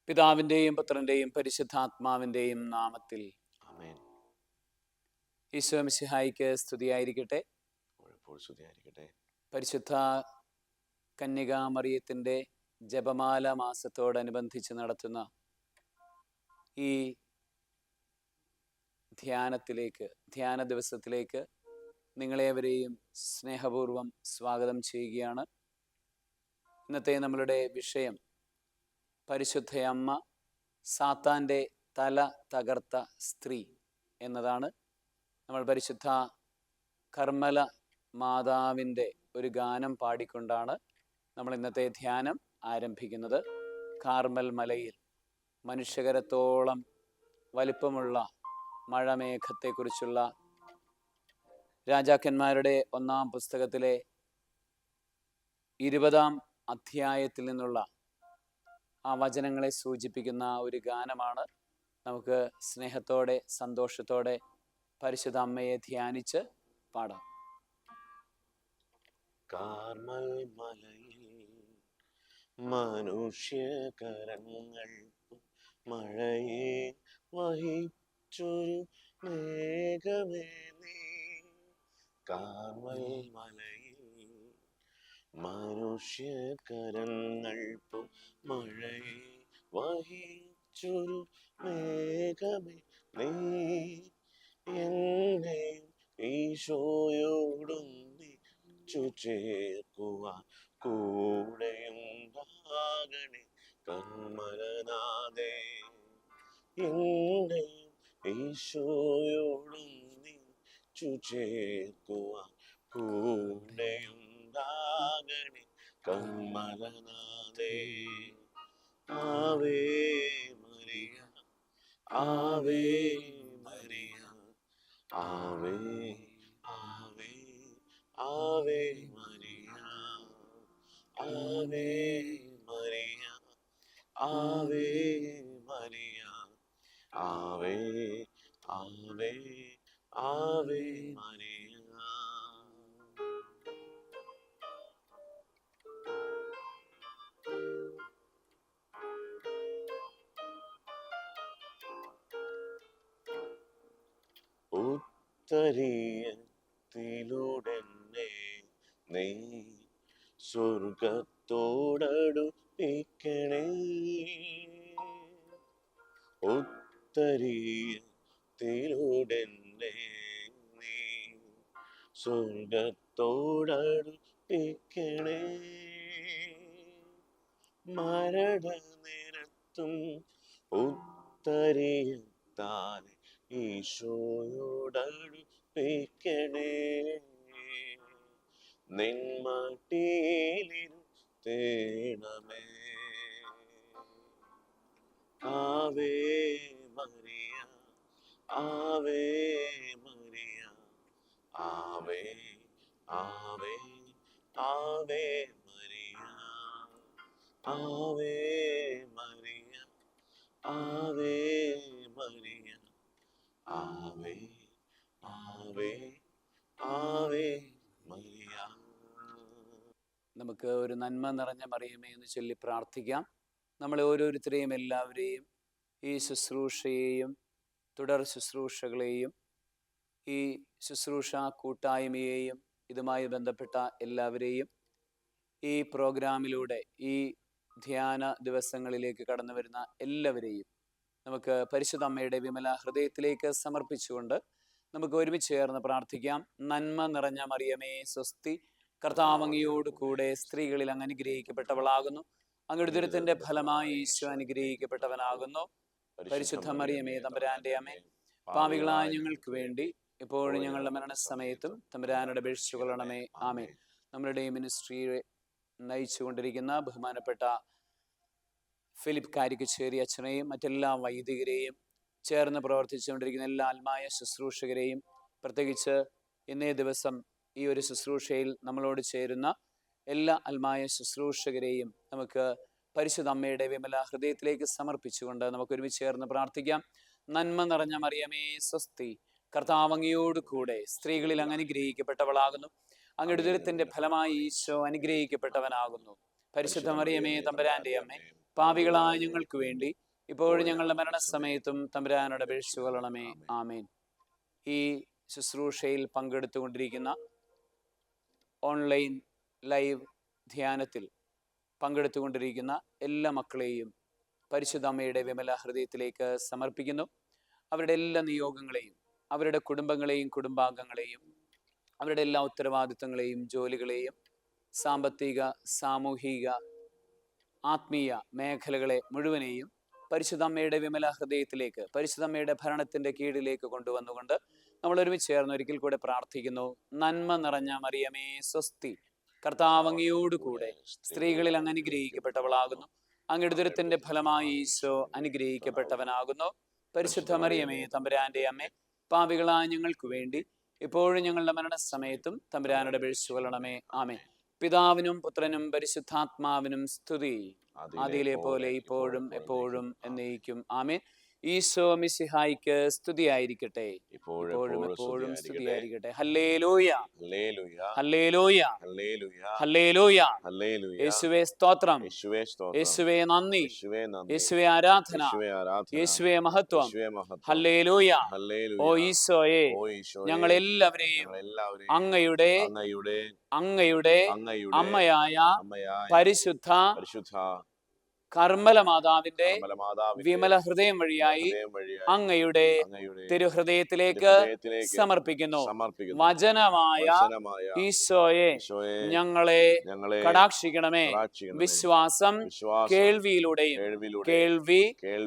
പിതാവിൻ്റെയും പുത്രൻ്റെയും പരിശുദ്ധാത്മാവിൻ്റെയും നാമത്തിൽ ആമേൻ. ഈശോ മിശിഹായിക്ക് സ്തുതിയായിരിക്കട്ടെ. സ്തുതിയായിരിക്കട്ടെ. പരിശുദ്ധ കന്യകാമറിയത്തിൻ്റെ ജപമാല മാസത്തോടനുബന്ധിച്ച് നടത്തുന്ന ഈ ധ്യാന ദിവസത്തിലേക്ക് നിങ്ങളേവരെയും സ്നേഹപൂർവം സ്വാഗതം ചെയ്യുകയാണ്. ഇന്നത്തെ നമ്മളുടെ വിഷയം പരിശുദ്ധയമ്മ സാത്താൻ്റെ തല തകർത്ത സ്ത്രീ എന്നതാണ്. നമ്മൾ പരിശുദ്ധ കർമ്മല മാതാവിൻ്റെ ഒരു ഗാനം പാടിക്കൊണ്ടാണ് നമ്മൾ ഇന്നത്തെ ധ്യാനം ആരംഭിക്കുന്നത്. കാർമൽ മലയിൽ മനുഷ്യകരത്തോളം വലിപ്പമുള്ള മഴമേഘത്തെക്കുറിച്ചുള്ള രാജാക്കന്മാരുടെ 1-ാം പുസ്തകത്തിലെ 20-ാം അധ്യായത്തിൽ നിന്നുള്ള ആ വചനങ്ങളെ സൂചിപ്പിക്കുന്ന ഒരു ഗാനമാണ്. നമുക്ക് സ്നേഹത്തോടെ സന്തോഷത്തോടെ പരിശുദ്ധ അമ്മയെ ധ്യാനിച്ച് പാടാം. കാർമൽ മലയിൽ മനുഷ്യകരങ്ങൾ മഴയെ വഹിച്ചൊരു മേഘമേ നീ. കാർമൽ മലയിൽ മനുഷ്യകരങ്ങൾ മഴയെ വഹിച്ചൊരു മേഘമേ നീ. എന്നെയും ഈശോയോടൊന്നിച്ചു ചേർക്കുവാൻ കൂടെയുണ്ടാകണേ കർമ്മലനാഥേ. എന്നെയും ഈശോയോടൊന്നിച്ചു ചേർക്കുവാൻ കൂടെയുണ്ടാകണേ കർമ്മലനാഥേ. ആവേ മരിയ, ആവേ മരിയ, ആവേ ആവേ Ave Maria, Ave Maria, Ave Maria, ആവേ ആവേ ആവേ മരിയ. ഉത്തരീയത്തിലൂടെന്നെ നീ സ്വർഗത്തോടടുപ്പിക്കണേ. ഉത്തരീയത്തിലൂടെന്നെ നീ സ്വർഗത്തോടടുപ്പിക്കണേ. മരണനിരത്തും ഉത്തരീയത്താൽ ഈശോയോടടുപ്പിക്കണേ. നിന്മടിയിലിരുത്തേണമേ. ആവേ മരിയ, ആവേ മരിയ, ആവേ ആവേ Ave Maria, Ave Maria, Ave Maria, ആവേ ആവേ ആവേ മരിയ. നമുക്ക് ഒരു നന്മ നിറഞ്ഞ മറിയമേ എന്ന് ചൊല്ലി പ്രാർത്ഥിക്കാം. നമ്മളെ ഓരോരുത്തരെയും എല്ലാവരെയും ഈ ശുശ്രൂഷയെയും തുടർ ശുശ്രൂഷകളെയും ഈ ശുശ്രൂഷ കൂട്ടായ്മയെയും ഇതുമായി ബന്ധപ്പെട്ട എല്ലാവരെയും ഈ പ്രോഗ്രാമിലൂടെ ഈ ധ്യാന ദിവസങ്ങളിലേക്ക് കടന്നു വരുന്ന എല്ലാവരെയും നമുക്ക് പരിശുദ്ധ അമ്മയുടെ വിമല ഹൃദയത്തിലേക്ക് സമർപ്പിച്ചുകൊണ്ട് നമുക്ക് ഒരുമിച്ച് ചേർന്ന് പ്രാർത്ഥിക്കാം. നന്മ നിറഞ്ഞ മറിയമേ സ്വസ്തി, കർത്താവ് അങ്ങയോട് കൂടെ സ്ത്രീകളിൽ അങ്ങ് അനുഗ്രഹിക്കപ്പെട്ടവളാകുന്നു. അങ്ങയുടെ ഉദരത്തിന്റെ ഫലമായി ഈശോ അനുഗ്രഹിക്കപ്പെട്ടവനാകുന്നു. പരിശുദ്ധ മറിയമേ തമ്പുരാന്റെ അമ്മേ, പാപികളായ ഞങ്ങൾക്ക് വേണ്ടി ഇപ്പോഴും ഞങ്ങളുടെ മരണസമയത്തും തമ്പുരാനോട് അപേക്ഷിച്ചുകൊള്ളണമേ. ആമേൻ. നമ്മളുടെ മിനിസ്ട്രിയെ നയിച്ചുകൊണ്ടിരിക്കുന്ന ബഹുമാനപ്പെട്ട ഫിലിപ്പ് കാരിക്കച്ചേരി അച്ഛനെയും മറ്റെല്ലാ വൈദികരെയും ചേർന്ന് പ്രവർത്തിച്ചുകൊണ്ടിരിക്കുന്ന എല്ലാ ആത്മായ ശുശ്രൂഷകരെയും പ്രത്യേകിച്ച് ഇന്നേ ദിവസം ഈ ഒരു ശുശ്രൂഷയിൽ നമ്മളോട് ചേരുന്ന എല്ലാ ആത്മായ ശുശ്രൂഷകരെയും നമുക്ക് പരിശുദ്ധ അമ്മയുടെ വിമല ഹൃദയത്തിലേക്ക് സമർപ്പിച്ചുകൊണ്ട് നമുക്ക് ഒരുമിച്ച് ചേർന്ന് പ്രാർത്ഥിക്കാം. നന്മ നിറഞ്ഞ മറിയമേ സ്വസ്തി, കർത്താവ് അങ്ങയോട് കൂടെ സ്ത്രീകളിൽ അങ്ങ് അനുഗ്രഹിക്കപ്പെട്ടവളാകുന്നു. അങ്ങയുടെ ഉദരത്തിന്റെ ഫലമായി ഈശോ അനുഗ്രഹിക്കപ്പെട്ടവനാകുന്നു. പരിശുദ്ധ മറിയമേ തമ്പുരാന്റെ അമ്മേ, പാപികളായ ഞങ്ങൾക്ക് വേണ്ടി ഇപ്പോഴും ഞങ്ങളുടെ മരണസമയത്തും തമ്പുരാനോട് അപേക്ഷിച്ചു കൊള്ളണമേ. ആമേൻ. ഈ ശുശ്രൂഷയിൽ പങ്കെടുത്തുകൊണ്ടിരിക്കുന്ന ഓൺലൈൻ ലൈവ് ധ്യാനത്തിൽ പങ്കെടുത്തുകൊണ്ടിരിക്കുന്ന എല്ലാ മക്കളെയും പരിശുദ്ധ അമ്മയുടെ വിമല ഹൃദയത്തിലേക്ക് സമർപ്പിക്കുന്നു. അവരുടെ എല്ലാ നിയോഗങ്ങളെയും അവരുടെ കുടുംബങ്ങളെയും കുടുംബാംഗങ്ങളെയും അവരുടെ എല്ലാ ഉത്തരവാദിത്തങ്ങളെയും ജോലികളെയും സാമ്പത്തിക സാമൂഹിക ആത്മീയ മേഖലകളെ മുഴുവനെയും പരിശുദ്ധ അമ്മയുടെ വിമല ഹൃദയത്തിലേക്ക് പരിശുദ്ധ അമ്മയുടെ ഭരണത്തിൻ്റെ കീഴിലേക്ക് കൊണ്ടുവന്നുകൊണ്ട് നമ്മൾ ഒരുമിച്ച് ചേർന്ന് ഒരിക്കൽ കൂടെ പ്രാർത്ഥിക്കുന്നു. നന്മ നിറഞ്ഞ മറിയമേ സ്വസ്തി, കർത്താവ് അങ്ങയോട് കൂടെ സ്ത്രീകളിൽ അങ്ങ് അനുഗ്രഹിക്കപ്പെട്ടവളാകുന്നു. അങ്ങയുടെ ഉദരത്തിന്റെ ഫലമായി ഈശോ അനുഗ്രഹിക്കപ്പെട്ടവനാകുന്നു. പരിശുദ്ധ മറിയമേ തമ്പുരാന്റെ അമ്മേ, പാപികളായ ഞങ്ങൾക്ക് വേണ്ടി ഇപ്പോഴും ഞങ്ങളുടെ മരണസമയത്തും തമ്പുരാനോട് അപേക്ഷിച്ചു കൊള്ളണമേ. ആമേൻ. പിതാവിനും പുത്രനും പരിശുദ്ധാത്മാവിനും സ്തുതി, ആദിയിലെ പോലെ ഇപ്പോഴും എപ്പോഴും എന്നേക്കും. ആമേൻ. ഈശോ മിശിഹായിക്ക് സ്തുതിയായിരിക്കട്ടെ, ഇപ്പോഴും എപ്പോഴും സ്തുതിയായിരിക്കട്ടെ. Hallelujah, hallelujah, hallelujah. യേശുവേ സ്തോത്രം, യേശുവേ നന്ദി, യേശുവേ ആരാധന, യേശുവേ മഹത്വം. ഹല്ലേലൂയ. ഓ ഈശോയെ, ഞങ്ങളെല്ലാവരെയും അങ്ങയുടെ അമ്മയായ പരിശുദ്ധ കർമ്മല മാതാവിന്റെ വിമല ഹൃദയം വഴിയായി അങ്ങയുടെ തിരുഹൃദയത്തിലേക്ക് സമർപ്പിക്കുന്നു. വചനമായ ഈശോയെ, ഞങ്ങളെ കടാക്ഷിക്കണമേ. വിശ്വാസം കേൾവിയിലൂടെയും കേൾവി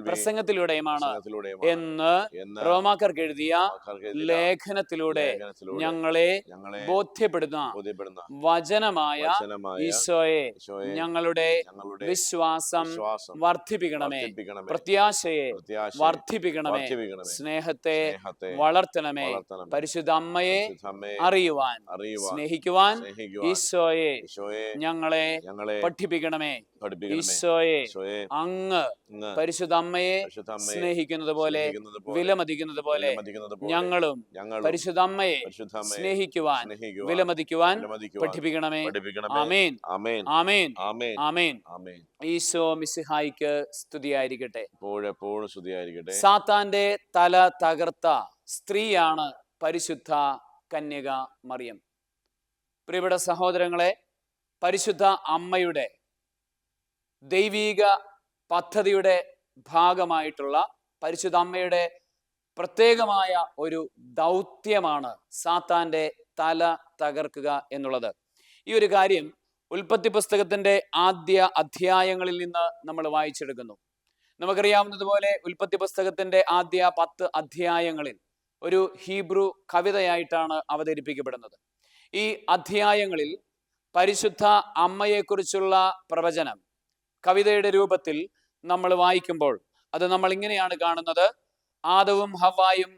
പ്രസംഗത്തിലൂടെയുമാണ് എന്ന് റോമാക്കാർക്ക് എഴുതിയ ലേഖനത്തിലൂടെ ഞങ്ങളെ ബോധ്യപ്പെടുന്ന വചനമായ ഈശോയെ, ഞങ്ങളുടെ വിശ്വാസം വർദ്ധിപ്പിക്കണമേ, പ്രത്യാശയെ വർദ്ധിപ്പിക്കണമേ, സ്നേഹത്തെ വളർത്തണമേ. പരിശുദ്ധ അമ്മയെ അറിയുവാൻ സ്നേഹിക്കുവാൻ ഈശോയെ ഞങ്ങളെ പഠിപ്പിക്കണമേ. ഈശോയെ, അങ്ങ് പരിശുദ്ധ അമ്മയെ സ്നേഹിക്കുന്നത് പോലെ വിലമതിക്കുന്നത് പോലെ ഞങ്ങളും പരിശുദ്ധ അമ്മയെ സ്നേഹിക്കുവാൻ വിലമതിക്കുവാൻ പഠിപ്പിക്കണമേ. ആമേൻ, ആമേൻ, ആമേൻ. ഈശോ മിശിഹായിക്ക് സ്തുതിയായിരിക്കട്ടെ. സാത്താന്റെ തല തകർത്ത സ്ത്രീയാണ് പരിശുദ്ധ കന്യക മറിയം. പ്രിയപ്പെട്ട സഹോദരങ്ങളെ, പരിശുദ്ധ അമ്മയുടെ ദൈവീക പദ്ധതിയുടെ ഭാഗമായിട്ടുള്ള പരിശുദ്ധ അമ്മയുടെ പ്രത്യേകമായ ഒരു ദൗത്യമാണ് സാത്താന്റെ തല തകർക്കുക എന്നുള്ളത്. ഈ ഒരു കാര്യം ഉൽപ്പത്തി പുസ്തകത്തിന്റെ ആദ്യ അധ്യായങ്ങളിൽ നിന്ന് നമ്മൾ വായിച്ചെടുക്കുന്നു. നമുക്കറിയാവുന്നതുപോലെ ഉൽപ്പത്തി പുസ്തകത്തിന്റെ ആദ്യ 10 അധ്യായങ്ങളിൽ ഒരു ഹീബ്രു കവിതയായിട്ടാണ് അവതരിപ്പിക്കപ്പെടുന്നത്. ഈ അധ്യായങ്ങളിൽ പരിശുദ്ധ അമ്മയെക്കുറിച്ചുള്ള പ്രവചനം കവിതയുടെ രൂപത്തിൽ നമ്മൾ വായിക്കുമ്പോൾ അത് നമ്മൾ ഇങ്ങനെയാണ് കാണുന്നത്. ആദവും ഹവ്വായും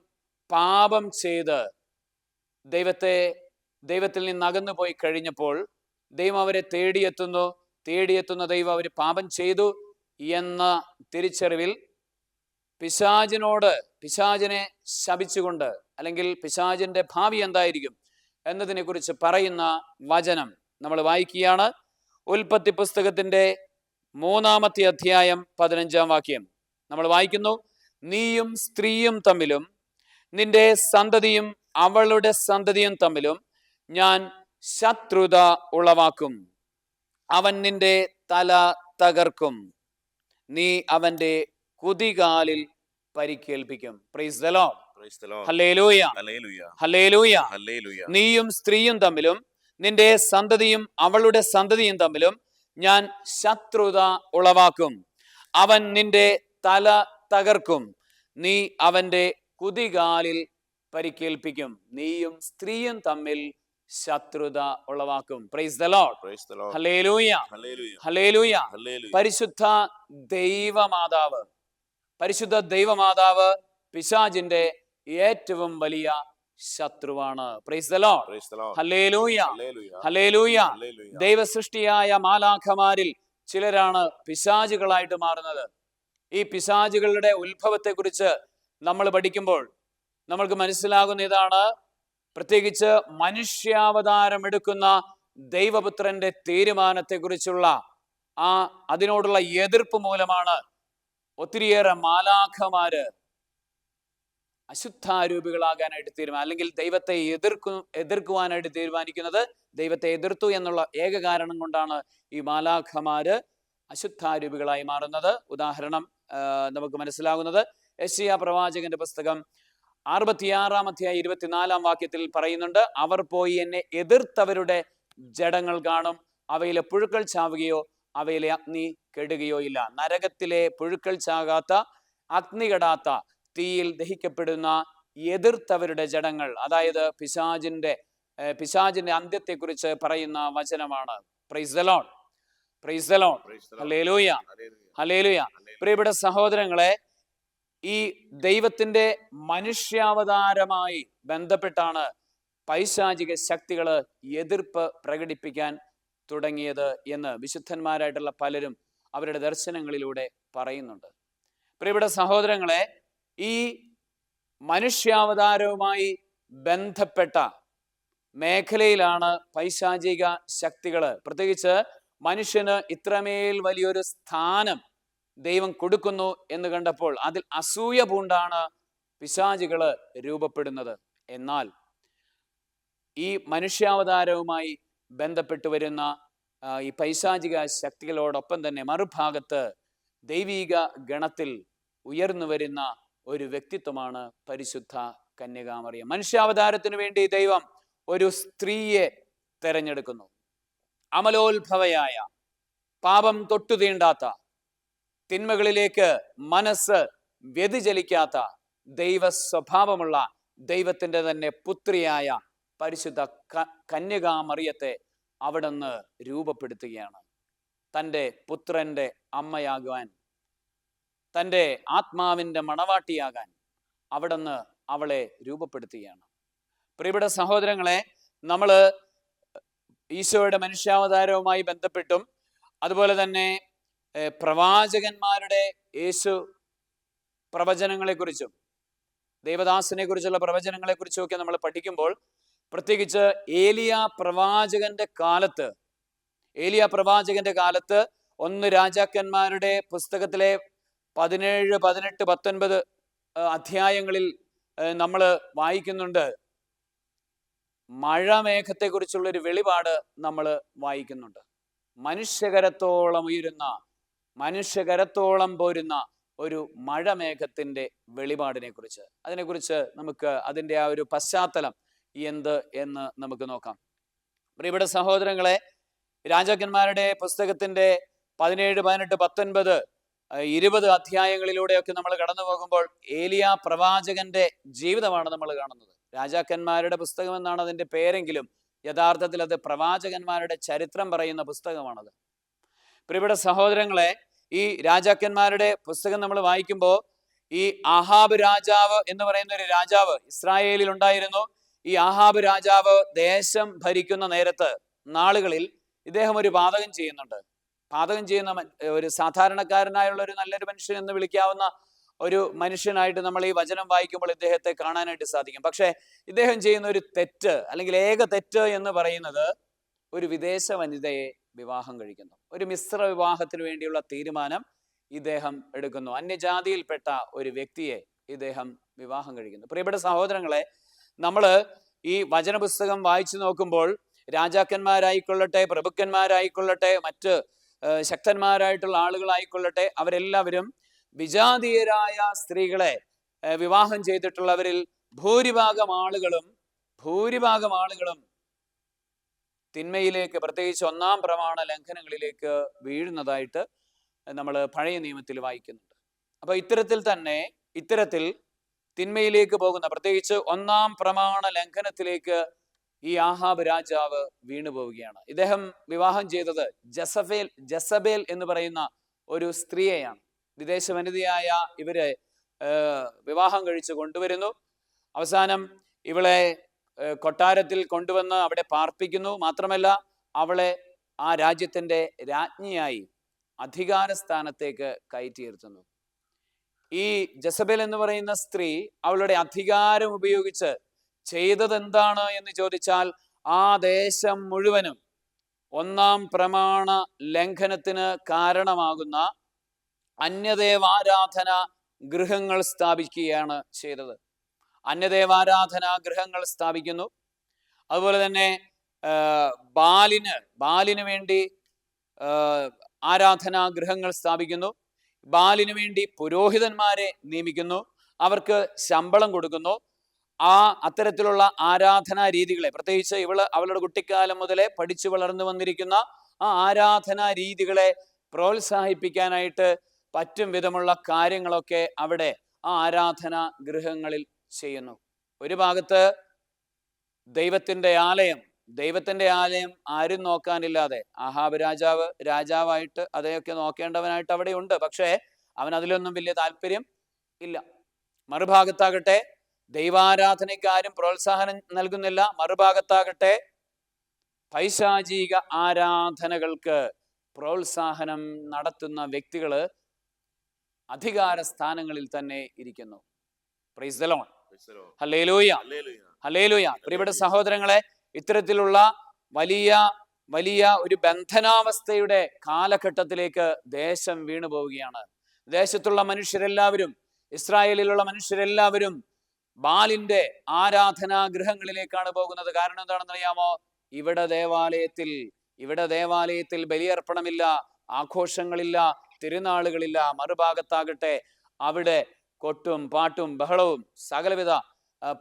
പാപം ചെയ്ത് ദൈവത്തിൽ നിന്ന് അകന്നു പോയി കഴിഞ്ഞപ്പോൾ ദൈവം അവരെ തേടിയെത്തുന്ന ദൈവം അവർ പാപം ചെയ്തു എന്ന തിരിച്ചറിവിൽ പിശാചിനെ ശപിച്ചുകൊണ്ട്, അല്ലെങ്കിൽ പിശാചിന്റെ ഭാവി എന്തായിരിക്കും എന്നതിനെ കുറിച്ച് പറയുന്ന വചനം നമ്മൾ വായിക്കുകയാണ്. ഉൽപ്പത്തി പുസ്തകത്തിന്റെ 3-ാമത്തെ അധ്യായം 15-ാം വാക്യം നമ്മൾ വായിക്കുന്നു. നീയും സ്ത്രീയും തമ്മിലും നിന്റെ സന്തതിയും അവളുടെ സന്തതിയും തമ്മിലും ഞാൻ ശത്രുത ഉളവാക്കും. അവൻ നിന്റെ തല തകർക്കും, നീ അവന്റെ കുതികാലിൽ പരിക്കേൽപ്പിക്കും. Praise the Lord. Hallelujah, hallelujah. നീയും സ്ത്രീയും തമ്മിലും നിന്റെ സന്തതിയും അവളുടെ സന്തതിയും തമ്മിലും ഞാൻ ശത്രുത ഉളവാക്കും. അവൻ നിന്റെ തല തകർക്കും, നീ അവന്റെ കുതികാലിൽ പരിക്കേൽപ്പിക്കും. നീയും സ്ത്രീയും തമ്മിൽ ശത്രുത ഉളവാക്കും. Praise the Lord. Hallelujah, hallelujah. പരിശുദ്ധ ദൈവമാതാവ് പിശാചിന്റെ ഏറ്റവും വലിയ ശത്രുവാണ്. Praise the Lord. Hallelujah, hallelujah. ദൈവസൃഷ്ടിയായ മാലാഖമാരിൽ ചിലരാണ് പിശാചുകളായിട്ട് മാറുന്നത്. ഈ പിശാചുകളുടെ ഉത്ഭവത്തെ കുറിച്ച് നമ്മൾ പഠിക്കുമ്പോൾ നമ്മൾക്ക് മനസ്സിലാകുന്ന ഇതാണ്. പ്രത്യേകിച്ച് മനുഷ്യാവതാരം എടുക്കുന്ന ദൈവപുത്രന്റെ തീരുമാനത്തെക്കുറിച്ചുള്ള അതിനോടുള്ള എതിർപ്പ് മൂലമാണ് ഒത്തിരിയേറെ മാലാഖമാര് അശുദ്ധാരൂപികളാകാനായിട്ട് അല്ലെങ്കിൽ ദൈവത്തെ എതിർക്കുവാനായിട്ട് തീരുമാനിക്കുന്നത്. ദൈവത്തെ എതിർത്തു എന്നുള്ള ഏക കാരണം കൊണ്ടാണ് ഈ മാലാഖമാര് അശുദ്ധാരൂപികളായി മാറുന്നത്. ഉദാഹരണം നമുക്ക് മനസ്സിലാകുന്നത് യെശയ്യാ പ്രവാചകന്റെ പുസ്തകം 66-ാം അധ്യായം 24-ാം വാക്യത്തിൽ പറയുന്നുണ്ട്, അവർ പോയി എന്നെ എതിർത്തവരുടെ ജഡങ്ങൾ കാണും, അവയിലെ പുഴുക്കൾ ചാവുകയോ അവയിലെ അഗ്നി കെടുകയോ ഇല്ല. നരകത്തിലെ പുഴുക്കൾ ചാകാത്ത, അഗ്നി കെടാത്ത, തീയിൽ ദഹിക്കപ്പെടുന്ന എതിർത്തവരുടെ ജഡങ്ങൾ, അതായത് പിശാചിന്റെ അന്ത്യത്തെക്കുറിച്ച് പറയുന്ന വചനമാണ്. Price the Lord, praise the Lord, hallelujah, hallelujah. പ്രിയപ്പെട്ട സഹോദരങ്ങളെ, ഈ ദൈവത്തിന്റെ മനുഷ്യാവതാരമായി ബന്ധപ്പെട്ടാണ് പൈശാചിക ശക്തികൾ എതിർപ്പ് പ്രകടിപ്പിക്കാൻ തുടങ്ങിയത് എന്ന് വിശുദ്ധന്മാരായിട്ടുള്ള പലരും അവരുടെ ദർശനങ്ങളിലൂടെ പറയുന്നുണ്ട്. പ്രിയപ്പെട്ട സഹോദരങ്ങളെ, ഈ മനുഷ്യാവതാരവുമായി ബന്ധപ്പെട്ട മേഖലയിലാണ് പൈശാചിക ശക്തികൾ, പ്രത്യേകിച്ച് മനുഷ്യന് ഇത്രമേൽ വലിയൊരു സ്ഥാനം ദൈവം കൊടുക്കുന്നു എന്ന് കണ്ടപ്പോൾ അതിൽ അസൂയ പൂണ്ടാണ് പിശാചികള് രൂപപ്പെടുന്നത്. എന്നാൽ ഈ മനുഷ്യാവതാരവുമായി ബന്ധപ്പെട്ട് വരുന്ന ഈ പൈശാചിക ശക്തികളോടൊപ്പം തന്നെ മറുഭാഗത്ത് ദൈവിക ഗണത്തിൽ ഉയർന്നു വരുന്ന ഒരു വ്യക്തിത്വമാണ് പരിശുദ്ധ കന്യകാമറിയം. മനുഷ്യാവതാരത്തിന് വേണ്ടി ദൈവം ഒരു സ്ത്രീയെ തെരഞ്ഞെടുക്കുന്നു. അമലോത്ഭവയായ, പാപം തൊട്ടു തീണ്ടാത്ത, തിന്മകളിലേക്ക് മനസ്സ് വ്യതിചലിക്കാത്ത, ദൈവ സ്വഭാവമുള്ള ദൈവത്തിന്റെ തന്നെ പുത്രിയായ പരിശുദ്ധ കന്യകാമറിയത്തെ അവിടുന്ന് രൂപപ്പെടുത്തുകയാണ്. തൻ്റെ പുത്രന്റെ അമ്മയാകുവാൻ, തൻ്റെ ആത്മാവിൻ്റെ മണവാട്ടിയാകാൻ അവിടുന്ന് അവളെ രൂപപ്പെടുത്തുകയാണ്. പ്രിയപ്പെട്ട സഹോദരങ്ങളെ, നമ്മൾ ഈശോയുടെ മനുഷ്യാവതാരവുമായി ബന്ധപ്പെട്ടും അതുപോലെ തന്നെ പ്രവാചകന്മാരുടെ യേശു പ്രവചനങ്ങളെക്കുറിച്ചും ദേവദാസനെ കുറിച്ചുള്ള പ്രവചനങ്ങളെക്കുറിച്ചും ഒക്കെ നമ്മൾ പഠിക്കുമ്പോൾ, പ്രത്യേകിച്ച് ഏലിയ പ്രവാചകന്റെ കാലത്ത് 1 രാജാക്കന്മാരുടെ പുസ്തകത്തിലെ 17, 18, 19 അധ്യായങ്ങളിൽ നമ്മൾ വായിക്കുന്നുണ്ട്. മഴമേഘത്തെക്കുറിച്ചുള്ളൊരു വെളിപാട് നമ്മൾ വായിക്കുന്നുണ്ട്. മനുഷ്യകരത്തോളം പോരുന്ന ഒരു മഴമേഘത്തിന്റെ വെളിപാടിനെ കുറിച്ച്, അതിനെക്കുറിച്ച് നമുക്ക് അതിൻ്റെ ആ ഒരു പശ്ചാത്തലം എന്ത് എന്ന് നമുക്ക് നോക്കാം. പ്രിയപ്പെട്ട സഹോദരങ്ങളെ, രാജാക്കന്മാരുടെ പുസ്തകത്തിന്റെ 17, 18, 19, 20 അധ്യായങ്ങളിലൂടെയൊക്കെ നമ്മൾ കടന്നു പോകുമ്പോൾ ഏലിയ പ്രവാചകന്റെ ജീവിതമാണ് നമ്മൾ കാണുന്നത്. രാജാക്കന്മാരുടെ പുസ്തകം എന്നാണ് അതിൻ്റെ പേരെങ്കിലും യഥാർത്ഥത്തിൽ അത് പ്രവാചകന്മാരുടെ ചരിത്രം പറയുന്ന പുസ്തകമാണത്. പ്രിയപ്പെട്ട സഹോദരങ്ങളെ, ഈ രാജാക്കന്മാരുടെ പുസ്തകം നമ്മൾ വായിക്കുമ്പോൾ ഈ ആഹാബ് രാജാവ് എന്ന് പറയുന്ന ഒരു രാജാവ് ഇസ്രായേലിൽ ഉണ്ടായിരുന്നു. ഈ ആഹാബ് രാജാവ് ദേശം ഭരിക്കുന്ന നാളുകളിൽ ഇദ്ദേഹം ഒരു പാതകം ചെയ്യുന്നുണ്ട്. പാതകം ചെയ്യുന്ന ഒരു സാധാരണക്കാരനായുള്ള ഒരു നല്ലൊരു മനുഷ്യൻ എന്ന് വിളിക്കാവുന്ന ഒരു മനുഷ്യനായിട്ട് നമ്മൾ ഈ വചനം വായിക്കുമ്പോൾ ഇദ്ദേഹത്തെ കാണാനായിട്ട് സാധിക്കും. പക്ഷേ ഇദ്ദേഹം ചെയ്യുന്ന ഒരു തെറ്റ്, അല്ലെങ്കിൽ ഏക തെറ്റ് എന്ന് പറയുന്നത്, ഒരു വിദേശ വനിതയെ വിവാഹം കഴിക്കുന്നു. ഒരു മിശ്ര വിവാഹത്തിന് വേണ്ടിയുള്ള തീരുമാനം ഇദ്ദേഹം എടുക്കുന്നു. അന്യജാതിയിൽപ്പെട്ട ഒരു വ്യക്തിയെ ഇദ്ദേഹം വിവാഹം കഴിക്കുന്നു. പ്രിയപ്പെട്ട സഹോദരങ്ങളെ, നമ്മൾ ഈ വചനപുസ്തകം വായിച്ചു നോക്കുമ്പോൾ രാജാക്കന്മാരായിക്കൊള്ളട്ടെ, പ്രഭുക്കന്മാരായിക്കൊള്ളട്ടെ, മറ്റ് ശക്തന്മാരായിട്ടുള്ള ആളുകളായിക്കൊള്ളട്ടെ, അവരെല്ലാവരും വിജാതീയരായ സ്ത്രീകളെ വിവാഹം ചെയ്തിട്ടുള്ളവരിൽ ഭൂരിഭാഗം ആളുകളും തിന്മയിലേക്ക്, പ്രത്യേകിച്ച് 1-ാം പ്രമാണ ലംഘനങ്ങളിലേക്ക് വീഴുന്നതായിട്ട് നമ്മൾ പഴയ നിയമത്തിൽ വായിക്കുന്നുണ്ട്. അപ്പൊ ഇത്തരത്തിൽ തിന്മയിലേക്ക് പോകുന്ന, പ്രത്യേകിച്ച് 1-ാം പ്രമാണ ലംഘനത്തിലേക്ക് ഈ ആഹാബ് രാജാവ് വീണു പോവുകയാണ്. ഇദ്ദേഹം വിവാഹം ചെയ്തത് ജസബേൽ എന്ന് പറയുന്ന ഒരു സ്ത്രീയെയാണ്. വിദേശ വനിതയായ ഇവരെ വിവാഹം കഴിച്ച് കൊണ്ടുവരുന്നു. അവസാനം ഇവളെ കൊട്ടാരത്തിൽ കൊണ്ടുവന്ന് അവിടെ പാർപ്പിക്കുന്നു. മാത്രമല്ല, അവളെ ആ രാജ്യത്തിൻ്റെ രാജ്ഞിയായി അധികാര സ്ഥാനത്തേക്ക് കയറ്റിയിരുത്തുന്നു. ഈ ജസബേൽ എന്ന് പറയുന്ന സ്ത്രീ അവളുടെ അധികാരം ഉപയോഗിച്ച് ചെയ്തത് എന്താണ് എന്ന് ചോദിച്ചാൽ, ആ ദേശം മുഴുവനും ഒന്നാം പ്രമാണ ലംഘനത്തിന് കാരണമാകുന്ന അന്യദേവാരാധന ഗൃഹങ്ങൾ സ്ഥാപിക്കുകയാണ് ചെയ്തത്. അന്യദേവാരാധന ഗൃഹങ്ങൾ സ്ഥാപിക്കുന്നു. അതുപോലെ തന്നെ ബാലിന് വേണ്ടി ആരാധനാ ഗൃഹങ്ങൾ സ്ഥാപിക്കുന്നു. ബാലിന് വേണ്ടി പുരോഹിതന്മാരെ നിയമിക്കുന്നു. അവർക്ക് ശമ്പളം കൊടുക്കുന്നു. അത്തരത്തിലുള്ള ആരാധനാ രീതികളെ, പ്രത്യേകിച്ച് അവളുടെ കുട്ടിക്കാലം മുതലേ പഠിച്ചു വളർന്നു വന്നിരിക്കുന്ന ആ ആരാധനാ രീതികളെ പ്രോത്സാഹിപ്പിക്കാനായിട്ട് പറ്റും വിധമുള്ള കാര്യങ്ങളൊക്കെ അവിടെ ആ ആരാധനാ ഗൃഹങ്ങളിൽ ചെയ്യുന്നു. ഒരു ഭാഗത്ത് ദൈവത്തിന്റെ ആലയം ആരും നോക്കാനില്ലാതെ, ആഹാബ് രാജാവായിട്ട് അതൊക്കെ നോക്കേണ്ടവനായിട്ട് അവിടെ ഉണ്ട്. പക്ഷേ അവൻ അതിലൊന്നും വലിയ താല്പര്യം ഇല്ല. മറുഭാഗത്താകട്ടെ ദൈവാരാധനയ്ക്ക് ആരും പ്രോത്സാഹനം നൽകുന്നില്ല. മറുഭാഗത്താകട്ടെ പൈശാചിക ആരാധനകൾക്ക് പ്രോത്സാഹനം നടത്തുന്ന വ്യക്തികള് അധികാര സ്ഥാനങ്ങളിൽ തന്നെ ഇരിക്കുന്നു. Price the Lord. Hallelujah, hallelujah. പ്രിയപ്പെട്ട സഹോദരങ്ങളെ, ഇത്തരത്തിലുള്ള വലിയ ഒരു ബന്ധനാവസ്ഥയുടെ കാലഘട്ടത്തിലേക്ക് ദേശം വീണു പോവുകയാണ്. ദേശത്തുള്ള മനുഷ്യരെല്ലാവരും, ഇസ്രായേലിലുള്ള മനുഷ്യരെല്ലാവരും ബാലിന്റെ ആരാധനാ ഗൃഹങ്ങളിലേക്കാണ് പോകുന്നത്. കാരണം എന്താണെന്ന് അറിയാമോ? ഇവിടെ ദേവാലയത്തിൽ ബലിയർപ്പണമില്ല, ആഘോഷങ്ങളില്ല, തിരുനാളുകളില്ല. മറുഭാഗത്താകട്ടെ അവിടെ കൊട്ടും പാട്ടും ബഹളവും സകലവിധ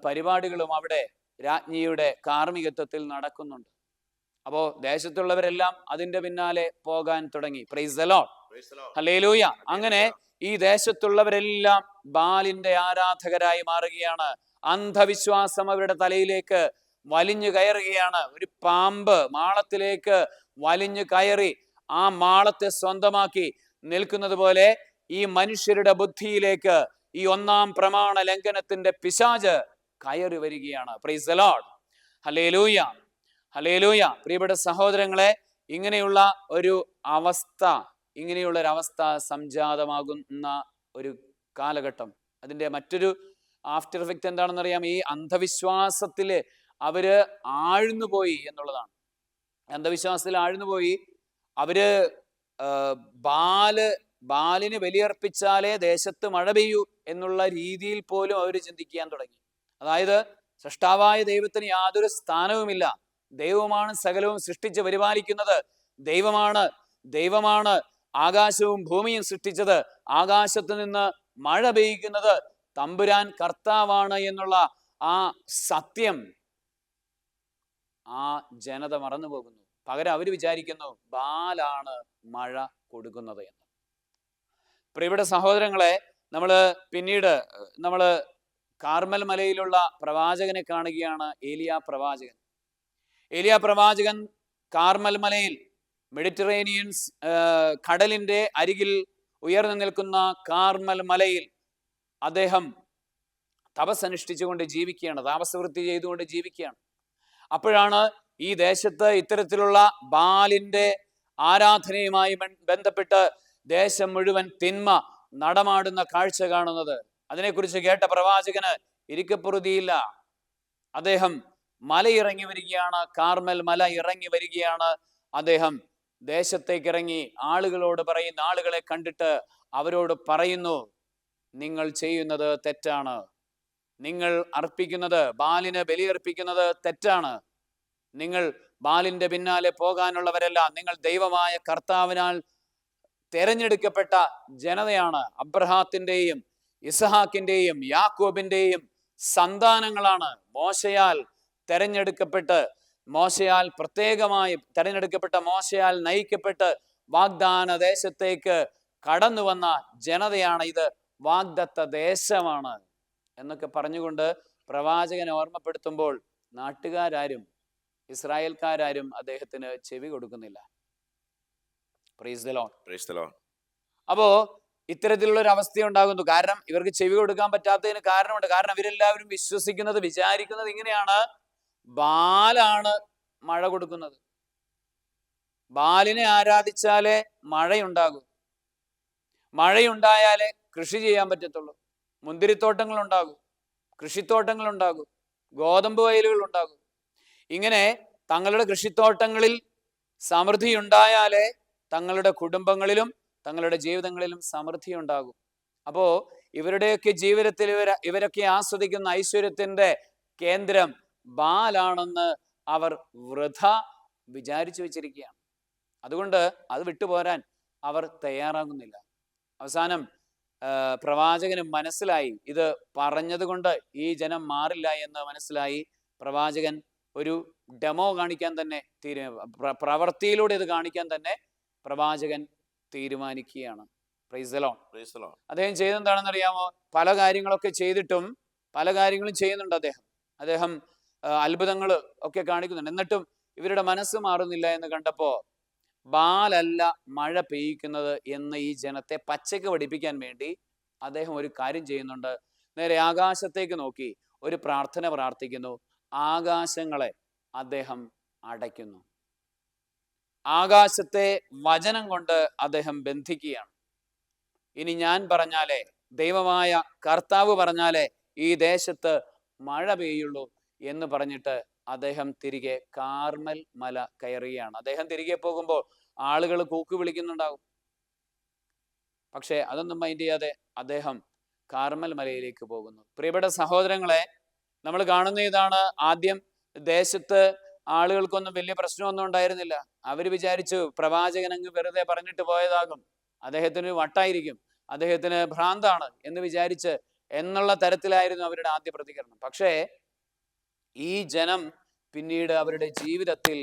പരിപാടികളും അവിടെ രാജ്ഞിയുടെ കാർമ്മികത്വത്തിൽ നടക്കുന്നുണ്ട്. അപ്പോ ദേശത്തുള്ളവരെല്ലാം അതിന്റെ പിന്നാലെ പോകാൻ തുടങ്ങി. Price the Lord, hallelujah. അങ്ങനെ ഈ ദേശത്തുള്ളവരെല്ലാം ബാലിന്റെ ആരാധകരായി മാറുകയാണ്. അന്ധവിശ്വാസം അവരുടെ തലയിലേക്ക് വലിഞ്ഞു കയറുകയാണ്. ഒരു പാമ്പ് മാളത്തിലേക്ക് വലിഞ്ഞു കയറി ആ മാളത്തെ സ്വന്തമാക്കി നിൽക്കുന്നത് പോലെ ഈ മനുഷ്യരുടെ ബുദ്ധിയിലേക്ക് ഈ ഒന്നാം പ്രമാണ ലംഘനത്തിന്റെ പിശാച് കയറി വരികയാണ്. Price the Lord, hallelujah, hallelujah. പ്രിയപ്പെട്ട സഹോദരങ്ങളെ, ഇങ്ങനെയുള്ള ഒരു അവസ്ഥ സംജാതമാകുന്ന ഒരു കാലഘട്ടം, അതിന്റെ മറ്റൊരു ആഫ്റ്റർ എഫക്റ്റ് എന്താണെന്ന് അറിയാം? ഈ അന്ധവിശ്വാസത്തില് അവര് ആഴ്ന്നുപോയി എന്നുള്ളതാണ്. അന്ധവിശ്വാസത്തിൽ ആഴ്ന്നുപോയി. അവര് ബാലിന് ബലിയർപ്പിച്ചാലേ ദേശത്ത് മഴ പെയ്യൂ എന്നുള്ള രീതിയിൽ പോലും അവർ ചിന്തിക്കാൻ തുടങ്ങി. അതായത് സൃഷ്ടാവായ ദൈവത്തിന് യാതൊരു സ്ഥാനവുമില്ല. ദൈവമാണ് സകലവും സൃഷ്ടിച്ച് പരിപാലിക്കുന്നത്. ദൈവമാണ് ആകാശവും ഭൂമിയും സൃഷ്ടിച്ചത്. ആകാശത്ത് നിന്ന് മഴ പെയ്യിക്കുന്നത് തമ്പുരാൻ കർത്താവാണ് എന്നുള്ള ആ സത്യം ആ ജനത മറന്നു പോകുന്നു. പകരം അവർ വിചാരിക്കുന്നു ബാലാണ് മഴ കൊടുക്കുന്നത് എന്ന്. പ്രിയപ്പെട്ട സഹോദരങ്ങളെ, പിന്നീട് നമ്മള് കാർമൽ മലയിലുള്ള പ്രവാചകനെ കാണുകയാണ്. ഏലിയ പ്രവാചകൻ കാർമൽ മലയിൽ, മെഡിറ്ററേനിയൻ കടലിന്റെ അരികിൽ ഉയർന്നു നിൽക്കുന്ന കാർമൽ മലയിൽ അദ്ദേഹം തപസ്സനുഷ്ഠിച്ചുകൊണ്ട് ജീവിക്കുകയാണ്, താപസവൃത്തി ചെയ്തുകൊണ്ട് ജീവിക്കുകയാണ്. അപ്പോഴാണ് ഈ ദേശത്ത് ഇത്തരത്തിലുള്ള ബാലിന്റെ ആരാധനയുമായി ബന്ധപ്പെട്ട് ദേശം മുഴുവൻ തിന്മ നടമാടുന്ന കാഴ്ച കാണുന്നത്. അതിനെക്കുറിച്ച് കേട്ട പ്രവാചകന് ഇരിക്കപ്പൊറുതിയില്ല. അദ്ദേഹം മലയിറങ്ങി വരികയാണ്, കാർമൽ മല ഇറങ്ങി വരികയാണ്. അദ്ദേഹം ദേശത്തേക്ക് ഇറങ്ങി ആളുകളെ കണ്ടിട്ട് അവരോട് പറയുന്നു, നിങ്ങൾ ചെയ്യുന്നത് തെറ്റാണ്. നിങ്ങൾ ബാലിന് ബലിയർപ്പിക്കുന്നത് തെറ്റാണ്. നിങ്ങൾ ബാലിന്റെ പിന്നാലെ പോകാനുള്ളവരല്ല. നിങ്ങൾ ദൈവമായ കർത്താവിനാൽ തെരഞ്ഞെടുക്കപ്പെട്ട ജനതയാണ്. അബ്രഹാത്തിന്റെയും ഇസഹാക്കിന്റെയും യാക്കോബിന്റെയും സന്താനങ്ങളാണ്. മോശയാൽ നയിക്കപ്പെട്ട് വാഗ്ദാന ദേശത്തേക്ക് കടന്നു വന്ന ജനതയാണ്. ഇത് വാഗ്ദത്ത ദേശമാണ് എന്നൊക്കെ പറഞ്ഞുകൊണ്ട് പ്രവാചകൻ ഓർമ്മപ്പെടുത്തുമ്പോൾ ഇസ്രായേൽക്കാരും അദ്ദേഹത്തിന് ചെവി കൊടുക്കുന്നില്ല. Price the Lord, praise the Lord. അപ്പോ ഇത്തരത്തിലുള്ള ഒരു അവസ്ഥ ഉണ്ടാകുന്നു. കാരണം ഇവർക്ക് ചെവി കൊടുക്കാൻ പറ്റാത്തതിന് കാരണമുണ്ട്. കാരണം ഇവരെല്ലാവരും വിചാരിക്കുന്നത് ഇങ്ങനെയാണ്: ബാലാണ് മഴ കൊടുക്കുന്നത്. ബാലിനെ ആരാധിച്ചാലേ മഴയുണ്ടായാലേ കൃഷി ചെയ്യാൻ പറ്റത്തുള്ളൂ. മുന്തിരിത്തോട്ടങ്ങൾ ഉണ്ടാകും, കൃഷിത്തോട്ടങ്ങൾ ഉണ്ടാകും, ഗോതമ്പ് വയലുകൾ ഉണ്ടാകും. ഇങ്ങനെ തങ്ങളുടെ കൃഷിത്തോട്ടങ്ങളിൽ സമൃദ്ധി ഉണ്ടായാലേ തങ്ങളുടെ കുടുംബങ്ങളിലും തങ്ങളുടെ ജീവിതങ്ങളിലും സമൃദ്ധി ഉണ്ടാകും. അപ്പോ ഇവരുടെയൊക്കെ ജീവിതത്തിൽ ഇവരൊക്കെ ആസ്വദിക്കുന്ന ഐശ്വര്യത്തിന്റെ കേന്ദ്രം ബാലാണെന്ന് അവർ വൃഥ വിചാരിച്ചു വെച്ചിരിക്കുകയാണ്. അതുകൊണ്ട് അത് വിട്ടുപോരാൻ അവർ തയ്യാറാകുന്നില്ല. അവസാനം പ്രവാചകന് മനസ്സിലായി, ഇത് പറഞ്ഞത് കൊണ്ട് ഈ ജനം മാറില്ല എന്ന് മനസ്സിലായി. പ്രവാചകൻ ഒരു ഡെമോ കാണിക്കാൻ തന്നെ പ്രവൃത്തിയിലൂടെ ഇത് കാണിക്കാൻ തന്നെ പ്രവാചകൻ തീരുമാനിക്കുകയാണ്. Praise the Lord. അദ്ദേഹം ചെയ്തെന്താണെന്ന് അറിയാമോ? പല കാര്യങ്ങളൊക്കെ ചെയ്തിട്ടും പല കാര്യങ്ങളും ചെയ്യുന്നുണ്ട് അദ്ദേഹം അത്ഭുതങ്ങൾ ഒക്കെ കാണിക്കുന്നുണ്ട്. എന്നിട്ടും ഇവരുടെ മനസ്സ് മാറുന്നില്ല എന്ന് കണ്ടപ്പോ ബാലല്ല മഴ പെയ്യിക്കുന്നത് എന്ന് ഈ ജനത്തെ പച്ചയ്ക്ക് പഠിപ്പിക്കാൻ വേണ്ടി അദ്ദേഹം ഒരു കാര്യം ചെയ്യുന്നുണ്ട്. നേരെ ആകാശത്തേക്ക് നോക്കി ഒരു പ്രാർത്ഥന പ്രാർത്ഥിക്കുന്നു. ആകാശങ്ങളെ അദ്ദേഹം അടയ്ക്കുന്നു. ആകാശത്തെ വചനം കൊണ്ട് അദ്ദേഹം ബന്ധിക്കുകയാണ്. ഇനി ഞാൻ പറഞ്ഞാലേ, ദൈവമായ കർത്താവ് പറഞ്ഞാലേ ഈ ദേശത്ത് മഴ പെയ്യുള്ളൂ എന്ന് പറഞ്ഞിട്ട് അദ്ദേഹം തിരികെ കാർമൽ മല കയറുകയാണ്. അദ്ദേഹം തിരികെ പോകുമ്പോൾ ആളുകൾ കൂക്ക് വിളിക്കുന്നുണ്ടാകും. പക്ഷെ അതൊന്നും മൈൻഡ് ചെയ്യാതെ അദ്ദേഹം കാർമൽ മലയിലേക്ക് പോകുന്നു. പ്രിയപ്പെട്ട സഹോദരങ്ങളെ, നമ്മൾ കാണുന്ന ഇതാണ്. ആദ്യം ദേശത്ത് ആളുകൾക്കൊന്നും വലിയ പ്രശ്നമൊന്നും ഉണ്ടായിരുന്നില്ല. അവർ വിചാരിച്ചു പ്രവാചകൻ അങ്ങ് വെറുതെ പറഞ്ഞിട്ട് പോയതാകും, അദ്ദേഹത്തിന് വട്ടായിരിക്കും, അദ്ദേഹത്തിന് ഭ്രാന്താണ് എന്ന് വിചാരിച്ച് എന്നുള്ള തരത്തിലായിരുന്നു അവരുടെ ആദ്യ പ്രതികരണം. പക്ഷേ ഈ ജനം പിന്നീട് അവരുടെ ജീവിതത്തിൽ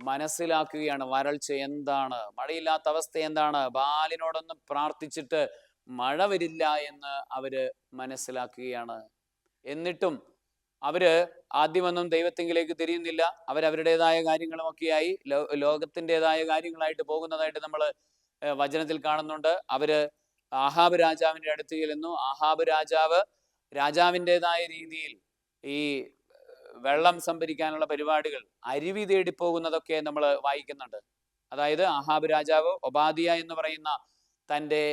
മനസ്സിലാക്കുകയാണ് വരൾച്ച എന്താണ്, മഴയില്ലാത്ത അവസ്ഥ എന്താണ്, ബാലിനോടൊന്ന് പ്രാർത്ഥിച്ചിട്ട് മഴ വരില്ല എന്ന് അവര് മനസ്സിലാക്കുകയാണ്. എന്നിട്ടും അവര് ആദ്യമൊന്നും ദൈവത്തിങ്കിലേക്ക് തിരിയുന്നില്ല. അവരവരുടേതായ കാര്യങ്ങളുമൊക്കെയായി ലോകത്തിൻ്റെതായ കാര്യങ്ങളായിട്ട് പോകുന്നതായിട്ട് നമ്മൾ വചനത്തിൽ കാണുന്നുണ്ട്. അവര് ആഹാബ് രാജാവിൻ്റെ അടുത്ത് ചെല്ലുന്നു. ആഹാബ് രാജാവിൻ്റെതായ രീതിയിൽ ഈ വെള്ളം സംഭരിക്കാനുള്ള പരിപാടികൾ, അരുവി തേടി പോകുന്നതൊക്കെ നമ്മൾ വായിക്കുന്നുണ്ട്. അതായത് ആഹാബ് രാജാവ് ഒബാദിയ എന്ന് പറയുന്ന തൻ്റെ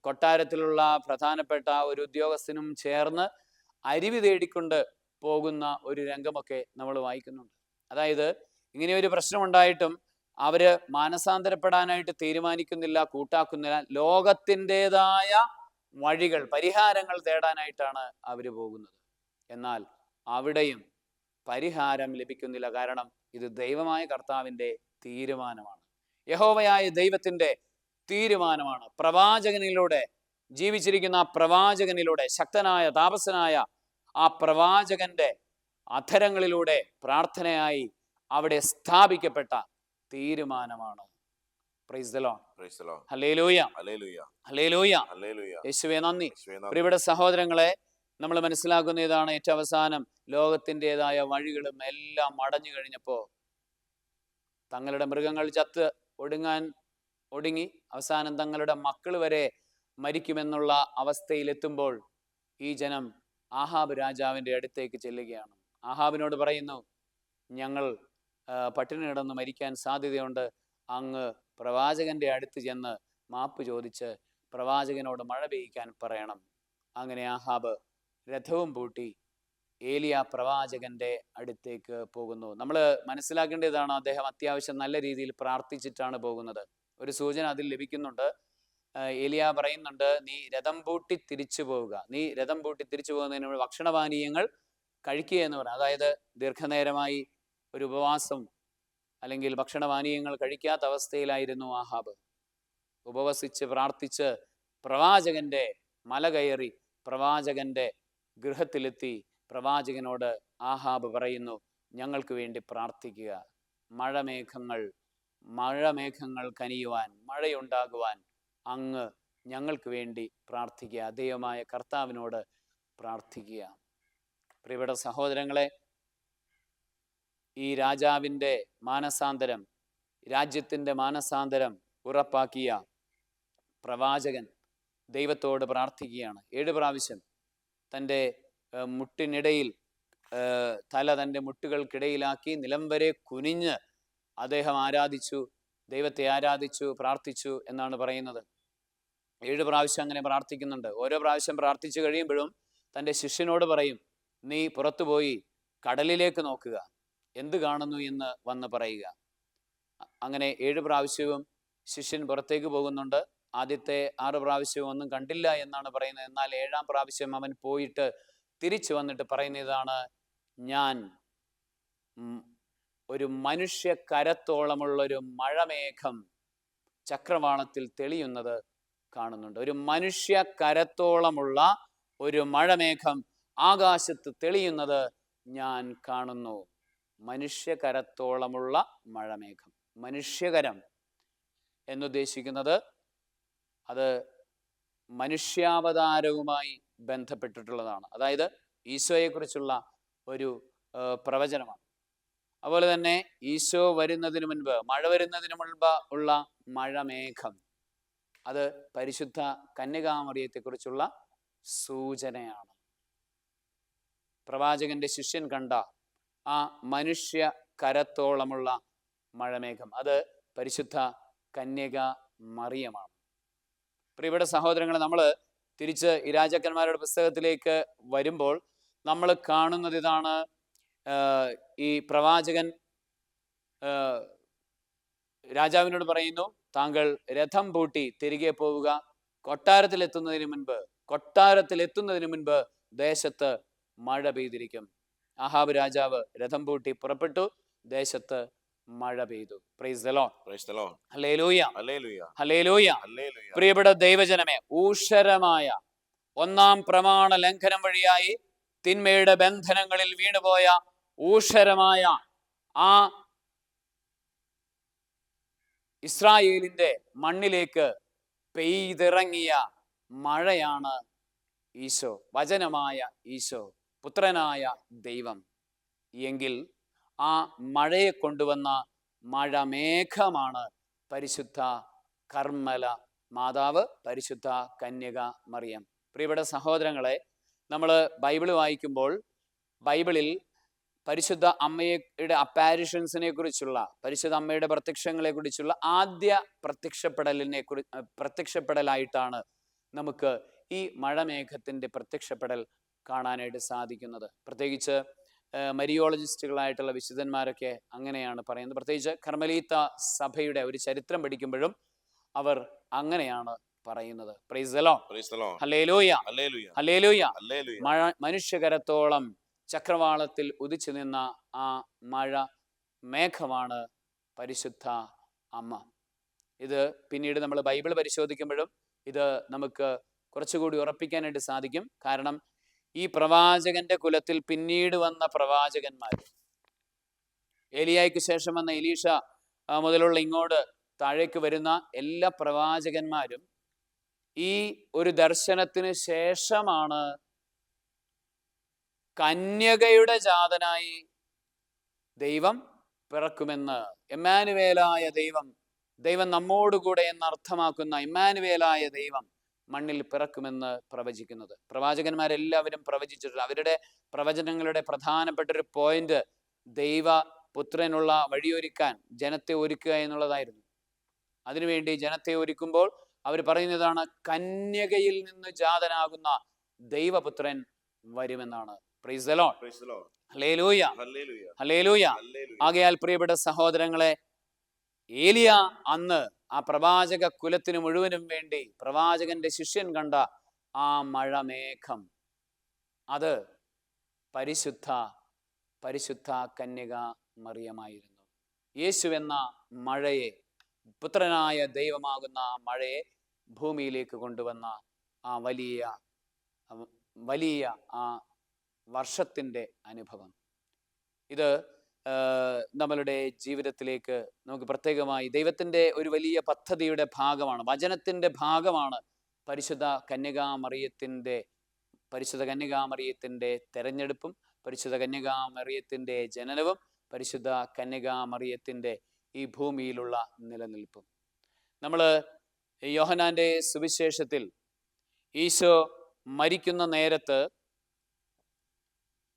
കൊട്ടാരത്തിലുള്ള പ്രധാനപ്പെട്ട ഒരു ഉദ്യോഗസ്ഥനും ചേർന്ന് അരുവി തേടിക്കൊണ്ട് പോകുന്ന ഒരു രംഗമൊക്കെ നമ്മൾ വായിക്കുന്നുണ്ട്. അതായത് ഇങ്ങനെ ഒരു പ്രശ്നമുണ്ടായിട്ടും അവര് മാനസാന്തരപ്പെടാനായിട്ട് തീരുമാനിക്കുന്നില്ല, കൂട്ടാക്കുന്നില്ല. ലോകത്തിൻ്റെതായ വഴികൾ, പരിഹാരങ്ങൾ തേടാനായിട്ടാണ് അവര് പോകുന്നത്. എന്നാൽ അവിടെയും പരിഹാരം ലഭിക്കുന്നില്ല. കാരണം ഇത് ദൈവമായ കർത്താവിൻ്റെ തീരുമാനമാണ്, യഹോവയായ ദൈവത്തിൻ്റെ തീരുമാനമാണ്. പ്രവാചകനിലൂടെ ജീവിച്ചിരിക്കുന്ന ആ പ്രവാചകനിലൂടെ, ശക്തനായ താപസനായ ആ പ്രവാചകന്റെ അധരങ്ങളിലൂടെ പ്രാർത്ഥനയായി അവിടെ സ്ഥാപിക്കപ്പെട്ട തീരുമാനമാണ്. Price the Lord. Hallelujah, hallelujah, യേശുവേ നന്ദി. പ്രിയപ്പെട്ട സഹോദരങ്ങളെ, നമ്മൾ മനസ്സിലാക്കുന്ന ഇതാണ്. ഏറ്റവും അവസാനം ലോകത്തിൻ്റെതായ വഴികളും എല്ലാം അടഞ്ഞു കഴിഞ്ഞപ്പോൾ തങ്ങളുടെ മൃഗങ്ങൾ ചത്ത് ഒടുങ്ങി അവസാനം തങ്ങളുടെ മക്കൾ വരെ മരിക്കുമെന്നുള്ള അവസ്ഥയിലെത്തുമ്പോൾ ഈ ജനം ആഹാബ് രാജാവിൻ്റെ അടുത്തേക്ക് ചെല്ലുകയാണ്. ആഹാബിനോട് പറയുന്നു, ഞങ്ങൾ പട്ടിണി കിടന്ന് മരിക്കാൻ സാധ്യതയുണ്ട്, അങ്ങ് പ്രവാചകന്റെ അടുത്ത് ചെന്ന് മാപ്പ് ചോദിച്ച് പ്രവാചകനോട് മഴ പെയ്യിക്കാൻ പറയണം. അങ്ങനെ ആഹാബ് രഥവും പൂട്ടി ഏലിയ പ്രവാചകന്റെ അടുത്തേക്ക് പോകുന്നു. നമ്മൾ മനസ്സിലാക്കേണ്ടതാണ്, അദ്ദേഹം അത്യാവശ്യം നല്ല രീതിയിൽ പ്രാർത്ഥിച്ചിട്ടാണ് പോകുന്നത്. ഒരു സൂചന അതിൽ ലഭിക്കുന്നുണ്ട്. ഏലിയ പറയുന്നുണ്ട്, നീ രഥം പൂട്ടി തിരിച്ചു പോവുക, നീ രഥം പൂട്ടി തിരിച്ചു പോകുന്നതിന് ഭക്ഷണപാനീയങ്ങൾ കഴിക്കുക എന്ന് പറയാം. അതായത് ദീർഘനേരമായി ഒരു ഉപവാസം അല്ലെങ്കിൽ ഭക്ഷണപാനീയങ്ങൾ കഴിക്കാത്ത അവസ്ഥയിലായിരുന്നു ആഹാബ്. ഉപവസിച്ച് പ്രാർത്ഥിച്ച് പ്രവാചകന്റെ മല കയറി പ്രവാചകന്റെ ഗൃഹത്തിലെത്തി പ്രവാചകനോട് ആഹാബ് പറയുന്നു, ഞങ്ങൾക്ക് വേണ്ടി പ്രാർത്ഥിക്കുക, മഴമേഘങ്ങൾ കനിയുവാൻ, മഴയുണ്ടാകുവാൻ അങ്ങ് ഞങ്ങൾക്ക് വേണ്ടി പ്രാർത്ഥിക്കുക, ദൈവമായ കർത്താവിനോട് പ്രാർത്ഥിക്കുക. പ്രിയപ്പെട്ട സഹോദരങ്ങളെ, ഈ രാജാവിൻ്റെ മാനസാന്തരം, രാജ്യത്തിൻ്റെ മാനസാന്തരം ഉറപ്പാക്കിയ പ്രവാചകൻ ദൈവത്തോട് പ്രാർത്ഥിക്കുകയാണ്. 7 പ്രാവശ്യം തൻ്റെ മുട്ടിനിടയിൽ തൻ്റെ മുട്ടുകൾക്കിടയിലാക്കി നിലം വരെ കുനിഞ്ഞ് അദ്ദേഹം ദൈവത്തെ ആരാധിച്ചു, പ്രാർത്ഥിച്ചു എന്നാണ് പറയുന്നത്. 7 പ്രാവശ്യം അങ്ങനെ പ്രാർത്ഥിക്കുന്നുണ്ട്. ഓരോ പ്രാവശ്യം പ്രാർത്ഥിച്ചു കഴിയുമ്പോഴും തൻ്റെ ശിഷ്യനോട് പറയും, നീ പുറത്തുപോയി കടലിലേക്ക് നോക്കുക, എന്ത് കാണുന്നു എന്ന് വന്ന് പറയുക. അങ്ങനെ 7 പ്രാവശ്യവും ശിഷ്യൻ പുറത്തേക്ക് പോകുന്നുണ്ട്. ആദ്യത്തെ 6 പ്രാവശ്യവും ഒന്നും കണ്ടില്ല എന്നാണ് പറയുന്നത്. എന്നാൽ 7-ാം പ്രാവശ്യം അവൻ പോയിട്ട് തിരിച്ചു വന്നിട്ട് പറയുന്ന ഇതാണ്, ഞാൻ ഒരു മനുഷ്യ കരത്തോളമുള്ളൊരു മഴമേഘം ചക്രവാളത്തിൽ തെളിയുന്നത് കാണുന്നുണ്ട്. ഒരു മനുഷ്യ കരത്തോളമുള്ള ഒരു മഴമേഘം ആകാശത്ത് തെളിയുന്നത് ഞാൻ കാണുന്നു. മനുഷ്യകരത്തോളമുള്ള മഴമേഘം. മനുഷ്യകരം എന്നുദ്ദേശിക്കുന്നത് അത് മനുഷ്യാവതാരവുമായി ബന്ധപ്പെട്ടിട്ടുള്ളതാണ്. അതായത് ഈശോയെക്കുറിച്ചുള്ള ഒരു പ്രവചനമാണ്. അതുപോലെ തന്നെ ഈശോ വരുന്നതിന് മുൻപ്, മഴ വരുന്നതിന് മുൻപ് ഉള്ള മഴമേഘം അത് പരിശുദ്ധ കന്യകാമറിയത്തെക്കുറിച്ചുള്ള സൂചനയാണ്. പ്രവാചകന്റെ ശിഷ്യൻ കണ്ട ആ മനുഷ്യ കരത്തോളമുള്ള മഴമേഘം അത് പരിശുദ്ധ കന്യക മറിയമാണ്. പ്രിയപ്പെട്ട സഹോദരങ്ങളെ, നമ്മൾ തിരിച്ച് ഈ രാജാക്കന്മാരുടെ പുസ്തകത്തിലേക്ക് വരുമ്പോൾ നമ്മൾ കാണുന്നത് ഇതാണ്. ഈ പ്രവാചകൻ രാജാവിനോട് പറയുന്നു, താങ്കൾ രഥം പൂട്ടി തിരികെ പോവുക. കൊട്ടാരത്തിലെത്തുന്നതിന് മുൻപ് ദേശത്ത് മഴ പെയ്തിരിക്കും. ആഹാബ് രാജാവ് രഥം പൂട്ടി പുറപ്പെട്ടു. ദേശത്ത് മഴ പെയ്തു. Price the Lord. Hallelujah, hallelujah. പ്രിയപ്പെട്ട ദൈവജനമേ, ഊഷരമായ 1-ാം പ്രമാണ ലംഘനം വഴിയായി തിന്മയുടെ ബന്ധനങ്ങളിൽ വീണുപോയ ഊഷരമായ ആ ഇസ്രായേലിന്റെ മണ്ണിലേക്ക് പെയ്തിറങ്ങിയ മഴയാണ് ഈശോ, വചനമായ ഈശോ, പുത്രനായ ദൈവം. എങ്കിൽ ആ മഴയെ കൊണ്ടുവന്ന മഴമേഘമാണ് പരിശുദ്ധ കർമ്മല മാതാവ്, പരിശുദ്ധ കന്യക മറിയം. പ്രിയപ്പെട്ട സഹോദരങ്ങളെ, നമ്മൾ ബൈബിൾ വായിക്കുമ്പോൾ ബൈബിളിൽ പരിശുദ്ധ അമ്മയുടെ അപ്പാരിഷൻസിനെ കുറിച്ചുള്ള, പരിശുദ്ധ അമ്മയുടെ പ്രത്യക്ഷങ്ങളെ കുറിച്ചുള്ള ആദ്യ പ്രത്യക്ഷപ്പെടലായിട്ടാണ് നമുക്ക് ഈ മഴമേഘത്തിൻ്റെ പ്രത്യക്ഷപ്പെടൽ കാണാനായിട്ട് സാധിക്കുന്നത്. പ്രത്യേകിച്ച് മരിയോളജിസ്റ്റുകളായിട്ടുള്ള വിശുദ്ധന്മാരൊക്കെ അങ്ങനെയാണ് പറയുന്നത്. പ്രത്യേകിച്ച് കർമ്മലീത്ത സഭയുടെ ഒരു ചരിത്രം പഠിക്കുമ്പോഴും അവർ അങ്ങനെയാണ് പറയുന്നത്. Praise the Lord. Hallelujah, hallelujah. മനുഷ്യകരത്തോളം ചക്രവാളത്തിൽ ഉദിച്ചു നിന്ന ആ മഴ മേഘമാണ് പരിശുദ്ധ അമ്മ. ഇത് പിന്നീട് നമ്മൾ ബൈബിൾ പരിശോധിക്കുമ്പോഴും ഇത് നമുക്ക് കുറച്ചുകൂടി ഉറപ്പിക്കാനായിട്ട് സാധിക്കും. കാരണം ഈ പ്രവാചകന്റെ കുലത്തിൽ പിന്നീട് വന്ന പ്രവാചകന്മാർ, ഏലിയായ്ക്ക് ശേഷം വന്ന എലീഷ മുതലുള്ള ഇങ്ങോട്ട് താഴേക്ക് വരുന്ന എല്ലാ പ്രവാചകന്മാരും ഈ ഒരു ദർശനത്തിന് ശേഷമാണ് കന്യകയുടെ ജാതനായി ദൈവം പിറക്കുമെന്ന്, എമ്മാനുവേലായ ദൈവം, ദൈവം നമ്മോടുകൂടെ എന്നർത്ഥമാക്കുന്ന എമ്മാനുവേലായ ദൈവം മണ്ണിൽ പിറക്കുമെന്ന് പ്രവചിക്കുന്നത്. പ്രവാചകന്മാരെല്ലാവരും പ്രവചിച്ചിട്ടുണ്ട്. അവരുടെ പ്രവചനങ്ങളുടെ പ്രധാനപ്പെട്ട ഒരു പോയിന്റ് ദൈവപുത്രനുള്ള വഴിയൊരുക്കാൻ ജനത്തെ ഒരുക്കുക എന്നുള്ളതായിരുന്നു. അതിനുവേണ്ടി ജനത്തെ ഒരുക്കുമ്പോൾ അവർ പറയുന്നതാണ്, കന്യകയിൽ നിന്ന് ജാതനാകുന്ന ദൈവപുത്രൻ വരുമെന്നാണ്. Price the Lord. Hallelujah, hallelujah. ആകയാൽ പ്രിയപ്പെട്ട സഹോദരങ്ങളെ, ഏലിയ അന്ന് ആ പ്രവാചക കുലത്തിന് മുഴുവനും വേണ്ടി പ്രവാചകന്റെ ശിഷ്യൻ കണ്ട ആ മഴമേഘം അത് പരിശുദ്ധ കന്യക മറിയമായിരുന്നു. യേശു എന്ന മഴയെ, പുത്രനായ ദൈവമാകുന്ന മഴയെ ഭൂമിയിലേക്ക് കൊണ്ടുവന്ന ആ വലിയ ആ വർഷത്തിൻ്റെ അനുഭവം, ഇത് നമ്മളുടെ ജീവിതത്തിലേക്ക് നമുക്ക് പ്രത്യേകമായി ദൈവത്തിൻ്റെ ഒരു വലിയ പദ്ധതിയുടെ ഭാഗമാണ്, വചനത്തിൻ്റെ ഭാഗമാണ് പരിശുദ്ധ കന്യകാമറിയത്തിൻ്റെ തെരഞ്ഞെടുപ്പും, പരിശുദ്ധ കന്യകാമറിയത്തിൻ്റെ ജനനവും, പരിശുദ്ധ കന്യകാമറിയത്തിൻ്റെ ഈ ഭൂമിയിലുള്ള നിലനിൽപ്പും. നമ്മൾ യോഹന്നാന്റെ സുവിശേഷത്തിൽ ഈശോ മരിക്കുന്ന നേരത്ത്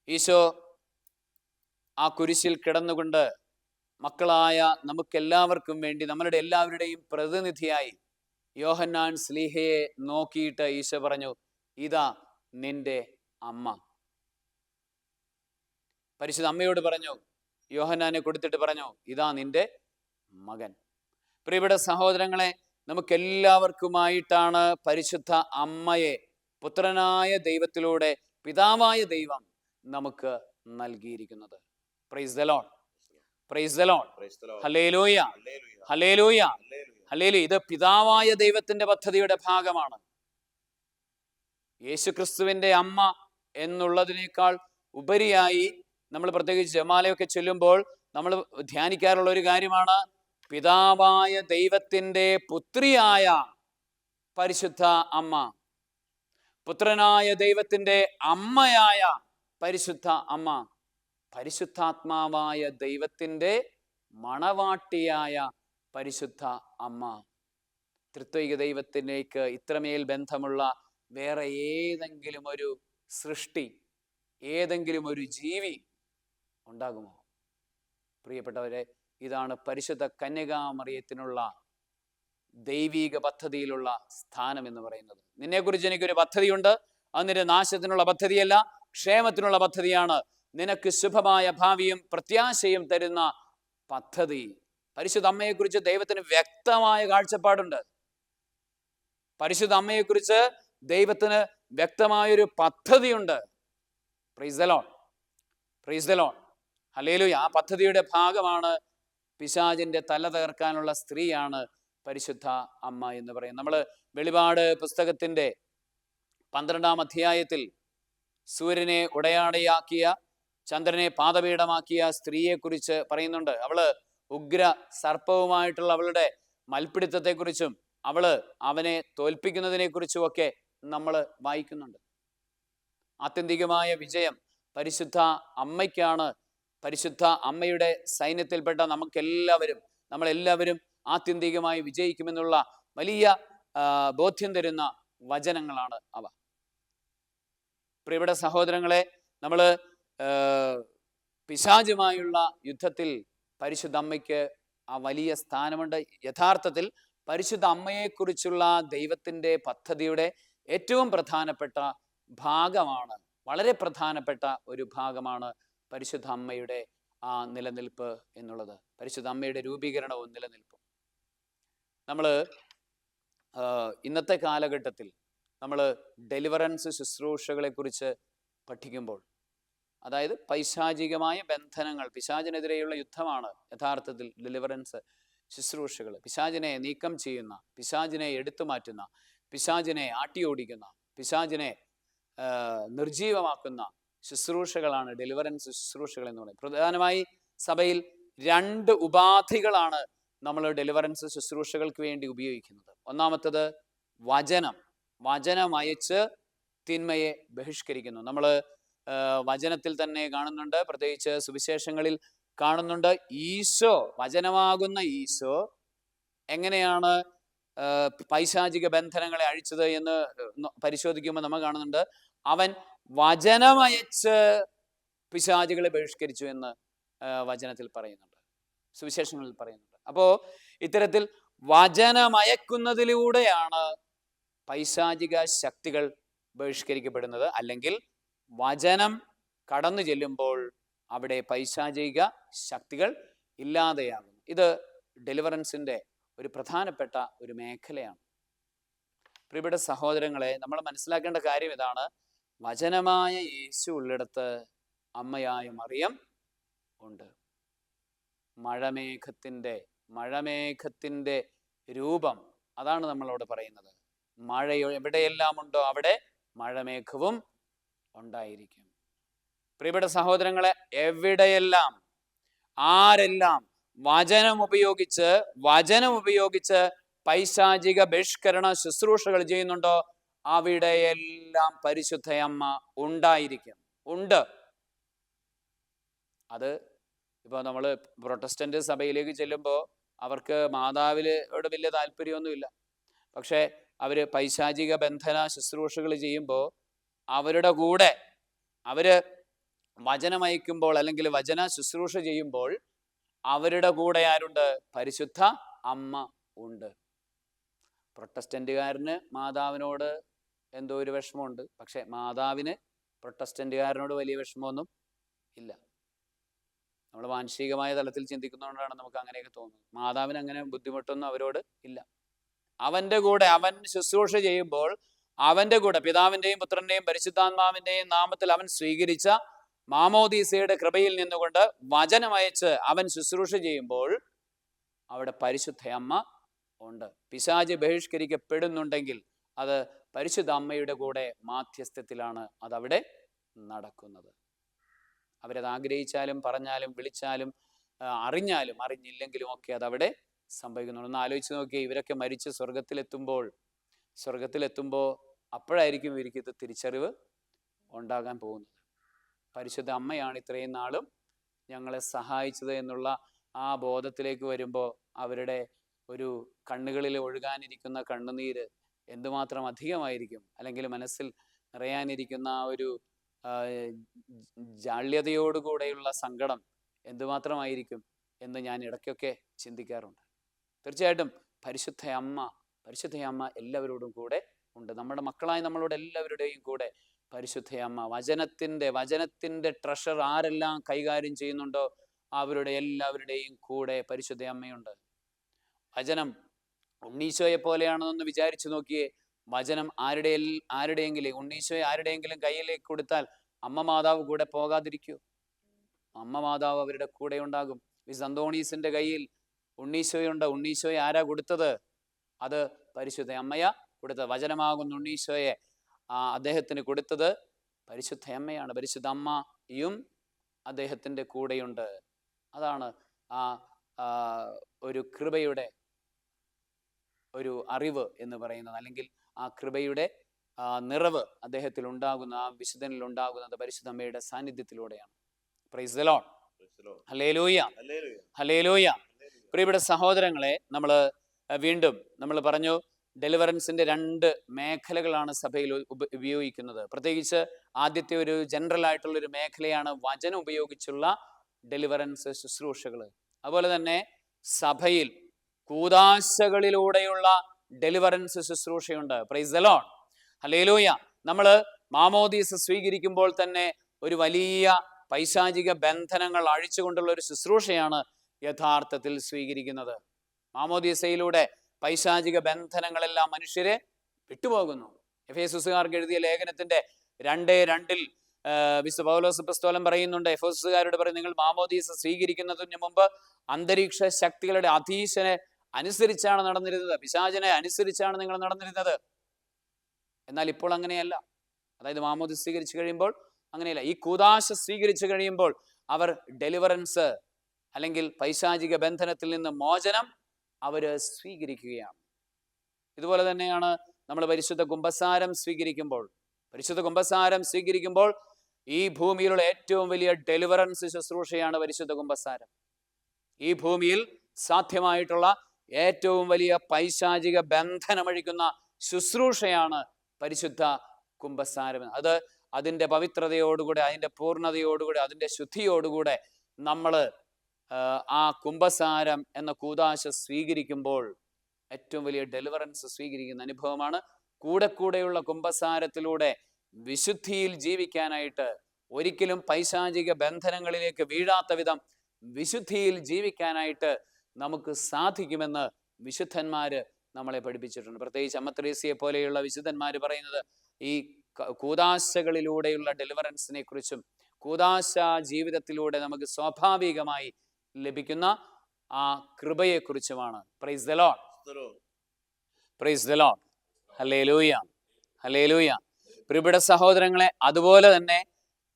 ഈശോ ആ കുരിശിൽ കിടന്നുകൊണ്ട് മക്കളായ നമുക്കെല്ലാവർക്കും വേണ്ടി, നമ്മളുടെ എല്ലാവരുടെയും പ്രതിനിധിയായി യോഹന്നാൻ സ്ലീഹയെ നോക്കിയിട്ട് ഈശോ പറഞ്ഞു, ഇതാ നിന്റെ അമ്മ. പരിശുദ്ധ അമ്മയോട് പറഞ്ഞു, യോഹന്നാനെ കൊടുത്തിട്ട് പറഞ്ഞു, ഇതാ നിന്റെ മകൻ. പ്രിയപ്പെട്ട സഹോദരങ്ങളെ, നമുക്കെല്ലാവർക്കുമായിട്ടാണ് പരിശുദ്ധ അമ്മയെ പുത്രനായ ദൈവത്തിലൂടെ പിതാവായ ദൈവം നമുക്ക് നൽകിയിരിക്കുന്നത്. Price the Lord, praise the Lord, hallelujah, hallelujah, hallelujah. ഇത് പിതാവായ ദൈവത്തിന്റെ പദ്ധതിയുടെ ഭാഗമാണ്. യേശുക്രിസ്തുവിന്റെ അമ്മ എന്നുള്ളതിനേക്കാൾ ഉപരിയായി നമ്മൾ പ്രത്യേകിച്ച് ജപമാലയൊക്കെ ചൊല്ലുമ്പോൾ നമ്മൾ ധ്യാനിക്കാറുള്ള ഒരു കാര്യമാണ് പിതാവായ ദൈവത്തിൻ്റെ പുത്രിയായ പരിശുദ്ധ അമ്മ, പുത്രനായ ദൈവത്തിൻ്റെ അമ്മയായ പരിശുദ്ധ അമ്മ, പരിശുദ്ധാത്മാവായ ദൈവത്തിൻ്റെ മണവാട്ടിയായ പരിശുദ്ധ അമ്മ. ത്രിത്വൈക ദൈവത്തിലേക്ക് ഇത്രമേൽ ബന്ധമുള്ള വേറെ ഏതെങ്കിലും ഒരു സൃഷ്ടി, ഏതെങ്കിലും ഒരു ജീവി ഉണ്ടാകുമോ? പ്രിയപ്പെട്ടവരെ, ഇതാണ് പരിശുദ്ധ കന്യകാമറിയത്തിനുള്ള ദൈവിക പദ്ധതിയിലുള്ള സ്ഥാനം എന്ന് പറയുന്നത്. നിന്നെക്കുറിച്ച് എനിക്കൊരു പദ്ധതിയുണ്ട്. അത് നിന്റെ നാശത്തിനുള്ള പദ്ധതിയല്ല, ക്ഷേമത്തിനുള്ള പദ്ധതിയാണ്. നിനക്ക് ശുഭമായ ഭാവിയും പ്രത്യാശയും തരുന്ന പദ്ധതി. പരിശുദ്ധ അമ്മയെക്കുറിച്ച് ദൈവത്തിന് വ്യക്തമായ കാഴ്ചപ്പാടുണ്ട്. പരിശുദ്ധ അമ്മയെക്കുറിച്ച് ദൈവത്തിന് വ്യക്തമായൊരു പദ്ധതിയുണ്ട്. Price the Lord, praise the Lord, hallelujah. ആ പദ്ധതിയുടെ ഭാഗമാണ് പിശാചിന്റെ തല തകർക്കാനുള്ള സ്ത്രീയാണ് പരിശുദ്ധ അമ്മ എന്ന് പറയും. നമ്മൾ വെളിപാട് പുസ്തകത്തിന്റെ 12-ാം അധ്യായത്തിൽ സൂര്യനെ ഉടയാടയാക്കിയ, ചന്ദ്രനെ പാദപീഠമാക്കിയ സ്ത്രീയെക്കുറിച്ച് പറയുന്നുണ്ട്. അവള് ഉഗ്ര സർപ്പവുമായിട്ടുള്ള അവളുടെ മൽപ്പിടുത്തത്തെക്കുറിച്ചും അവനെ തോൽപ്പിക്കുന്നതിനെ കുറിച്ചുമൊക്കെ നമ്മൾ വായിക്കുന്നുണ്ട്. ആത്യന്തികമായ വിജയം പരിശുദ്ധ അമ്മയ്ക്കാണ്. പരിശുദ്ധ അമ്മയുടെ സൈന്യത്തിൽപ്പെട്ട നമ്മളെല്ലാവരും ആത്യന്തികമായി വിജയിക്കുമെന്നുള്ള വലിയ ബോധ്യം തരുന്ന വചനങ്ങളാണ് അവ. പ്രിയപ്പെട്ട സഹോദരങ്ങളെ, നമ്മൾ പിശാചുമായുള്ള യുദ്ധത്തിൽ പരിശുദ്ധ അമ്മയ്ക്ക് ആ വലിയ സ്ഥാനമുണ്ട്. യഥാർത്ഥത്തിൽ പരിശുദ്ധ അമ്മയെക്കുറിച്ചുള്ള ദൈവത്തിൻ്റെ പദ്ധതിയുടെ ഏറ്റവും പ്രധാനപ്പെട്ട ഭാഗമാണ്, വളരെ പ്രധാനപ്പെട്ട ഒരു ഭാഗമാണ് പരിശുദ്ധ അമ്മയുടെ ആ നിലനിൽപ്പ് എന്നുള്ളത്. പരിശുദ്ധ അമ്മയുടെ രൂപീകരണവും നിലനിൽപ്പും. നമ്മൾ ഇന്നത്തെ കാലഘട്ടത്തിൽ നമ്മൾ ഡെലിവറൻസ് ശുശ്രൂഷകളെ കുറിച്ച് പഠിക്കുമ്പോൾ, അതായത് പൈശാചികമായ ബന്ധനങ്ങൾ, പിശാചിനെതിരെയുള്ള യുദ്ധമാണ് യഥാർത്ഥത്തിൽ ഡെലിവറൻസ് ശുശ്രൂഷകൾ. പിശാചിനെ നീക്കം ചെയ്യുന്ന, പിശാചിനെ എടുത്തു മാറ്റുന്ന, പിശാചിനെ ആട്ടിയോടിക്കുന്ന, പിശാചിനെ നിർജീവമാക്കുന്ന ശുശ്രൂഷകളാണ് ഡെലിവറൻസ് ശുശ്രൂഷകൾ എന്ന് പറയുന്നത്. പ്രധാനമായി സഭയിൽ 2 ഉപാധികളാണ് നമ്മൾ ഡെലിവറൻസ് ശുശ്രൂഷകൾക്ക് വേണ്ടി ഉപയോഗിക്കുന്നത്. ഒന്നാമത്തത് വചനം അയച്ച് തിന്മയെ ബഹിഷ്കരിക്കുന്നു. നമ്മൾ വചനത്തിൽ തന്നെ കാണുന്നുണ്ട്, പ്രത്യേകിച്ച് സുവിശേഷങ്ങളിൽ കാണുന്നുണ്ട്. വചനമാകുന്ന ഈശോ എങ്ങനെയാണ് പൈശാചിക ബന്ധനങ്ങളെ അഴിച്ചത് എന്ന് പരിശോധിക്കുമ്പോൾ നമ്മൾ കാണുന്നുണ്ട്, അവൻ വചനമയച്ച് പിശാചുകളെ ബഹിഷ്കരിച്ചു എന്ന് വചനത്തിൽ പറയുന്നുണ്ട്, സുവിശേഷങ്ങളിൽ പറയുന്നുണ്ട്. അപ്പോൾ ഇത്തരത്തിൽ വചനമയക്കുന്നതിലൂടെയാണ് പൈശാചിക ശക്തികൾ ബഹിഷ്കരിക്കപ്പെടുന്നത്. അല്ലെങ്കിൽ വചനം കടന്നു ചെല്ലുമ്പോൾ അവിടെ പൈശാചിക ശക്തികൾ ഇല്ലാതെയാകുന്നു. ഇത് ഡെലിവറൻസിൻ്റെ ഒരു പ്രധാനപ്പെട്ട ഒരു മേഖലയാണ്. പ്രിയപ്പെട്ട സഹോദരങ്ങളെ, നമ്മൾ മനസ്സിലാക്കേണ്ട കാര്യം ഇതാണ്: വചനമായ യേശു ഉള്ളിടത്ത് അമ്മയായ മറിയം ഉണ്ട്. മഴമേഘത്തിൻ്റെ രൂപം, അതാണ് നമ്മളോട് പറയുന്നത്. മഴ എവിടെയെല്ലാം ഉണ്ടോ അവിടെ മഴമേഘവും ഉണ്ടായിരിക്കും. പ്രിയപ്പെട്ട സഹോദരങ്ങളെ, എവിടെയെല്ലാം ആരെല്ലാം വചനം ഉപയോഗിച്ച് പൈശാചിക ബഹിഷ്കരണ ശുശ്രൂഷകൾ ചെയ്യുന്നുണ്ടോ അവിടെയെല്ലാം പരിശുദ്ധയമ്മ ഉണ്ട്. അത് ഇപ്പോൾ നമ്മൾ പ്രൊട്ടസ്റ്റന്റ് സഭയിലേക്ക് ചെല്ലുമ്പോൾ അവർക്ക് മാതാവിനോട് വലിയ താല്പര്യമൊന്നുമില്ല. പക്ഷേ അവർ പൈശാചിക ബന്ധന ശുശ്രൂഷകൾ ചെയ്യുമ്പോൾ അവരുടെ കൂടെ വചനമയക്കുമ്പോൾ അല്ലെങ്കിൽ വചന ശുശ്രൂഷ ചെയ്യുമ്പോൾ അവരുടെ കൂടെ ആരുണ്ട്? പരിശുദ്ധ അമ്മ ഉണ്ട്. പ്രൊട്ടസ്റ്റന്റുകാരന് മാതാവിനോട് എന്തോ ഒരു വിഷമമുണ്ട്, പക്ഷെ മാതാവിന് പ്രൊട്ടസ്റ്റന്റുകാരനോട് വലിയ വിഷമമൊന്നും ഇല്ല. നമ്മൾ മാനുഷികമായ തലത്തിൽ ചിന്തിക്കുന്നതുകൊണ്ടാണ് നമുക്ക് അങ്ങനെയൊക്കെ തോന്നുന്നത്. മാതാവിന് അങ്ങനെ ബുദ്ധിമുട്ടൊന്നും അവരോട് ഇല്ല. അവൻ്റെ കൂടെ അവൻ ശുശ്രൂഷ ചെയ്യുമ്പോൾ അവൻ്റെ കൂടെ പിതാവിൻ്റെയും പുത്രൻ്റെയും പരിശുദ്ധാത്മാവിൻ്റെയും നാമത്തിൽ അവൻ സ്വീകരിച്ച മാമോദീസയുടെ കൃപയിൽ നിന്നുകൊണ്ട് വചനമയച്ച് അവൻ ശുശ്രൂഷ ചെയ്യുമ്പോൾ അവിടെ പരിശുദ്ധ അമ്മ ഉണ്ട്. പിശാച് ബഹിഷ്കരിക്കപ്പെടുന്നുണ്ടെങ്കിൽ അത് പരിശുദ്ധ അമ്മയുടെ കൂടെ മാധ്യസ്ഥത്തിലാണ് അതവിടെ നടക്കുന്നത്. അവരത് ആഗ്രഹിച്ചാലും പറഞ്ഞാലും വിളിച്ചാലും അറിഞ്ഞാലും അറിഞ്ഞില്ലെങ്കിലും ഒക്കെ അതവിടെ സംഭവിക്കുന്നുണ്ട്. ഒന്ന് ആലോചിച്ച് നോക്കിയേ, ഇവരൊക്കെ മരിച്ച് സ്വർഗത്തിലെത്തുമ്പോൾ അപ്പോഴായിരിക്കും ഇവർക്ക് ഇത് തിരിച്ചറിവ് ഉണ്ടാകാൻ പോകുന്നത്. പരിശുദ്ധ അമ്മയാണ് ഇത്രയും നാളും ഞങ്ങളെ സഹായിച്ചത് എന്നുള്ള ആ ബോധത്തിലേക്ക് വരുമ്പോൾ അവരുടെ ഒരു കണ്ണുകളിൽ ഒഴുകാനിരിക്കുന്ന കണ്ണുനീര് എന്തുമാത്രം അധികമായിരിക്കും, അല്ലെങ്കിൽ മനസ്സിൽ നിറയാനിരിക്കുന്ന ആ ഒരു ജാള്യതയോടുകൂടെയുള്ള സങ്കടം എന്തുമാത്രമായിരിക്കും എന്ന് ഞാൻ ഇടയ്ക്കൊക്കെ ചിന്തിക്കാറുണ്ട്. തീർച്ചയായിട്ടും പരിശുദ്ധ അമ്മ എല്ലാവരോടും കൂടെ ഉണ്ട്. നമ്മുടെ മക്കളായ നമ്മളോട് എല്ലാവരുടെയും കൂടെ പരിശുദ്ധ അമ്മ വചനത്തിൻ്റെ ട്രഷർ ആരെല്ലാം കൈകാര്യം ചെയ്യുന്നുണ്ടോ അവരുടെ എല്ലാവരുടെയും കൂടെ പരിശുദ്ധ അമ്മയുണ്ട്. വചനം ഉണ്ണീശോയെ പോലെയാണെന്നൊന്ന് വിചാരിച്ചു നോക്കിയേ. വചനം ആരുടെയെങ്കിലും ഉണ്ണീശോയെ ആരുടെയെങ്കിലും കയ്യിലേക്ക് കൊടുത്താൽ അമ്മ മാതാവ് കൂടെ പോകാതിരിക്കൂ? അമ്മ മാതാവ് അവരുടെ കൂടെ ഉണ്ടാകും. വിശുദ്ധ അന്തോണീസിന്റെ കയ്യിൽ ഉണ്ണീശോയുണ്ട്. ഉണ്ണീശോയെ ആരാ കൊടുത്തത്? അത് പരിശുദ്ധ അമ്മയാ കൊടുത്തത്. വചനമാകുന്ന ഉണ്ണീശോയെ അദ്ദേഹത്തിന് കൊടുത്തത് പരിശുദ്ധ അമ്മയാണ്. പരിശുദ്ധ അമ്മയും അദ്ദേഹത്തിൻ്റെ കൂടെയുണ്ട്. അതാണ് ആ ഒരു കൃപയുടെ ഒരു അറിവ് എന്ന് പറയുന്നത്, അല്ലെങ്കിൽ ആ കൃപയുടെ നിറവ് അദ്ദേഹത്തിൽ ഉണ്ടാകുന്ന, ആ വിശുദ്ധനിൽ ഉണ്ടാകുന്നത് പരിശുദ്ധ അമ്മയുടെ സാന്നിധ്യത്തിലൂടെയാണ്. Praise the Lord. Hallelujah, hallelujah. പ്രിയപ്പെട്ട സഹോദരങ്ങളെ, വീണ്ടും നമ്മൾ പറഞ്ഞു ഡെലിവറൻസിന്റെ 2 മേഖലകളാണ് സഭയിൽ ഉപയോഗിക്കുന്നത്. പ്രത്യേകിച്ച് ആദ്യത്തെ ഒരു ജനറൽ ആയിട്ടുള്ള ഒരു മേഖലയാണ് വചനം ഉപയോഗിച്ചുള്ള ഡെലിവറൻസ് ശുശ്രൂഷകൾ. അതുപോലെ തന്നെ സഭയിൽ കൂദാശകളിലൂടെയുള്ള ഡെലിവറൻസ് ശുശ്രൂഷയുണ്ട്. Praise the Lord, hallelujah. നമ്മൾ മാമോദീസ സ്വീകരിക്കുമ്പോൾ തന്നെ ഒരു വലിയ പൈശാചിക ബന്ധനങ്ങൾ അഴിച്ചുകൊണ്ടുള്ള ഒരു ശുശ്രൂഷയാണ് യഥാർത്ഥത്തിൽ സ്വീകരിക്കുന്നത്. മാമോദീസയിലൂടെ പൈശാചിക ബന്ധനങ്ങളെല്ലാം മനുഷ്യരെ വിട്ടുപോകുന്നു. എഫേസുസുകാർക്ക് എഴുതിയ ലേഖനത്തിന്റെ 2:2 വിശുദ്ധ പൗലോസ് അപ്പോസ്തലൻ പറയുന്നുണ്ട്, എഫേസുകാരോട് പറയും, നിങ്ങൾ മാമോദീസ സ്വീകരിക്കുന്നതിന് മുമ്പ് അന്തരീക്ഷ ശക്തികളുടെ അധീശനെ അനുസരിച്ചാണ് നടന്നിരുന്നത്, പിശാചിനെ അനുസരിച്ചാണ് നിങ്ങൾ നടന്നിരുന്നത്. എന്നാൽ ഇപ്പോൾ അങ്ങനെയല്ല. അതായത് മാമോദീസ സ്വീകരിച്ചു കഴിയുമ്പോൾ അങ്ങനെയല്ല. ഈ കൂദാശ സ്വീകരിച്ചു കഴിയുമ്പോൾ അവർ ഡെലിവറൻസ് അല്ലെങ്കിൽ പൈശാചിക ബന്ധനത്തിൽ നിന്ന് മോചനം അവര് സ്വീകരിക്കുകയാണ്. ഇതുപോലെ തന്നെയാണ് നമ്മൾ പരിശുദ്ധ കുമ്പസാരം സ്വീകരിക്കുമ്പോൾ ഈ ഭൂമിയിലുള്ള ഏറ്റവും വലിയ ഡെലിവറൻസ് ശുശ്രൂഷയാണ് പരിശുദ്ധ കുമ്പസാരം. ഈ ഭൂമിയിൽ സാധ്യമായിട്ടുള്ള ഏറ്റവും വലിയ പൈശാചിക ബന്ധനമഴിക്കുന്ന ശുശ്രൂഷയാണ് പരിശുദ്ധ കുമ്പസാരം. അത് അതിൻ്റെ പവിത്രതയോടുകൂടെ, അതിൻ്റെ പൂർണ്ണതയോടുകൂടെ, അതിൻ്റെ ശുദ്ധിയോടുകൂടെ നമ്മൾ ആ കുമ്പസാരം എന്ന കൂദാശ സ്വീകരിക്കുമ്പോൾ ഏറ്റവും വലിയ ഡെലിവറൻസ് സ്വീകരിക്കുന്ന അനുഭവമാണ്. കൂടെയുള്ള കുമ്പസാരത്തിലൂടെ വിശുദ്ധിയിൽ ജീവിക്കാനായിട്ട്, ഒരിക്കലും പൈശാചിക ബന്ധനങ്ങളിലേക്ക് വീഴാത്ത വിധം വിശുദ്ധിയിൽ ജീവിക്കാനായിട്ട് നമുക്ക് സാധിക്കുമെന്ന് വിശുദ്ധന്മാര് നമ്മളെ പഠിപ്പിച്ചിട്ടുണ്ട്. പ്രത്യേകിച്ച് അമ്മ ത്രേസ്യയെ പോലെയുള്ള വിശുദ്ധന്മാർ പറയുന്നത് ഈ കൂദാശകളിലൂടെയുള്ള ഡെലിവറൻസിനെ കുറിച്ചും കൂദാശ ജീവിതത്തിലൂടെ നമുക്ക് സ്വാഭാവികമായി ലഭിക്കുന്ന ആ കൃപയെക്കുറിച്ചുമാണ്. Praise the Lord, praise the Lord, hallelujah, hallelujah. പ്രിയപ്പെട്ട സഹോദരങ്ങളെ, അതുപോലെ തന്നെ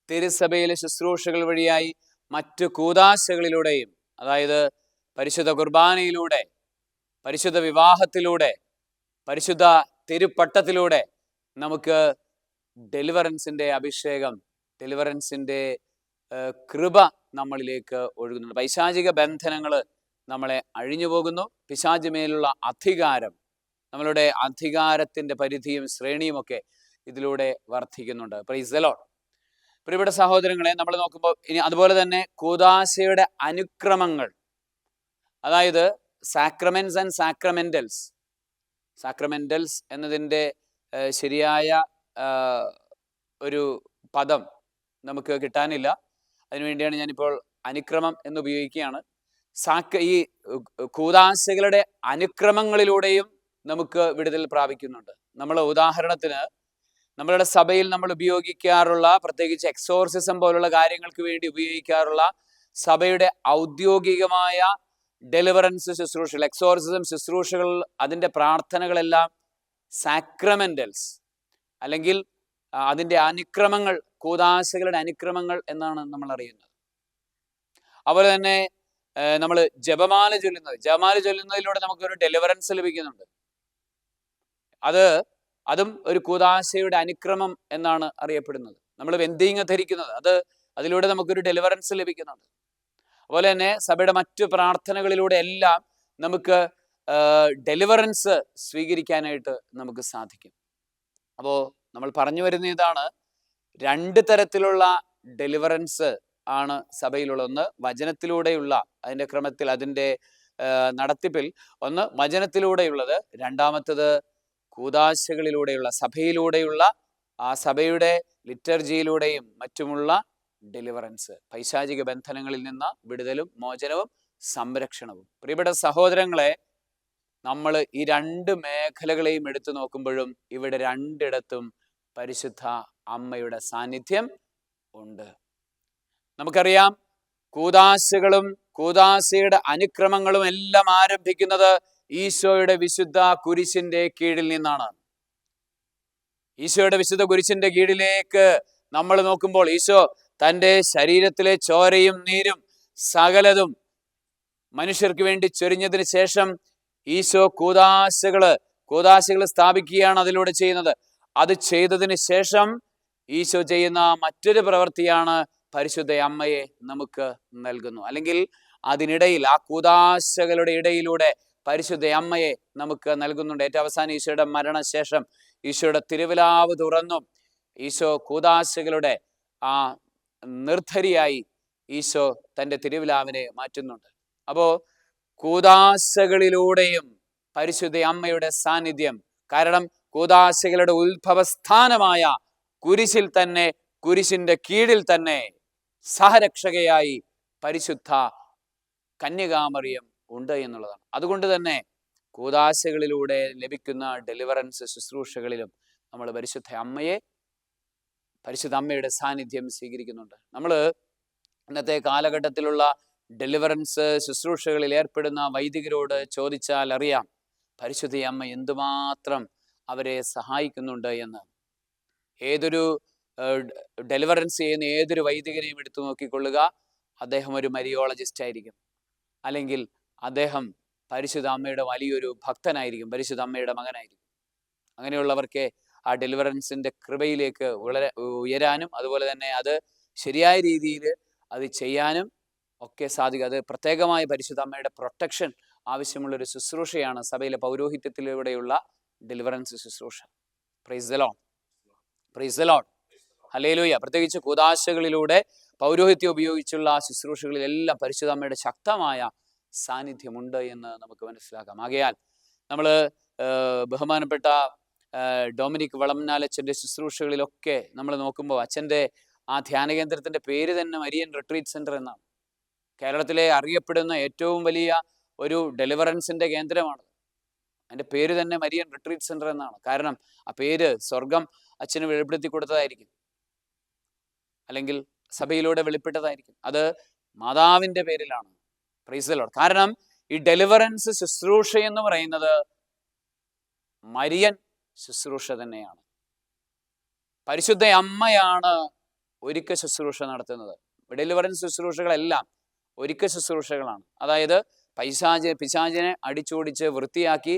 തിരുസഭയിലെ ശുശ്രൂഷകൾ വഴിയായി മറ്റു കൂദാശകളിലൂടെയും, അതായത് പരിശുദ്ധ കുർബാനയിലൂടെ, പരിശുദ്ധ വിവാഹത്തിലൂടെ, പരിശുദ്ധ തിരുപ്പട്ടത്തിലൂടെ നമുക്ക് ഡെലിവറൻസിന്റെ അഭിഷേകം, ഡെലിവറൻസിന്റെ കൃപ നമ്മളിലേക്ക് ഒഴുകുന്നുണ്ട്. പൈശാചിക ബന്ധനങ്ങൾ നമ്മളെ അഴിഞ്ഞു പോകുന്നു. പിശാചിമേലുള്ള അധികാരം, നമ്മളുടെ അധികാരത്തിന്റെ പരിധിയും ശ്രേണിയുമൊക്കെ ഇതിലൂടെ വർദ്ധിക്കുന്നുണ്ട്. Price the Lord. പ്രിയപ്പെട്ട സഹോദരങ്ങളെ, നമ്മൾ നോക്കുമ്പോൾ ഇനി അതുപോലെ തന്നെ കൂദാശയുടെ അനുക്രമങ്ങൾ, അതായത് സാക്രമെന്റ്സ് ആൻഡ് സാക്രമെന്റൽസ് എന്നതിൻ്റെ ശരിയായ ഒരു പദം നമുക്ക് കിട്ടാനില്ല. അതിനുവേണ്ടിയാണ് ഞാനിപ്പോൾ അനുക്രമം എന്ന് ഉപയോഗിക്കുകയാണ്. ഈ കൂദാശകളുടെ അനുക്രമങ്ങളിലൂടെയും നമുക്ക് വിടുതൽ പ്രാപിക്കുന്നുണ്ട്. നമ്മൾ ഉദാഹരണത്തിന് നമ്മളുടെ സഭയിൽ നമ്മൾ ഉപയോഗിക്കാറുള്ള, പ്രത്യേകിച്ച് എക്സോർസിസം പോലുള്ള കാര്യങ്ങൾക്ക് വേണ്ടി ഉപയോഗിക്കാറുള്ള സഭയുടെ ഔദ്യോഗികമായ ഡെലിവറൻസ് ശുശ്രൂഷകൾ, എക്സോർസിസം ശുശ്രൂഷകൾ, അതിൻ്റെ പ്രാർത്ഥനകളെല്ലാം സാക്രമെന്റൽസ് അല്ലെങ്കിൽ അതിൻ്റെ അനുക്രമങ്ങൾ, കൂദാശകളുടെ അനുക്രമങ്ങൾ എന്നാണ് നമ്മൾ അറിയുന്നത്. അതുപോലെ തന്നെ നമ്മൾ ജപമാല ചൊല്ലുന്നതിലൂടെ നമുക്കൊരു ഡെലിവറൻസ് ലഭിക്കുന്നുണ്ട്. അതും ഒരു കൂദാശയുടെ അനുക്രമം എന്നാണ് അറിയപ്പെടുന്നത്. നമ്മൾ വെന്തിങ് ധരിക്കുന്നത്, അതിലൂടെ നമുക്കൊരു ഡെലിവറൻസ് ലഭിക്കുന്നുണ്ട്. അതുപോലെ തന്നെ സഭയുടെ മറ്റു പ്രാർത്ഥനകളിലൂടെ എല്ലാം നമുക്ക് ഡെലിവറൻസ് സ്വീകരിക്കാനായിട്ട് നമുക്ക് സാധിക്കും. അപ്പോൾ നമ്മൾ പറഞ്ഞു വരുന്ന ഇതാണ്, 2 തരത്തിലുള്ള ഡെലിവറൻസ് ആണ് സഭയിലുള്ള. ഒന്ന് വചനത്തിലൂടെയുള്ള, അതിൻ്റെ ക്രമത്തിൽ, അതിൻ്റെ നടത്തിപ്പിൽ ഒന്ന് വചനത്തിലൂടെയുള്ളത്, രണ്ടാമത്തത് കൂദാശകളിലൂടെയുള്ള, സഭയിലൂടെയുള്ള, ആ സഭയുടെ ലിറ്റർജിയിലൂടെയും മറ്റുമുള്ള ഡെലിവറൻസ്, പൈശാചിക ബന്ധനങ്ങളിൽ നിന്ന് വിടുതലും മോചനവും സംരക്ഷണവും. പ്രിയപ്പെട്ട സഹോദരങ്ങളെ, നമ്മൾ ഈ 2 മേഖലകളെയും എടുത്തു നോക്കുമ്പോഴും ഇവിടെ 2ഇടത്തും പരിശുദ്ധ അമ്മയുടെ സാന്നിധ്യം ഉണ്ട്. നമുക്കറിയാം, കൂദാശകളും കൂദാശയുടെ അനുക്രമങ്ങളും എല്ലാം ആരംഭിക്കുന്നത് ഈശോയുടെ വിശുദ്ധ കുരിശിന്റെ കീഴിൽ നിന്നാണ്. ഈശോയുടെ വിശുദ്ധ കുരിശിന്റെ കീഴിലേക്ക് നമ്മൾ നോക്കുമ്പോൾ ഈശോ തൻ്റെ ശരീരത്തിലെ ചോരയും നീരും സകലതും മനുഷ്യർക്ക് വേണ്ടി ചൊരിഞ്ഞതിന് ശേഷം ഈശോ കൂദാശകൾ സ്ഥാപിക്കുകയാണ് അതിലൂടെ ചെയ്യുന്നത്. അത് ചെയ്തതിന് ശേഷം ഈശോ ചെയ്യുന്ന മറ്റൊരു പ്രവൃത്തിയാണ് പരിശുദ്ധ അമ്മയെ നമുക്ക് നൽകുന്നു. അല്ലെങ്കിൽ അതിനിടയിൽ, ആ കൂദാശകളുടെ ഇടയിലൂടെ പരിശുദ്ധ അമ്മയെ നമുക്ക് നൽകുന്നുണ്ട്. ഏറ്റവും അവസാനം ഈശോയുടെ മരണശേഷം ഈശോയുടെ തിരുവിലാവ് തുറന്നും ഈശോ കൂദാശകളുടെ ആ നിർദ്ധരിയായി ഈശോ തൻ്റെ തിരുവിലാവിനെ മാറ്റുന്നുണ്ട്. അപ്പോൾ കൂദാശകളിലൂടെയും പരിശുദ്ധ അമ്മയുടെ സാന്നിധ്യം, കാരണം കൂദാശകളുടെ ഉത്ഭവസ്ഥാനമായ കുരിശിൽ തന്നെ, കുരിശിന്റെ കീഴിൽ തന്നെ സഹരക്ഷകയായി പരിശുദ്ധ കന്യകാമറിയം ഉണ്ട് എന്നുള്ളതാണ്. അതുകൊണ്ട് തന്നെ കൂദാശകളിലൂടെ ലഭിക്കുന്ന ഡെലിവറൻസ് ശുശ്രൂഷകളിലും നമ്മൾ പരിശുദ്ധ അമ്മയുടെ സാന്നിധ്യം സ്വീകരിക്കുന്നുണ്ട്. നമ്മൾ ഇന്നത്തെ കാലഘട്ടത്തിലുള്ള ഡെലിവറൻസ് ശുശ്രൂഷകളിൽ ഏർപ്പെടുന്ന വൈദികരോട് ചോദിച്ചാൽ അറിയാം പരിശുദ്ധ അമ്മ എന്തുമാത്രം അവരെ സഹായിക്കുന്നുണ്ട് എന്ന്. ഏതൊരു ഡെലിവറൻസ് ചെയ്യുന്ന ഏതൊരു വൈദികനെയും എടുത്തു നോക്കിക്കൊള്ളുക, അദ്ദേഹം ഒരു മരിയോളജിസ്റ്റ് ആയിരിക്കും, അല്ലെങ്കിൽ അദ്ദേഹം പരിശുദ്ധ അമ്മയുടെ വലിയൊരു ഭക്തനായിരിക്കും, പരിശുദ്ധ അമ്മയുടെ മകനായിരിക്കും. അങ്ങനെയുള്ളവർക്ക് ആ ഡെലിവറൻസിന്റെ കൃപയിലേക്ക് ഉയരാനും അതുപോലെ തന്നെ അത് ശരിയായ രീതിയിൽ അത് ചെയ്യാനും ഒക്കെ സാധിക്കും. അത് പ്രത്യേകമായി പരിശുദ്ധ അമ്മയുടെ പ്രൊട്ടക്ഷൻ ആവശ്യമുള്ളൊരു ശുശ്രൂഷയാണ് സഭയിലെ പൗരോഹിത്യത്തിലൂടെയുള്ള ഡെലിവറൻസ് ശുശ്രൂഷ. Price the Lord, praise the Lord, hallelujah. പ്രത്യേകിച്ച് കൂദാശകളിലൂടെ പൗരോഹിത്യം ഉപയോഗിച്ചുള്ള ശുശ്രൂഷകളിലെല്ലാം പരിശുദ്ധ അമ്മയുടെ ശക്തമായ സാന്നിധ്യമുണ്ട് എന്ന് നമുക്ക് മനസ്സിലാക്കാം. ആകയാൽ നമ്മൾ ബഹുമാനപ്പെട്ട ഡൊമിനിക് വളംനാലച്ഛൻ്റെ ശുശ്രൂഷകളിലൊക്കെ നമ്മൾ നോക്കുമ്പോൾ അച്ഛൻ്റെ ആ ധ്യാന കേന്ദ്രത്തിൻ്റെ പേര് തന്നെ മരിയൻ റിട്രീറ്റ് സെൻറ്റർ എന്നാണ്. കേരളത്തിലെ അറിയപ്പെടുന്ന ഏറ്റവും വലിയ ഒരു ഡെലിവറൻസിൻ്റെ കേന്ദ്രമാണ്. അതിൻ്റെ പേര് തന്നെ മരിയൻ റിട്രീറ്റ് സെൻറ്റർ എന്നാണ്. കാരണം ആ പേര് സ്വർഗം അച്ഛന് വെളിപ്പെടുത്തി കൊടുത്തതായിരിക്കും, അല്ലെങ്കിൽ സഭയിലൂടെ വെളിപ്പെട്ടതായിരിക്കും. അത് മാതാവിൻ്റെ പേരിലാണ്. Price the Lord. കാരണം ഈ ഡെലിവറൻസ് ശുശ്രൂഷ എന്ന് പറയുന്നത് മരിയൻ ശുശ്രൂഷ തന്നെയാണ്. പരിശുദ്ധ അമ്മയാണ് ഒരുക്ക ശുശ്രൂഷ നടത്തുന്നത്. ഡെലിവറൻസ് ശുശ്രൂഷകളെല്ലാം ഒരുക്ക ശുശ്രൂഷകളാണ്. അതായത് പിശാചിനെ അടിച്ചോടിച്ച് വൃത്തിയാക്കി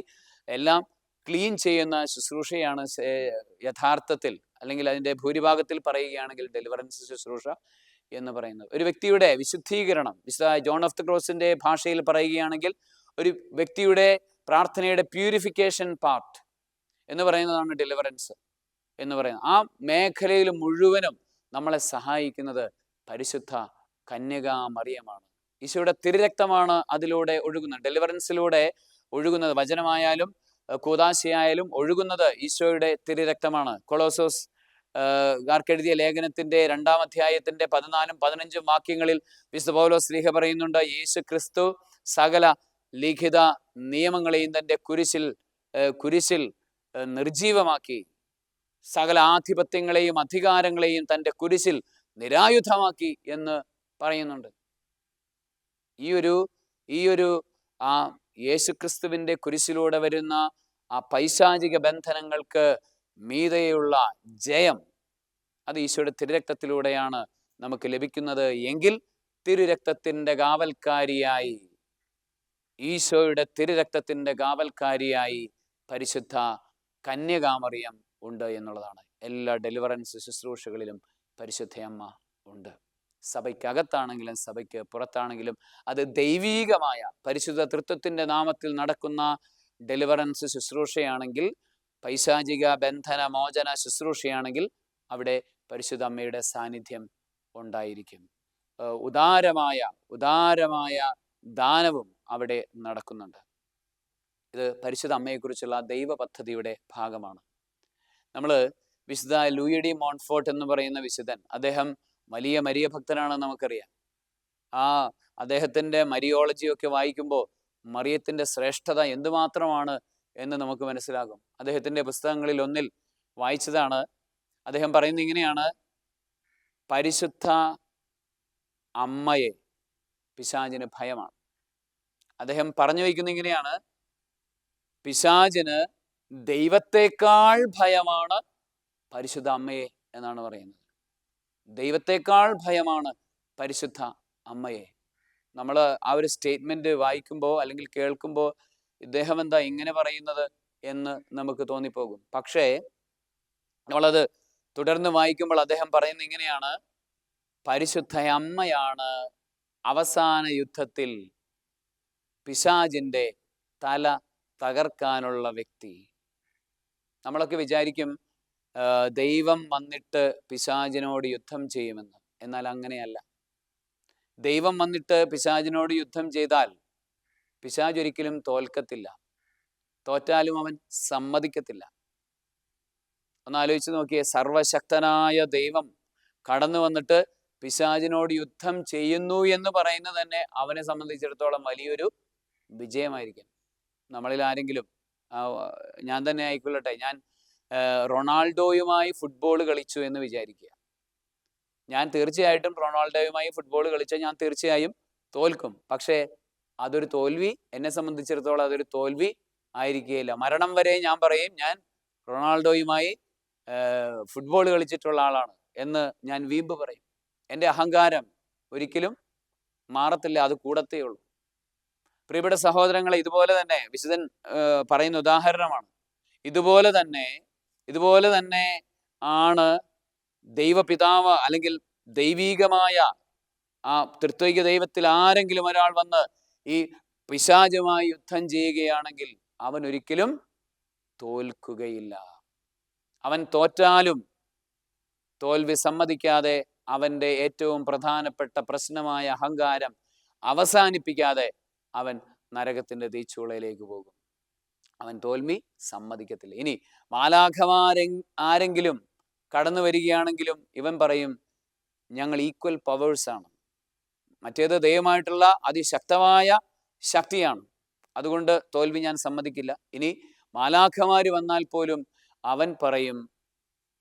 എല്ലാം ക്ലീൻ ചെയ്യുന്ന ശുശ്രൂഷയാണ് യഥാർത്ഥത്തിൽ, അല്ലെങ്കിൽ അതിൻ്റെ ഭൂരിഭാഗത്തിൽ പറയുകയാണെങ്കിൽ ഡെലിവറൻസ് ശുശ്രൂഷ എന്ന് പറയുന്നത്. ഒരു വ്യക്തിയുടെ വിശുദ്ധീകരണം, വിശുദ്ധ ജോൺ ഓഫ് ദി ക്രോസിന്റെ ഭാഷയിൽ പറയുകയാണെങ്കിൽ ഒരു വ്യക്തിയുടെ പ്രാർത്ഥനയുടെ പ്യൂരിഫിക്കേഷൻ പാർട്ട് എന്ന് പറയുന്നതാണ് ഡെലിവറൻസ് എന്ന് പറയുന്നത്. ആ മേഖലയിൽ മുഴുവനും നമ്മളെ സഹായിക്കുന്നത് പരിശുദ്ധ കന്യകാ മറിയമാണ്. ഈശോയുടെ തിരുരക്തമാണ് അതിലൂടെ ഒഴുകുന്നത്. ഡെലിവറൻസിലൂടെ ഒഴുകുന്നത്, വചനമായാലും കൂദാശയായാലും ഒഴുകുന്നത് ഈശോയുടെ തിരുരക്തമാണ്. കൊളോസോസ് ഗാർക്കെഴുതിയ ലേഖനത്തിന്റെ 2-ാം അധ്യായത്തിന്റെ 14-15 വാക്യങ്ങളിൽ വിശുദ്ധ പൗലോസ് ശ്ലീഹ പറയുന്നുണ്ട്, യേശു ക്രിസ്തു സകല ലിഖിത നിയമങ്ങളെയും തൻ്റെ കുരിശിൽ നിർജീവമാക്കി, സകല ആധിപത്യങ്ങളെയും അധികാരങ്ങളെയും തൻ്റെ കുരിശിൽ നിരായുധമാക്കി എന്ന് പറയുന്നുണ്ട്. ഈ ഒരു ആ യേശുക്രിസ്തുവിൻ്റെ കുരിശിലൂടെ വരുന്ന ആ പൈശാചിക ബന്ധനങ്ങൾക്ക് മീതെയുള്ള ജയം അത് ഈശോയുടെ തിരുരക്തത്തിലൂടെയാണ് നമുക്ക് ലഭിക്കുന്നത് എങ്കിൽ തിരുരക്തത്തിൻ്റെ കാവൽക്കാരിയായി, ഈശോയുടെ തിരുരക്തത്തിൻ്റെ കാവൽക്കാരിയായി പരിശുദ്ധ കന്യകാമറിയം ഉണ്ട് എന്നുള്ളതാണ്. എല്ലാ ഡെലിവറൻസ് ശുശ്രൂഷകളിലും പരിശുദ്ധയമ്മ ഉണ്ട്. സഭയ്ക്കകത്താണെങ്കിലും സഭയ്ക്ക് പുറത്താണെങ്കിലും അത് ദൈവീകമായ പരിശുദ്ധ തൃത്വത്തിൻ്റെ നാമത്തിൽ നടക്കുന്ന ഡെലിവറൻസ് ശുശ്രൂഷയാണെങ്കിൽ, പൈശാചിക ബന്ധന മോചന ശുശ്രൂഷയാണെങ്കിൽ അവിടെ പരിശുദ്ധ അമ്മയുടെ സാന്നിധ്യം ഉണ്ടായിരിക്കും. ഉദാരമായ ദാനവും അവിടെ നടക്കുന്നുണ്ട്. ഇത് പരിശുദ്ധ അമ്മയെക്കുറിച്ചുള്ള ദൈവ പദ്ധതിയുടെ ഭാഗമാണ്. നമ്മൾ വിശുദ്ധ ലൂയി ഡി മോൺഫോർട്ട് എന്ന് പറയുന്ന വിശുദ്ധൻ, അദ്ദേഹം വലിയ മരിയ ഭക്തനാണെന്ന് നമുക്കറിയാം. അദ്ദേഹത്തിൻ്റെ മരിയോളജിയൊക്കെ വായിക്കുമ്പോൾ മറിയത്തിൻ്റെ ശ്രേഷ്ഠത എന്തുമാത്രമാണ് എന്ന് നമുക്ക് മനസ്സിലാകും. അദ്ദേഹത്തിൻ്റെ പുസ്തകങ്ങളിൽ ഒന്നിൽ വായിച്ചതാണ്. അദ്ദേഹം പറയുന്നത് ഇങ്ങനെയാണ്: പരിശുദ്ധ അമ്മയെ പിശാചിന് ഭയമാണ്. അദ്ദേഹം പറഞ്ഞു വയ്ക്കുന്നത് ഇങ്ങനെയാണ്: പിശാചിന് ദൈവത്തെക്കാൾ ഭയമാണ് പരിശുദ്ധ അമ്മയെ എന്നാണ് പറയുന്നത്. ദൈവത്തെക്കാൾ ഭയമാണ് പരിശുദ്ധ അമ്മയെ. നമ്മൾ ആ ഒരു സ്റ്റേറ്റ്മെന്റ് വായിക്കുമ്പോൾ അല്ലെങ്കിൽ കേൾക്കുമ്പോൾ ഇദ്ദേഹം എന്താ ഇങ്ങനെ പറയുന്നത് എന്ന് നമുക്ക് തോന്നിപ്പോകും. പക്ഷേ നമ്മളത് തുടർന്ന് വായിക്കുമ്പോൾ അദ്ദേഹം പറയുന്നത് ഇങ്ങനെയാണ്: പരിശുദ്ധ അമ്മയാണ് അവസാന യുദ്ധത്തിൽ പിശാചിൻ്റെ തല തകർക്കാനുള്ള വ്യക്തി. നമ്മളൊക്കെ വിചാരിക്കും ദൈവം വന്നിട്ട് പിശാചിനോട് യുദ്ധം ചെയ്യുമെന്ന്. എന്നാൽ അങ്ങനെയല്ല. ദൈവം വന്നിട്ട് പിശാചിനോട് യുദ്ധം ചെയ്താൽ പിശാച് ഒരിക്കലും തോൽക്കത്തില്ല. തോറ്റാലും അവൻ സമ്മതിക്കത്തില്ല. ഒന്ന് ആലോചിച്ച് നോക്കിയേ, സർവശക്തനായ ദൈവം കടന്നു വന്നിട്ട് പിശാചിനോട് യുദ്ധം ചെയ്യുന്നു എന്ന് പറയുന്നത് തന്നെ അവനെ സംബന്ധിച്ചിടത്തോളം വലിയൊരു വിജയമായിരിക്കും. നമ്മളിൽ ആരെങ്കിലും, ഞാൻ തന്നെ ആയിക്കൊള്ളട്ടെ, ഞാൻ റൊണാൾഡോയുമായി ഫുട്ബോൾ കളിച്ചു എന്ന് വിചാരിക്കുക. ഞാൻ തീർച്ചയായിട്ടും റൊണാൾഡോയുമായി ഫുട്ബോൾ കളിച്ചാൽ ഞാൻ തീർച്ചയായും തോൽക്കും. പക്ഷേ അതൊരു തോൽവി, എന്നെ സംബന്ധിച്ചിടത്തോളം അതൊരു തോൽവി ആയിരിക്കുകയില്ല. മരണം വരെ ഞാൻ പറയും ഞാൻ റൊണാൾഡോയുമായി ഫുട്ബോൾ കളിച്ചിട്ടുള്ള ആളാണ് എന്ന് ഞാൻ വീമ്പ് പറയും. എൻ്റെ അഹങ്കാരം ഒരിക്കലും മാറത്തില്ല, അത് കൂടത്തേ ഉള്ളൂ. പ്രിയപ്പെട്ട സഹോദരങ്ങളെ, ഇതുപോലെ തന്നെ വിശുദ്ധൻ പറയുന്ന ഉദാഹരണമാണ്. ഇതുപോലെ തന്നെ ആണ് ദൈവപിതാവ് അല്ലെങ്കിൽ ദൈവീകമായ ആ ത്രിത്വിക ദൈവത്തിൽ ആരെങ്കിലും ഒരാൾ വന്ന് ഈ പിശാചുമായി യുദ്ധം ചെയ്യുകയാണെങ്കിൽ അവൻ ഒരിക്കലും തോൽക്കുകയില്ല. അവൻ തോറ്റാലും തോൽവി സമ്മതിക്കാതെ അവൻ്റെ ഏറ്റവും പ്രധാനപ്പെട്ട പ്രശ്നമായ അഹങ്കാരം അവസാനിപ്പിക്കാതെ അവൻ നരകത്തിൻ്റെ തീച്ചൂളയിലേക്ക് പോകും. അവൻ തോൽവി സമ്മതിക്കത്തില്ല. ഇനി ആരെങ്കിലും കടന്നു വരികയാണെങ്കിലും ഇവൻ പറയും ഞങ്ങൾ ഈക്വൽ പവേഴ്സാണ്. മറ്റേത് ദൈവമായിട്ടുള്ള അതിശക്തമായ ശക്തിയാണ്, അതുകൊണ്ട് തോൽവി ഞാൻ സമ്മതിക്കില്ല. ഇനി മാലാഖമാര് വന്നാൽ പോലും അവൻ പറയും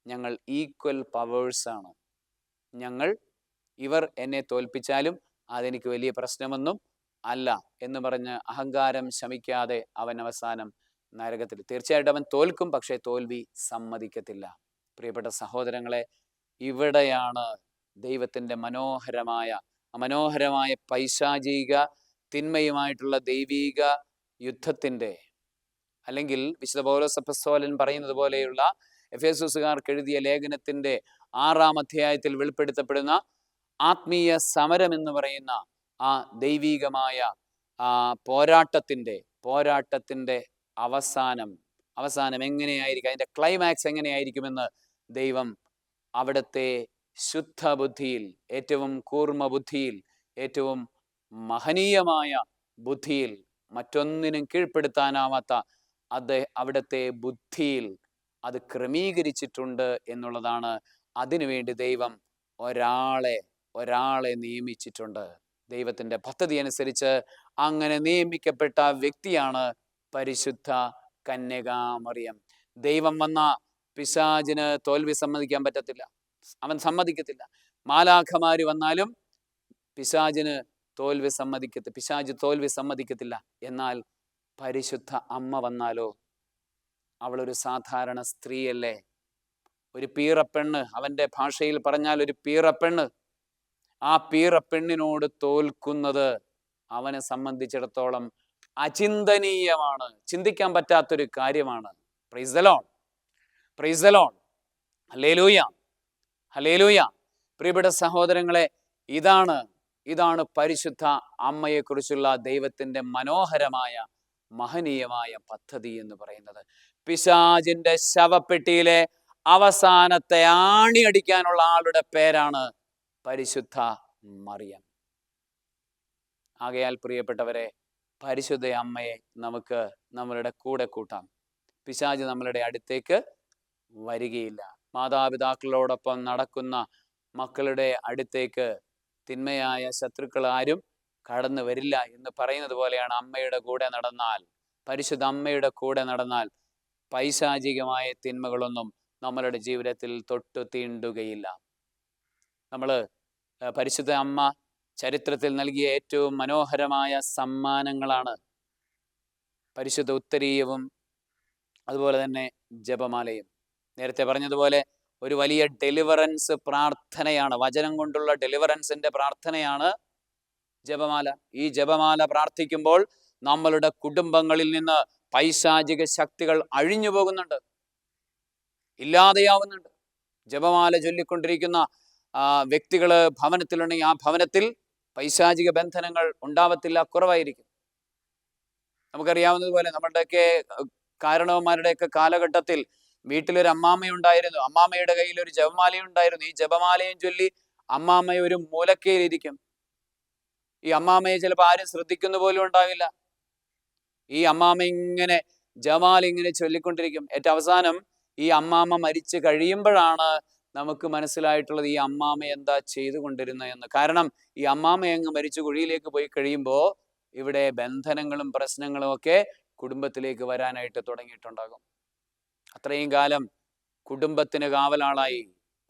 ഞങ്ങൾ ഈക്വൽ പവേഴ്സാണ്. ഇവർ എന്നെ തോൽപ്പിച്ചാലും അതെനിക്ക് വലിയ പ്രശ്നമൊന്നും അല്ല എന്ന് പറഞ്ഞ് അഹങ്കാരം ശമിക്കാതെ അവൻ അവസാനം നരകത്തിൽ. തീർച്ചയായിട്ടും അവൻ തോൽക്കും, പക്ഷേ തോൽവി സമ്മതിക്കത്തില്ല. പ്രിയപ്പെട്ട സഹോദരങ്ങളെ, ഇവിടെയാണ് ദൈവത്തിൻ്റെ മനോഹരമായ പൈശാചിക തിന്മയുമായിട്ടുള്ള ദൈവീക യുദ്ധത്തിൻ്റെ, അല്ലെങ്കിൽ വിശുദ്ധ പൗലോസ് അപ്പോസ്തലൻ പറയുന്നത് പോലെയുള്ള എഫേസോസുകാർക്ക് എഴുതിയ ലേഖനത്തിൻ്റെ 6-ാം അധ്യായത്തിൽ വെളിപ്പെടുത്തപ്പെടുന്ന ആത്മീയ സമരം എന്ന് പറയുന്ന ആ ദൈവീകമായ പോരാട്ടത്തിൻ്റെ അവസാനം എങ്ങനെയായിരിക്കും, അതിൻ്റെ ക്ലൈമാക്സ് എങ്ങനെയായിരിക്കുമെന്ന് ദൈവം അവിടുത്തെ ശുദ്ധബുദ്ധിയിൽ, ഏറ്റവും കൂർമ്മ ബുദ്ധിയിൽ, ഏറ്റവും മഹനീയമായ ബുദ്ധിയിൽ, മറ്റൊന്നിനും കീഴ്പ്പെടുത്താനാവാത്ത അവിടുത്തെ ബുദ്ധിയിൽ അത് ക്രമീകരിച്ചിട്ടുണ്ട് എന്നുള്ളതാണ്. അതിനുവേണ്ടി ദൈവം ഒരാളെ നിയമിച്ചിട്ടുണ്ട്. ദൈവത്തിൻ്റെ പദ്ധതി അനുസരിച്ച് അങ്ങനെ നിയമിക്കപ്പെട്ട വ്യക്തിയാണ് പരിശുദ്ധ കന്യകാമറിയം. ദൈവം വന്ന പിശാചിന് തോൽവി സമ്മതിക്കാൻ പറ്റത്തില്ല, അവൻ സമ്മതിക്കത്തില്ല. മാലാഖമാര് വന്നാലും പിശാച് തോൽവി സമ്മതിക്കത്തില്ല. എന്നാൽ പരിശുദ്ധ അമ്മ വന്നാലോ, അവളൊരു സാധാരണ സ്ത്രീയല്ലേ, ഒരു പീറപ്പെണ്ണ്, അവൻ്റെ ഭാഷയിൽ പറഞ്ഞാൽ ഒരു പീറപ്പെണ്ണ്. ആ പീറപ്പെണ്ണിനോട് തോൽക്കുന്നത് അവനെ സംബന്ധിച്ചിടത്തോളം അചിന്തനീയമാണ്, ചിന്തിക്കാൻ പറ്റാത്തൊരു കാര്യമാണ്. Price the Lord, praise the Lord, hallelujah, hallelujah. പ്രിയപ്പെട്ട സഹോദരങ്ങളെ, ഇതാണ് പരിശുദ്ധ അമ്മയെക്കുറിച്ചുള്ള ദൈവത്തിൻ്റെ മനോഹരമായ മഹനീയമായ പദ്ധതി എന്ന് പറയുന്നത്. പിശാചിൻ്റെ ശവപ്പെട്ടിയിലെ അവസാനത്തെ ആണി അടിക്കാനുള്ള ആളുടെ പേരാണ് പരിശുദ്ധ മറിയം. ആകയാൽ പ്രിയപ്പെട്ടവരെ, പരിശുദ്ധ അമ്മയെ നമുക്ക് നമ്മളുടെ കൂടെ കൂട്ടാം. പിശാച് നമ്മളുടെ അടുത്തേക്ക് വരികയില്ല. മാതാപിതാക്കളോടൊപ്പം നടക്കുന്ന മക്കളുടെ അടുത്തേക്ക് തിന്മയായ ശത്രുക്കൾ ആരും കടന്നു വരില്ല എന്ന് പറയുന്നത് പോലെയാണ്. അമ്മയുടെ കൂടെ നടന്നാൽ, പരിശുദ്ധ അമ്മയുടെ കൂടെ നടന്നാൽ പൈശാചികമായ തിന്മകളൊന്നും നമ്മളുടെ ജീവിതത്തിൽ തൊട്ടു തീണ്ടുകയില്ല. നമ്മൾ പരിശുദ്ധ അമ്മ ചരിത്രത്തിൽ നൽകിയ ഏറ്റവും മനോഹരമായ സമ്മാനങ്ങളാണ് പരിശുദ്ധ ഉത്തരീയവും അതുപോലെ തന്നെ ജപമാലയും. നേരത്തെ പറഞ്ഞതുപോലെ ഒരു വലിയ ഡെലിവറൻസ് പ്രാർത്ഥനയാണ്, വചനം കൊണ്ടുള്ള ഡെലിവറൻസിൻ്റെ പ്രാർത്ഥനയാണ് ജപമാല. ഈ ജപമാല പ്രാർത്ഥിക്കുമ്പോൾ നമ്മളുടെ കുടുംബങ്ങളിൽ നിന്ന് പൈശാചിക ശക്തികൾ അഴിഞ്ഞു പോകുന്നുണ്ട്, ഇല്ലാതെയാവുന്നുണ്ട്. ജപമാല ചൊല്ലിക്കൊണ്ടിരിക്കുന്ന വ്യക്തികൾ ഭവനത്തിലുണ്ടെങ്കിൽ ആ ഭവനത്തിൽ പൈശാചിക ബന്ധനങ്ങൾ ഉണ്ടാവത്തില്ല, കുറവായിരിക്കും. നമുക്കറിയാവുന്നതുപോലെ നമ്മളുടെയൊക്കെ കാരണവന്മാരുടെയൊക്കെ കാലഘട്ടത്തിൽ വീട്ടിലൊരു അമ്മാമ്മയുണ്ടായിരുന്നു, അമ്മാമ്മയുടെ കയ്യിൽ ഒരു ജപമാലയുണ്ടായിരുന്നു. ഈ ജപമാലയും ചൊല്ലി അമ്മാമ്മ ഒരു മൂലക്കയിലിരിക്കും. ഈ അമ്മാമ്മയെ ചിലപ്പോൾ ആരും ശ്രദ്ധിക്കുന്ന പോലും ഉണ്ടാവില്ല. ഈ അമ്മാമ്മ ഇങ്ങനെ ജപമാല ഇങ്ങനെ ചൊല്ലിക്കൊണ്ടിരിക്കും. ഏറ്റവും അവസാനം ഈ അമ്മാമ്മ മരിച്ചു കഴിയുമ്പോഴാണ് നമുക്ക് മനസ്സിലായിട്ടുള്ളത് ഈ അമ്മാമ്മ എന്താ ചെയ്തുകൊണ്ടിരുന്നത് എന്ന്. കാരണം ഈ അമ്മാമ്മ അങ്ങ് മരിച്ചു കുഴിയിലേക്ക് പോയി കഴിയുമ്പോൾ ഇവിടെ ബന്ധനങ്ങളും പ്രശ്നങ്ങളും ഒക്കെ കുടുംബത്തിലേക്ക് വരാനായിട്ട് തുടങ്ങിയിട്ടുണ്ടാകും. അത്രയും കാലം കുടുംബത്തിന് കാവലാളായി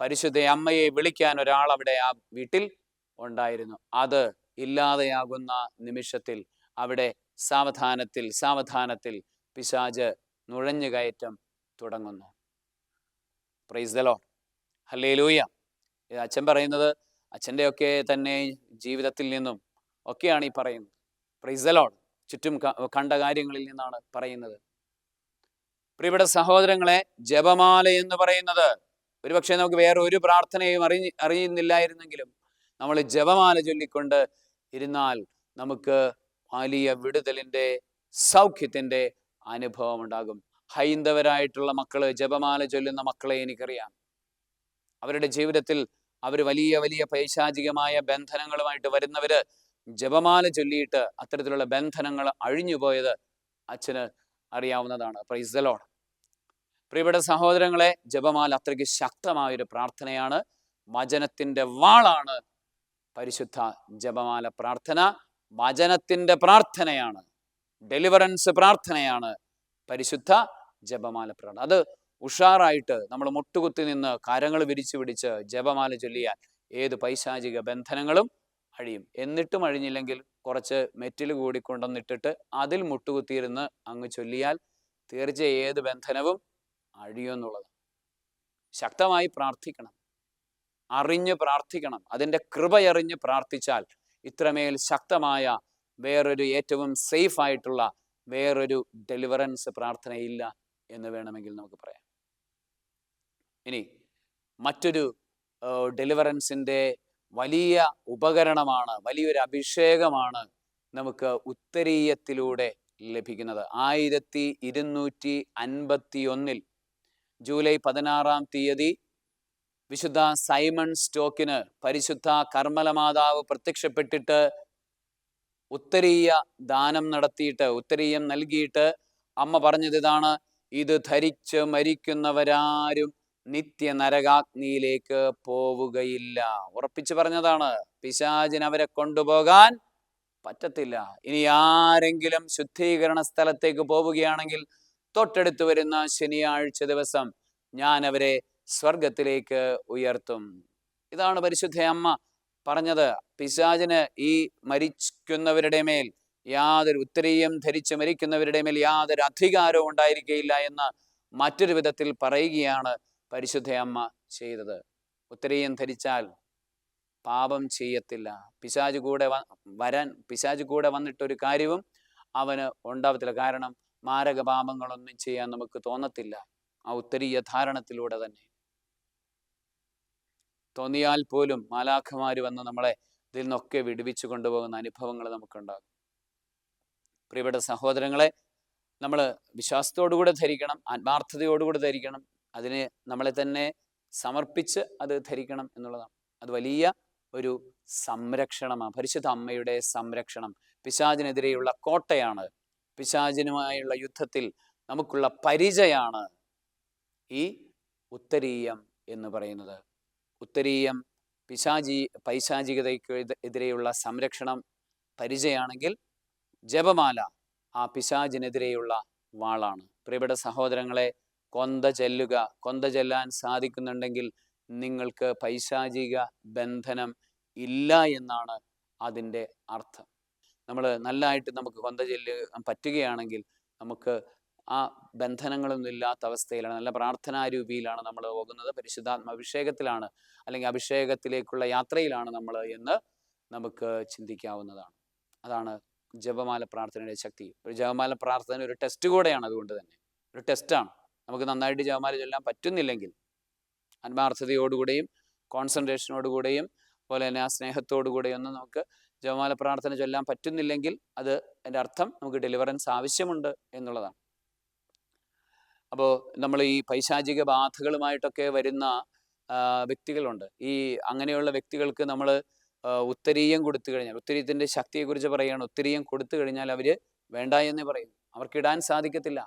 പരിശുദ്ധ അമ്മയെ വിളിക്കാൻ ഒരാൾ അവിടെ ആ വീട്ടിൽ ഉണ്ടായിരുന്നു. അത് ഇല്ലാതെയാകുന്ന നിമിഷത്തിൽ അവിടെ സാവധാനത്തിൽ പിശാച് നുഴഞ്ഞുകയറ്റം തുടങ്ങുന്നു. Price the Lord, hallelujah. അച്ഛൻ പറയുന്നത് അച്ഛൻ്റെയൊക്കെ തന്നെ ജീവിതത്തിൽ നിന്നും ഒക്കെയാണ് ഈ പറയുന്നത്. പ്രൈസ് ദി ലോർഡ്, ചുറ്റും കണ്ട കാര്യങ്ങളിൽ നിന്നാണ് പറയുന്നത്. പ്രിയപ്പെട്ട സഹോദരങ്ങളെ, ജപമാല എന്ന് പറയുന്നത് ഒരുപക്ഷെ നമുക്ക് വേറെ ഒരു പ്രാർത്ഥനയും അറിയുന്നില്ലായിരുന്നെങ്കിലും നമ്മൾ ജപമാല ചൊല്ലിക്കൊണ്ട് ഇരുന്നാൽ നമുക്ക് വലിയ വിടുതലിൻ്റെ സൗഖ്യത്തിൻ്റെ അനുഭവം ഉണ്ടാകും. ഹൈന്ദവരായിട്ടുള്ള മക്കള്, ജപമാല ചൊല്ലുന്ന മക്കളെ എനിക്കറിയാം. അവരുടെ ജീവിതത്തിൽ അവർ വലിയ വലിയ പൈശാചികമായ ബന്ധനങ്ങളുമായിട്ട് വരുന്നവര് ജപമാല ചൊല്ലിയിട്ട് അത്തരത്തിലുള്ള ബന്ധനങ്ങൾ അഴിഞ്ഞുപോയത് അച്ഛന് അറിയാവുന്നതാണ്. Price the Lord. പ്രിയപ്പെട്ട സഹോദരങ്ങളെ, ജപമാല അത്രയ്ക്ക് ശക്തമായൊരു പ്രാർത്ഥനയാണ്. വചനത്തിൻ്റെ വാളാണ് പരിശുദ്ധ ജപമാല പ്രാർത്ഥന. വചനത്തിൻ്റെ പ്രാർത്ഥനയാണ്, ഡെലിവറൻസ് പ്രാർത്ഥനയാണ് പരിശുദ്ധ ജപമാല പ്രാർത്ഥന. അത് ഉഷാറായിട്ട് നമ്മൾ മുട്ടുകുത്തി നിന്ന് കരങ്ങൾ വിരിച്ചു പിടിച്ച് ജപമാല ചൊല്ലിയാൽ ഏത് പൈശാചിക ബന്ധനങ്ങളും അഴിയും. എന്നിട്ടും അഴിഞ്ഞില്ലെങ്കിൽ കുറച്ച് മെറ്റിൽ കൂടി കൊണ്ടുവന്നിട്ടിട്ട് അതിൽ മുട്ടുകുത്തിയിരുന്ന് അങ്ങ് ചൊല്ലിയാൽ തീർച്ചയായും ഏത് ബന്ധനവും അഴിയുമെന്നുള്ളത്. ശക്തമായി പ്രാർത്ഥിക്കണം, അറിഞ്ഞ് പ്രാർത്ഥിക്കണം. അതിൻ്റെ കൃപയറിഞ്ഞ് പ്രാർത്ഥിച്ചാൽ ഇത്രമേൽ ശക്തമായ വേറൊരു ഏറ്റവും സേഫ് ആയിട്ടുള്ള വേറൊരു ഡെലിവറൻസ് പ്രാർത്ഥനയില്ല എന്ന് വേണമെങ്കിൽ നമുക്ക് പറയാം. ഇനി മറ്റൊരു ഡെലിവറൻസിൻ്റെ വലിയ ഉപകരണമാണ്, വലിയൊരു അഭിഷേകമാണ് നമുക്ക് ഉത്തരീയത്തിലൂടെ ലഭിക്കുന്നത്. 1251 ജൂലൈ 16 വിശുദ്ധ സൈമൺ സ്റ്റോക്കിന് പരിശുദ്ധ കർമ്മല മാതാവ് പ്രത്യക്ഷപ്പെട്ടിട്ട് ഉത്തരീയ ദാനം നടത്തിയിട്ട്, ഉത്തരീയം നൽകിയിട്ട് അമ്മ പറഞ്ഞത് ഇതാണ്: ഇത് ധരിച്ച് മരിക്കുന്നവരാരും നിത്യ നരകാഗ്നിയിലേക്ക് പോവുകയില്ല. ഉറപ്പിച്ചു പറഞ്ഞതാണ്. പിശാചിന് അവരെ കൊണ്ടുപോകാൻ പറ്റത്തില്ല. ഇനി ആരെങ്കിലും ശുദ്ധീകരണ സ്ഥലത്തേക്ക് പോവുകയാണെങ്കിൽ തൊട്ടടുത്ത് വരുന്ന ശനിയാഴ്ച ദിവസം ഞാൻ അവരെ സ്വർഗത്തിലേക്ക് ഉയർത്തും. ഇതാണ് പരിശുദ്ധ അമ്മ പറഞ്ഞത്. പിശാചിന് ഈ മരിക്കുന്നവരുടെ മേൽ ഉത്തരീയം ധരിച്ച് മരിക്കുന്നവരുടെ മേൽ യാതൊരു അധികാരവും ഉണ്ടായിരിക്കുകയില്ല എന്ന് മറ്റൊരു വിധത്തിൽ പറയുകയാണ് പരിശുദ്ധ അമ്മ ചെയ്തത്. ഉത്തരീയം ധരിച്ചാൽ പാപം ചെയ്യത്തില്ല. പിശാച് കൂടെ വന്നിട്ടൊരു കാര്യവും അവന് ഉണ്ടാവത്തില്ല. കാരണം മാരക പാപങ്ങളൊന്നും ചെയ്യാൻ നമുക്ക് തോന്നത്തില്ല. ആ ഉത്തരീയ ധാരണത്തിലൂടെ തന്നെ തോന്നിയാൽ പോലും മാലാഖമാര് വന്ന് നമ്മളെ ഇതിൽ നിന്നൊക്കെ വിടുവിച്ചു കൊണ്ടുപോകുന്ന അനുഭവങ്ങൾ നമുക്കുണ്ടാകും. പ്രിയപ്പെട്ട സഹോദരങ്ങളെ, നമ്മൾ വിശ്വാസത്തോടുകൂടെ ധരിക്കണം, ആത്മാർത്ഥതയോടുകൂടെ ധരിക്കണം, അതിന് നമ്മളെ തന്നെ സമർപ്പിച്ച് അത് ധരിക്കണം എന്നുള്ളതാണ്. അത് വലിയ ഒരു സംരക്ഷണമാണ്. പരിശുദ്ധ അമ്മയുടെ സംരക്ഷണം പിശാചിനെതിരെയുള്ള കോട്ടയാണ്. പിശാചിനുമായുള്ള യുദ്ധത്തിൽ നമുക്കുള്ള പരിചയാണ് ഈ ഉത്തരീയം എന്ന് പറയുന്നത്. ഉത്തരീയം പൈശാചികതയ്ക്ക് എതിരെയുള്ള സംരക്ഷണം പരിചയാണെങ്കിൽ ജപമാല ആ പിശാചിനെതിരെയുള്ള വാളാണ്. പ്രിയപ്പെട്ട സഹോദരങ്ങളെ, കൊന്ത ചെല്ലാൻ സാധിക്കുന്നുണ്ടെങ്കിൽ നിങ്ങൾക്ക് പൈശാചിക ബന്ധനം ഇല്ല എന്നാണ് അതിൻ്റെ അർത്ഥം. നമ്മൾ നല്ലതായിട്ട് നമുക്ക് കൊന്ത ചെല്ലാൻ പറ്റുകയാണെങ്കിൽ നമുക്ക് ആ ബന്ധനങ്ങളൊന്നും ഇല്ലാത്ത അവസ്ഥയിലാണ്, നല്ല പ്രാർത്ഥനാരൂപിയിലാണ് നമ്മൾ പോകുന്നത്, പരിശുദ്ധാത്മ അഭിഷേകത്തിലാണ്, അല്ലെങ്കിൽ അഭിഷേകത്തിലേക്കുള്ള യാത്രയിലാണ് നമ്മൾ എന്ന് നമുക്ക് ചിന്തിക്കാവുന്നതാണ്. അതാണ് ജപമാല പ്രാർത്ഥനയുടെ ശക്തി. ഒരു ജപമാല പ്രാർത്ഥന ഒരു ടെസ്റ്റ് കൂടെയാണ്. അതുകൊണ്ട് തന്നെ ഒരു ടെസ്റ്റാണ്. നമുക്ക് നന്നായിട്ട് ജപമാല ചൊല്ലാൻ പറ്റുന്നില്ലെങ്കിൽ ആത്മാർത്ഥതയോടുകൂടെയും കോൺസെൻട്രേഷനോടുകൂടെയും അതുപോലെ തന്നെ ആ സ്നേഹത്തോടുകൂടെയും ഒന്നും നമുക്ക് ജപമാല പ്രാർത്ഥന ചൊല്ലാൻ പറ്റുന്നില്ലെങ്കിൽ അത് എൻ്റെ അർത്ഥം നമുക്ക് ഡെലിവറൻസ് ആവശ്യമുണ്ട് എന്നുള്ളതാണ്. അപ്പോൾ നമ്മൾ ഈ പൈശാചിക ബാധകളുമായിട്ടൊക്കെ വരുന്ന വ്യക്തികളുണ്ട്. ഈ അങ്ങനെയുള്ള വ്യക്തികൾക്ക് നമ്മൾ ഉത്തരീയം കൊടുത്തു കഴിഞ്ഞാൽ, ഉത്തരീയത്തിൻ്റെ ശക്തിയെക്കുറിച്ച് പറയുകയാണ്, ഉത്തരീയം കൊടുത്തു കഴിഞ്ഞാൽ അവർ വേണ്ട എന്ന് പറയും. അവർക്കിടാൻ സാധിക്കത്തില്ല.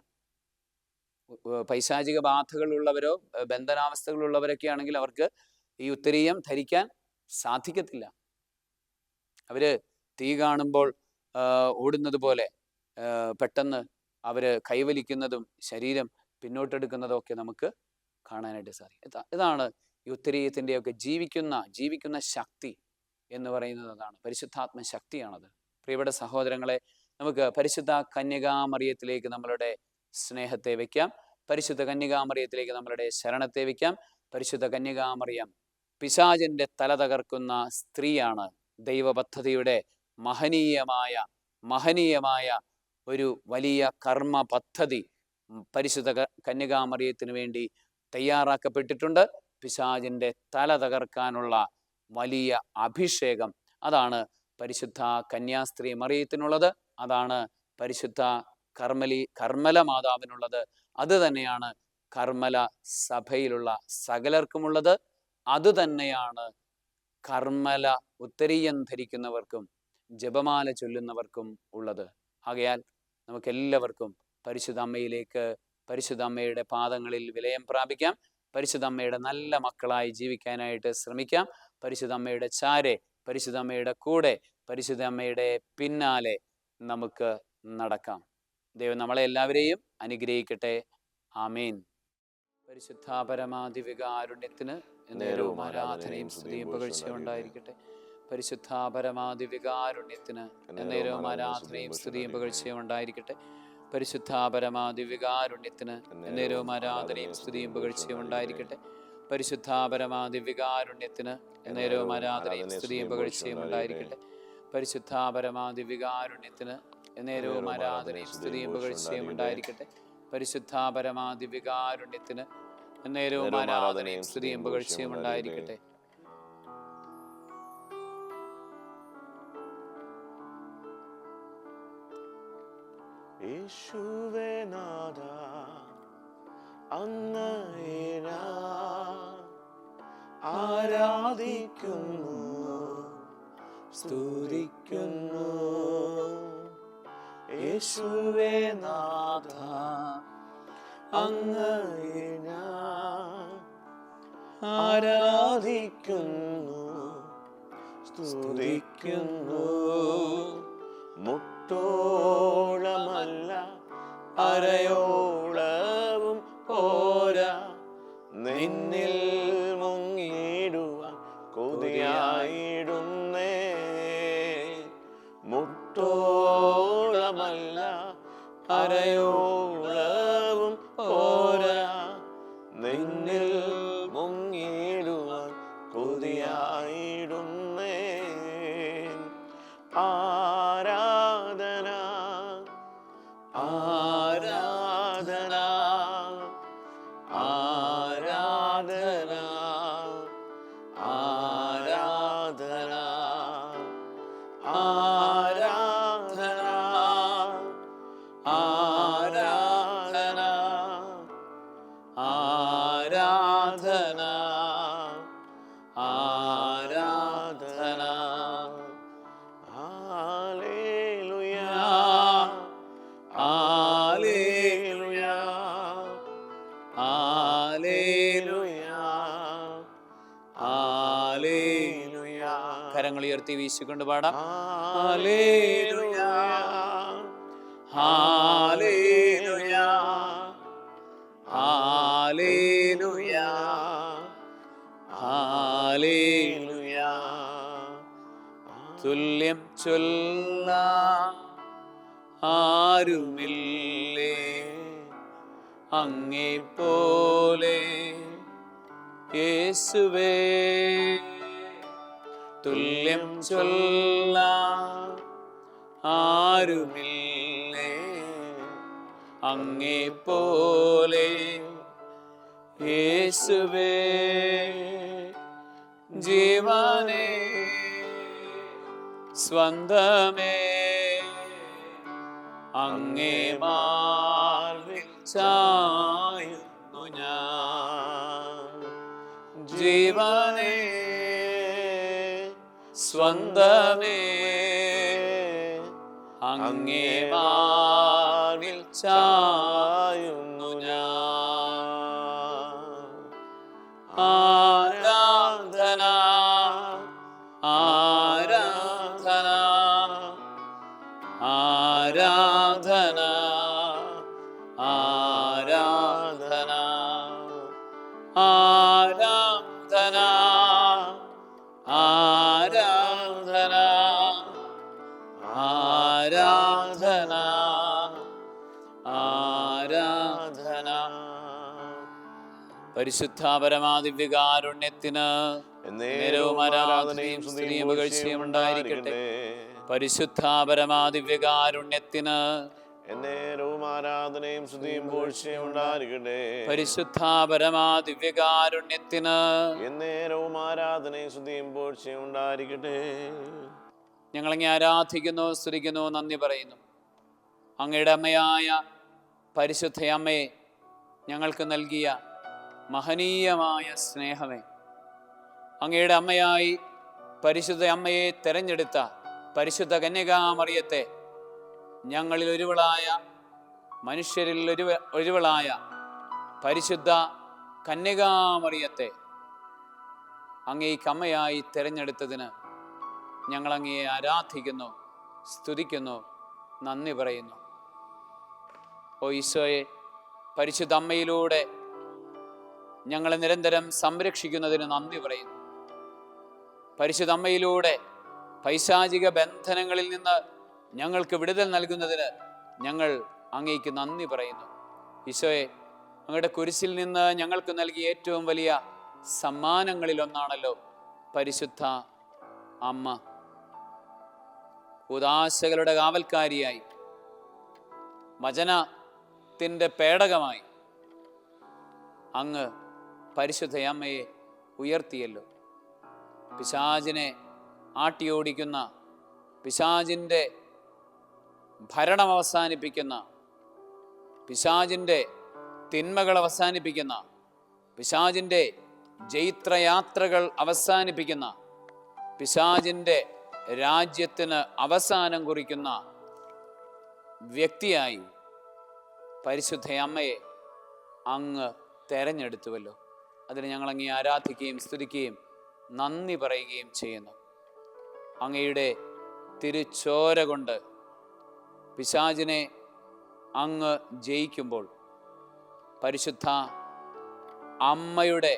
പൈശാചിക ബാധകളുള്ളവരോ ബന്ധനാവസ്ഥകളുള്ളവരൊക്കെ ആണെങ്കിൽ അവർക്ക് ഈ ഉത്തരീയം ധരിക്കാൻ സാധിക്കത്തില്ല. അവർ തീ കാണുമ്പോൾ ഓടുന്നത് പോലെ പെട്ടെന്ന് അവർ കൈവലിക്കുന്നതും ശരീരം പിന്നോട്ടെടുക്കുന്നതും ഒക്കെ നമുക്ക് കാണാനായിട്ട് സാധിക്കും. ഇതാണ് ഈ ഉത്തരീയത്തിൻ്റെയൊക്കെ ജീവിക്കുന്ന ശക്തി എന്ന് പറയുന്നത്. അതാണ് പരിശുദ്ധാത്മ ശക്തിയാണത്. പ്രിയപ്പെട്ട സഹോദരങ്ങളെ, നമുക്ക് പരിശുദ്ധ കന്യകാമറിയത്തിലേക്ക് നമ്മളുടെ സ്നേഹത്തെ വയ്ക്കാം. പരിശുദ്ധ കന്യകാമറിയത്തിലേക്ക് നമ്മളുടെ ശരണത്തെ വയ്ക്കാം. പരിശുദ്ധ കന്യകാമറിയം പിശാചിൻ്റെ തല തകർക്കുന്ന സ്ത്രീയാണ്. ദൈവപദ്ധതിയുടെ മഹനീയമായ ഒരു വലിയ കർമ്മ പദ്ധതി പരിശുദ്ധ കന്യകാമറിയത്തിന് വേണ്ടി തയ്യാറാക്കപ്പെട്ടിട്ടുണ്ട്. പിശാചിൻ്റെ തല തകർക്കാനുള്ള വലിയ അഭിഷേകം അതാണ് പരിശുദ്ധ കന്യാസ്ത്രീ മറിയത്തിനുള്ളത്. അതാണ് പരിശുദ്ധ കർമ്മല മാതാവിനുള്ളത്. അത് തന്നെയാണ് കർമ്മല സഭയിലുള്ള സകലർക്കുമുള്ളത്. അത് തന്നെയാണ് കർമ്മല ഉത്തരീയം ധരിക്കുന്നവർക്കും ജപമാല ചൊല്ലുന്നവർക്കും ഉള്ളത്. ആകയാൽ നമുക്കെല്ലാവർക്കും പരിശുദ്ധ അമ്മയിലേക്ക്, പരിശുദ്ധ അമ്മയുടെ പാദങ്ങളിൽ വിലയം പ്രാപിക്കാം. പരിശുദ്ധ അമ്മയുടെ നല്ല മക്കളായി ജീവിക്കാനായിട്ട് ശ്രമിക്കാം. പരിശുദ്ധ അമ്മയുടെ ചാരെ, പരിശുദ്ധ അമ്മയുടെ കൂടെ, പരിശുദ്ധ അമ്മയുടെ പിന്നാലെ നമുക്ക് നടക്കാം. ദൈവം നമ്മളെ എല്ലാവരെയും അനുഗ്രഹിക്കട്ടെ. ആമേൻ. പരിശുദ്ധ പരമാദിവികാരുണ്യത്തിന് നേരവും ആരാധനയും സ്തുതിയും പുകഴ്ചയും ഉണ്ടായിരിക്കട്ടെ. പരിശുദ്ധ പരമാദിവികാരുണ്യത്തിന് നേരവും ആരാധനയും സ്തുതിയും പുകഴ്ചയും ഉണ്ടായിരിക്കട്ടെ. പരിശുദ്ധ പരമാദിവികാരുണ്യത്തിന് നേരവും ആരാധനയും സ്തുതിയും പുകഴ്ചയും ഉണ്ടായിരിക്കട്ടെ. പരിശുദ്ധ പരമാദിവികാരുണ്യത്തിന് നേരവും ആരാധനയും സ്തുതിയും പുകഴ്ചയും ഉണ്ടായിരിക്കട്ടെ. പരിശുദ്ധ പരമാദിവികാരുണ്യത്തിന് നേരവും ആരാധനയും സ്തുതിയും പുകഴ്ചയും ഉണ്ടായിരിക്കട്ടെ. പരിശുദ്ധ പരമാദിവികാരുണ്യത്തിന് നേരവും ആരാധനയും സ്തുതിയും പുകഴ്ചയും ഉണ്ടായിരിക്കട്ടെ. യേശുവേ നാഥ, അങ്ങയെ ഞാൻ ആരാധിക്കുന്നു, സ്തുതിക്കുന്നു. യേശുവേ നാഥ, അങ്ങയെ ഞാൻ ആരാധിക്കുന്നു, സ്തുതിക്കുന്നു. മുട്ടോളമല്ല അരയോളവും പോരാ, നിന്നിൽ മുങ്ങിടുവാൻ കൊതിയായിടുന്നേ. മുട്ടോളമല്ല അരയോളവും പോരാ, നിന്നിൽ മുങ്ങിടുവാൻ കൊതിയായിടുന്നേ. ആരാധന ആരാധന ആരാധന ആരാധന ആരാധന ആരാധന ആരാധന ആരാധന. Hallelujah hallelujah hallelujah hallelujah. കരങ്ങൾ ഉയർത്തി വീശിക്കൊണ്ട് പാടാം. Hallelujah hallelujah hallelujah hallelujah. തുല്യം ചൊല്ലാൻ ആരുമില്ലേ അങ്ങേ പോലെ യേശുവേ. തുല്യം ചൊല്ലാൻ ആരുമില്ലേ അങ്ങേ പോലെ യേശുവേ. ജീവനേ സ്വന്തമേ അങ്ങേ മാർവിൽ ചായുന്നു ഞാൻ. ജീവനേ സ്വന്തമേ അങ്ങേ മാർവിൽ ചായുന്നു ഞാൻ. ആരാധന ആരാധന ആരാധന ആരാധന ആരാധന ആരാധന ആരാധന ആരാധന. പരിശുദ്ധ പരമാദിവ്യകാരുണ്യത്തിന് നേരവും ആരാധനയും സ്തുതിയും പുകഴ്ചയും ഉണ്ടായിരിക്കട്ടെ. പരിശുദ്ധ പരമാദിവ്യകാരുണ്യത്തിന് എന്നേരവും ആരാധനയും സ്തുതിയും പുകഴ്ചയും ഉണ്ടായിരിക്കട്ടെ. പരിശുദ്ധ പരമാദിവ്യകാരുണ്യത്തിന് എന്നേരവും ആരാധനയും സ്തുതിയും പുകഴ്ചയും ഉണ്ടായിരിക്കട്ടെ. ഞങ്ങളങ്ങേ ആരാധിക്കുന്നു, സ്തുതിക്കുന്നു, നന്ദി പറയുന്നു. അങ്ങയുടെ അമ്മയായ പരിശുദ്ധ അമ്മയെ ഞങ്ങൾക്ക് നൽകിയ മഹനീയമായ സ്നേഹമേ, അങ്ങയുടെ അമ്മയായി പരിശുദ്ധ അമ്മയെ തെരഞ്ഞെടുത്ത പരിശുദ്ധ കന്യകാമറിയത്തെ, ഞങ്ങളിൽ ഒരുവളായ മനുഷ്യരിൽ ഒരുവളായ പരിശുദ്ധ കന്യകാമറിയത്തെ അങ്ങേക്ക് അമ്മയായി തിരഞ്ഞെടുത്തതിന് ഞങ്ങൾ അങ്ങയെ ആരാധിക്കുന്നു, സ്തുതിക്കുന്നു, നന്ദി പറയുന്നു. ഓ ഈശോയെ, പരിശുദ്ധ അമ്മയിലൂടെ ഞങ്ങളെ നിരന്തരം സംരക്ഷിക്കുന്നതിന് നന്ദി പറയുന്നു. പരിശുദ്ധ അമ്മയിലൂടെ പൈശാചിക ബന്ധനങ്ങളിൽ നിന്ന് ഞങ്ങൾക്ക് വിടുതൽ നൽകുന്നതിന് ഞങ്ങൾ അങ്ങേക്ക് നന്ദി പറയുന്നു. ഈശോയെ, അങ്ങയുടെ കുരിശിൽ നിന്ന് ഞങ്ങൾക്ക് നൽകിയ ഏറ്റവും വലിയ സമ്മാനങ്ങളിലൊന്നാണല്ലോ പരിശുദ്ധ അമ്മ. ഉദാശകളുടെ കാവൽക്കാരിയായി, വചനത്തിൻ്റെ പേടകമായി അങ്ങ് പരിശുദ്ധ അമ്മയെ ഉയർത്തിയല്ലോ. പിശാചിനെ ആട്ടിയോടിക്കുന്ന, പിശാചിൻ്റെ ഭരണം അവസാനിപ്പിക്കുന്ന, പിശാചിൻ്റെ തിന്മകൾ അവസാനിപ്പിക്കുന്ന, പിശാചിൻ്റെ ജൈത്രയാത്രകൾ അവസാനിപ്പിക്കുന്ന, പിശാചിൻ്റെ രാജ്യത്തിന് അവസാനം കുറിക്കുന്ന വ്യക്തിയായി പരിശുദ്ധ അമ്മയെ അങ്ങ് തെരഞ്ഞെടുത്തുവല്ലോ. അതിന് ഞങ്ങളങ്ങേ ആരാധിക്കുകയും സ്തുതിക്കുകയും നന്ദി പറയുകയും ചെയ്യുന്നു. അങ്ങയുടെ തിരുച്ചോര കൊണ്ട് പിശാചിനെ അങ്ങ് ജയിക്കുമ്പോൾ പരിശുദ്ധ അമ്മയുടെ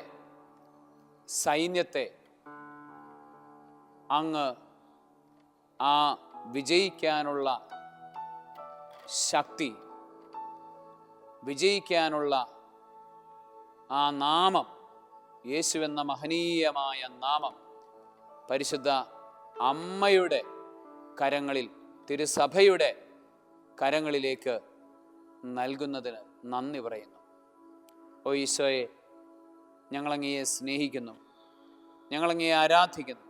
സൈന്യത്തെ അങ്ങ് ആ വിജയിക്കാനുള്ള ശക്തി, വിജയിക്കാനുള്ള ആ നാമം, യേശുവെന്ന മഹനീയമായ നാമം പരിശുദ്ധ അമ്മയുടെ കരങ്ങളിൽ, തിരുസഭയുടെ കരങ്ങളിലേക്ക് നൽകുന്നതിന് നന്ദി പറയുന്നു. ഓ ഈശോയെ, ഞങ്ങളങ്ങയെ സ്നേഹിക്കുന്നു, ഞങ്ങളങ്ങയെ ആരാധിക്കുന്നു,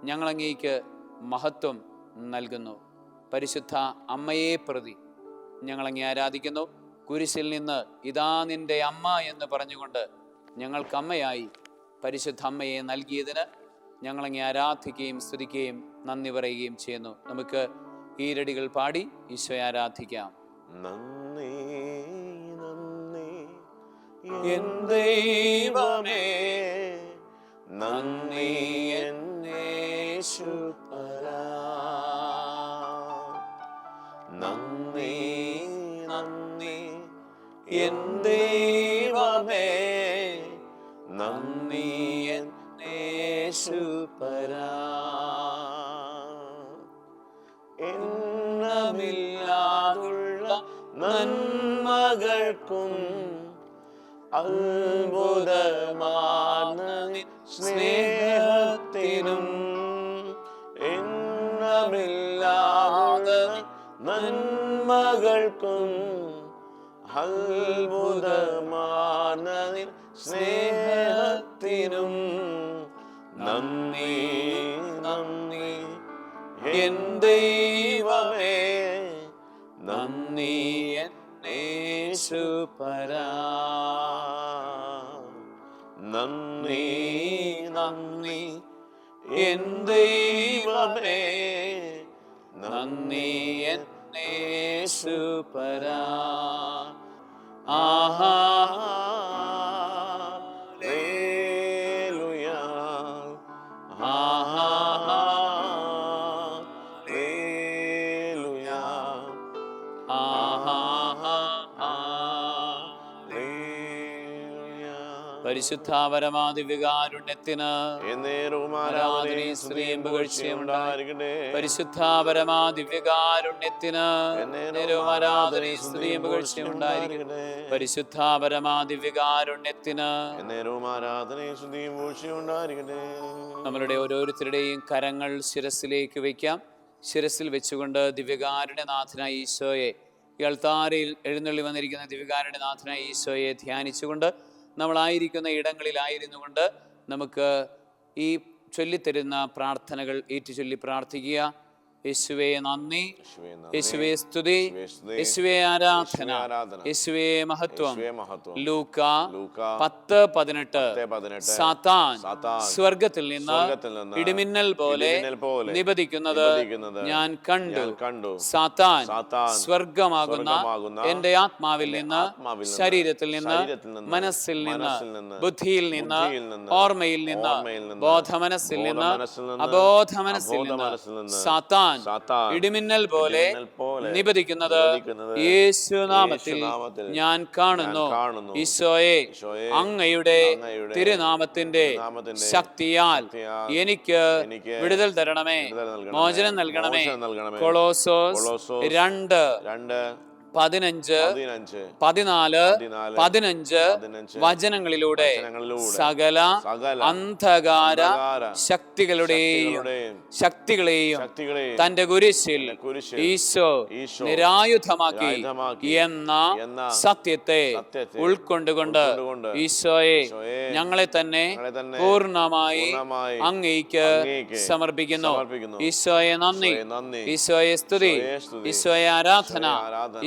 ഞങ്ങളങ്ങേക്ക് മഹത്വം നൽകുന്നു. പരിശുദ്ധ അമ്മയെ പ്രതി ഞങ്ങളങ്ങേ ആരാധിക്കുന്നു. കുരിശിൽ നിന്ന് ഇതാ നിന്റെ അമ്മ എന്ന് പറഞ്ഞുകൊണ്ട് ഞങ്ങൾക്കമ്മയായി പരിശുദ്ധ അമ്മയെ നൽകിയതിന് ഞങ്ങളങ്ങേ ആരാധിക്കുകയും സ്തുതിക്കുകയും നന്ദി പറയുകയും ചെയ്യുന്നു. നമുക്ക് ഈരടികൾ പാടി ഈശോയെ ആരാധിക്കാം. നന്ദി നന്ദി എൻ ദൈവമേ, നന്ദി എൻ യേശുപരാ, നന്ദി നന്ദി എൻ ദൈവമേ, നന്ദി എൻ യേശുപരാ. എണ്ണമില്ലാതുള്ള നന്മകൾക്കും അത്ഭുതമാർന്ന നിൻ സ്നേഹത്തിനും, എണ്ണമില്ലാതെ നന്മകൾക്കും അത്ഭുതമാർന്ന നിൻ സ്നേഹത്തിനും നന്ദി നന്ദി എൻ ദൈവമേ, നന്ദി എൻ യേശുപരാ, നന്ദി നന്ദി എൻ ദൈവമേ, നന്ദി എൻ യേശുപരാ. ആഹാ ഹല്ലേലൂയ, ആഹാ ഹല്ലേലൂയ, ആഹാ ഹല്ലേലൂയ. പരിശുദ്ധ പരമാദിവ്യകാരുണ്യത്തിന് എന്നേരവും ആരാധനയും സ്തുതിയും പുകഴ്ചയും ഉണ്ടായിരിക്കട്ടെ. പരിശുദ്ധ പരമാദിവ്യകാരുണ്യത്തിന് എന്നേരവും ആരാധനയും സ്തുതിയും പുകഴ്ചയും ഉണ്ടായിരിക്കട്ടെ. പരിശുദ്ധ പരമാദിവ്യകാരുണ്യത്തിന് എന്നേരവും ആരാധനയും സ്തുതിയും പുകഴ്ചയും ഉണ്ടായിരിക്കട്ടെ. നമ്മളുടെ ഓരോരുത്തരുടെയും കരങ്ങൾ ശിരസിലേക്ക് വയ്ക്കാം. ശിരസിൽ വെച്ചുകൊണ്ട് ദിവ്യകാരുണ്യനാഥനായ ഈശോയെ, ഈ അൾത്താരയിൽ എഴുന്നള്ളി വന്നിരിക്കുന്ന ദിവ്യകാരുണ്യനാഥനായ ഈശോയെ ധ്യാനിച്ചുകൊണ്ട് നമ്മളായിരിക്കുന്ന ഇടങ്ങളിലായിരുന്നു കൊണ്ട് നമുക്ക് ഈ ചൊല്ലിത്തരുന്ന പ്രാർത്ഥനകൾ ഏറ്റുചൊല്ലി പ്രാർത്ഥിക്കുക. യേശുവേ നന്ദി, യേശുവേ സ്തുതി, യേശുവേ ആരാധന, യേശുവേ മഹത്വം. ലൂക്ക 10:18. സാത്താൻ സ്വർഗത്തിൽ നിന്ന് ഇടിമിന്നൽ പോലെ നിബദിക്കുന്നത് ഞാൻ കണ്ടു. സാത്താൻ സ്വർഗമാകുന്ന എന്റെ ആത്മാവിൽ നിന്ന്, ശരീരത്തിൽ നിന്ന്, മനസ്സിൽ നിന്ന്, ബുദ്ധിയിൽ നിന്ന്, ഓർമ്മയിൽ നിന്ന്, ബോധമനസ്സിൽ നിന്ന്, അബോധ മനസ്സിൽ നിന്ന് സാത്താൻ ഇടിമിന്നൽ പോലെ നിബദിക്കുന്നത് യേശുനാമത്തിൽ ഞാൻ കാണുന്നു. ഈശോയെ, അങ്ങയുടെ തിരുനാമത്തിന്റെ ശക്തിയാൽ എനിക്ക് വിടുതൽ തരണമേ, മോചനം നൽകണമേ. കൊളോസോസ് 2:15-14-15 വചനങ്ങളിലൂടെ സകല അന്ധകാര ശക്തികളെയും തന്റെ കുരിശിൽ ഈശോ നിരായുധമാക്കി എന്ന സത്യത്തെ ഉൾക്കൊണ്ടുകൊണ്ട് ഈശോയെ, ഞങ്ങളെ തന്നെ പൂർണ്ണമായി അങ്ങേക്ക് സമർപ്പിക്കുന്നു. ഈശോയെ നന്ദി, ഈശോയെ സ്തുതി, ഈശോയെ ആരാധന,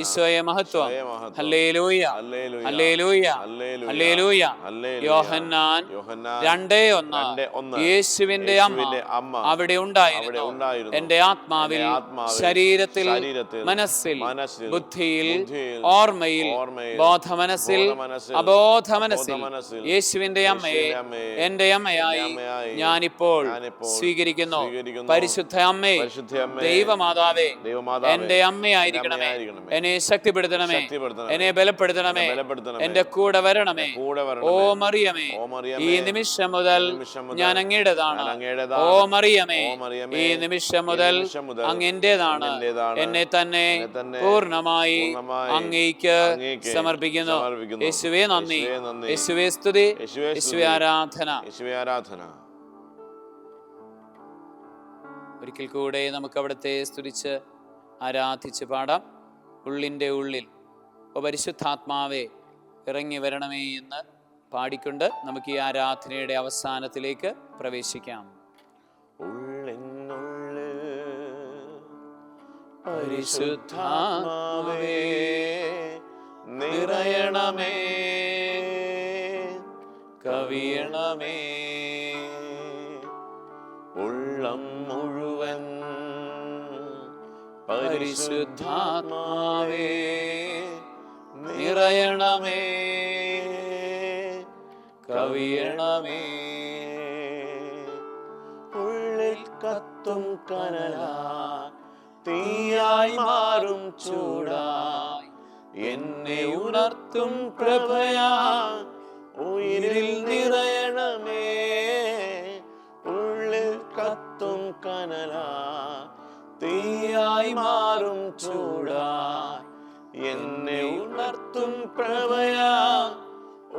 ഈശോ ഈശോയെ മഹത്വം. ഈശോയെ മഹത്വം. Hallelujah, hallelujah, hallelujah, hallelujah, hallelujah. Hallelujah. Yohannan Yohannan 2:1. 2:1. യേശുവിന്റെ അമ്മ അമ്മ അവിടെ അവിടെ ഉണ്ടായിരുന്നു. ഉണ്ടായിരുന്നു. എന്റെ ആത്മാവിൽ, എന്റെ ആത്മാവിൽ, ശരീരത്തിൽ, ശരീരത്തിൽ, മനസ്സിൽ, മനസ്സിൽ, ബുദ്ധിയിൽ, ബുദ്ധിയിൽ, ഓർമ്മയിൽ, ഓർമ്മയിൽ, ബോധമനസ്സിൽ, ബോധമനസ്സിൽ, അബോധമനസ്സിൽ അബോധമനസ്സിൽ യേശുവിന്റെ അമ്മയെ യേശുവിന്റെ അമ്മയെ എന്റെ അമ്മയായി അമ്മയായി ഞാനിപ്പോൾ ഞാനിപ്പോൾ സ്വീകരിക്കുന്നു. സ്വീകരിക്കുന്നു. പരിശുദ്ധ അമ്മേ, പരിശുദ്ധ അമ്മേ, ദൈവമാതാവേ, ദൈവമാതാവേ, എന്റെ അമ്മയായിരിക്കണമേ. അമ്മയായിരിക്കണമേ. എന്നെ ശക്തിപ്പെടുത്തണമേ, ശക്തിപ്പെടുത്തണമേ. എന്നെ ബലപ്പെടുത്തണമേ, എന്നെ ബലപ്പെടുത്തണമേ. എന്റെ കൂടെ വരണമേ. കൂടെ ഓ വരണമേ. മറിയമേ, ഓ മറിയമേ, ഈ നിമിഷം മുതൽ ഈ നിമിഷം മുതൽ ഞാൻ അങ്ങയുടേതാണ്. ഞാൻ അങ്ങയുടേതാണ്. ഓ മറിയമേ, ഓ മറിയമേ, ഈ നിമിഷം മുതൽ നിമിഷം മുതൽ അങ്ങ് എന്റേതാണ്. അങ്ങന്റേതാണ്. എന്നെ തന്നെ എന്നെ തന്നെ പൂർണ്ണമായി പൂർണ്ണമായി അങ്ങേക്ക് അങ്ങേക്ക് സമർപ്പിക്കുന്നു. സമർപ്പിക്കുന്നു. യേശുവേ നന്ദി, യേശുവേ നന്ദി. യേശുവേ സ്തുതി, യേശുവേ സ്തുതി, യേശുവേ ആരാധന. യേശുവേ ആരാധന. ഒരിക്കൽ കൂടെ നമുക്ക് അവിടുത്തെ സ്തുതിച്ച് ആരാധിച്ച് പാടാം. ഉള്ളിൻ്റെ ഉള്ളിൽ ഓ പരിശുദ്ധാത്മാവേ ഇറങ്ങി വരണമേ എന്ന് പാടിക്കൊണ്ട് നമുക്ക് ഈ ആരാധനയുടെ അവസാനത്തിലേക്ക് പ്രവേശിക്കാം. ഉള്ളിനുള്ളിൽ പരിശുദ്ധാത്മാവേ നിറയണമേ, കവിയണമേ, ഉള്ളം മുഴുവൻ പരിശുദ്ധാത്മാവേ നിറയണമേ, കവിയണമേ. ഉള്ളിൽ കത്തും കനലാ തീയായി മാറും ചൂടായി എന്നെ ഉണർത്തും പ്രഭയാ ഉയിരിൽ നിറയണമേ. ഉള്ളിൽ കത്തും കനലാ തീയായി മാറും ചൂടായി എന്നെ ഉണർത്തും പ്രഭയാ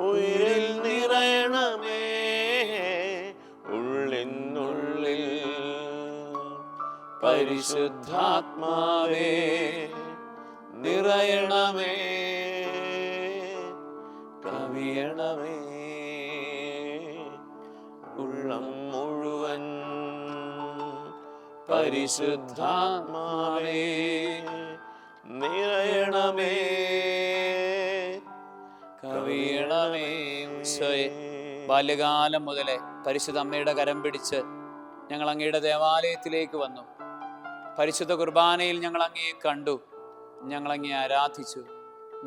ഉയിരിൽ നിറയണമേ. ഉള്ളിനുള്ളിൽ പരിശുദ്ധാത്മാവേ നിറയണമേ, കവിയണമേ, ഉള്ളം മുഴുവൻ പരിശുദ്ധാത്മാവേ നിറയണമേ, കവിയണമേ. ഈശോയെ, ബാല്യകാലം മുതലേ പരിശുദ്ധ അമ്മയുടെ കരം പിടിച്ച് ഞങ്ങൾ അങ്ങയുടെ ദേവാലയത്തിലേക്ക് വന്നു. പരിശുദ്ധ കുർബാനയിൽ ഞങ്ങൾ അങ്ങയെ കണ്ടു, ഞങ്ങൾ അങ്ങയെ ആരാധിച്ചു,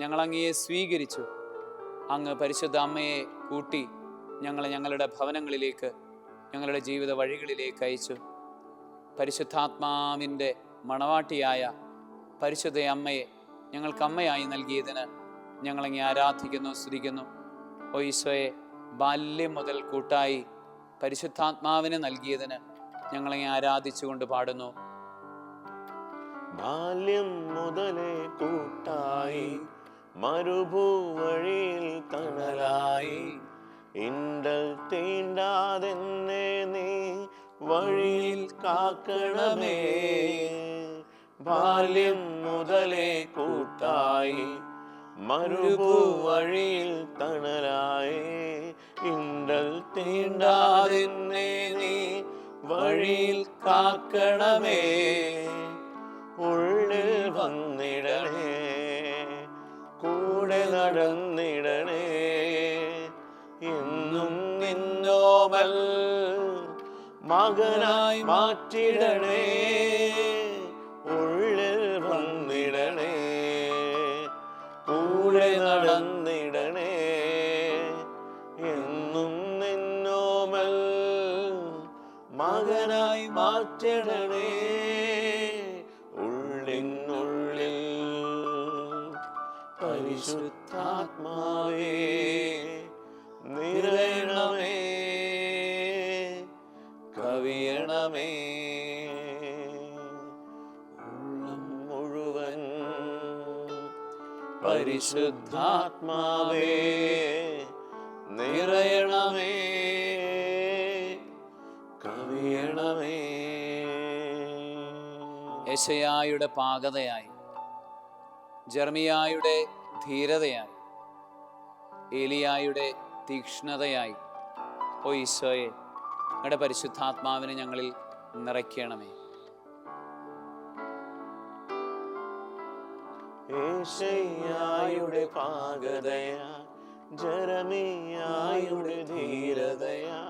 ഞങ്ങൾ അങ്ങയെ സ്വീകരിച്ചു. അങ്ങ് പരിശുദ്ധ അമ്മയെ കൂട്ടി ഞങ്ങളെ ഞങ്ങളുടെ ഭവനങ്ങളിലേക്ക്, ഞങ്ങളുടെ ജീവിത വഴികളിലേക്ക് അയച്ചു. പരിശുദ്ധാത്മാവിൻ്റെ മണവാട്ടിയായ പരിശുദ്ധ അമ്മയെ ഞങ്ങൾക്ക് അമ്മയായി നൽകിയതിന് ഞങ്ങളങ്ങെ ആരാധിക്കുന്നു, സ്തുതിക്കുന്നു. ഓ ഈശോയെ, ബാല്യം മുതൽ കൂട്ടായി പരിശുദ്ധാത്മാവിനെ നൽകിയതിന് ഞങ്ങളങ്ങെ ആരാധിച്ചുകൊണ്ട് പാടുന്നു. ബാല്യം മുതലേ കൂട്ടായി മരുഭൂവഴിയിൽ തണലായി ഇണ്ടൽ തീണ്ടാതെന്നെ നീ വഴിയിൽ കാക്കണമേ. ബാല്യം മുതലേ കൂട്ടായി മരുഭൂവഴിയിൽ തണലായി ഇണ്ടൽ തീണ്ടാതെന്നെ നീ വഴിയിൽ കാക്കണമേ. ഉള്ളിൽ വന്നിടണേ, കൂടെ നടന്നിടണേ, എന്നും നിന്നോമൽ മകനായി മാറ്റിടണേ. ഉള്ളിൽ വന്നിടണേ, കൂടെ നടന്നിടണേ, എന്നും നിന്നോമൽ മകനായി മാറ്റിടണേ. ഉള്ളിനുള്ളിൽ പരിശുദ്ധാത്മാവേ നിറയണമേ, കവിയണമേ. ഉള്ളം മുഴുവൻ പരിശുദ്ധാത്മാവേ നിറയണമേ, കവിയണമേ. യെശയ്യായുടെ പാകതയായി, ജെർമിയായുടെ ധീരതയായി, ഏലിയായുടെ തീക്ഷ്ണതയായി ഓ ഈശോയെ, അങ്ങയുടെ പരിശുദ്ധാത്മാവിനെ ഞങ്ങളിൽ നിറയ്ക്കണമേ. യേശയ്യായുടെ പാകതയാ, ജെറമിയായുടെ ധീരതയാ,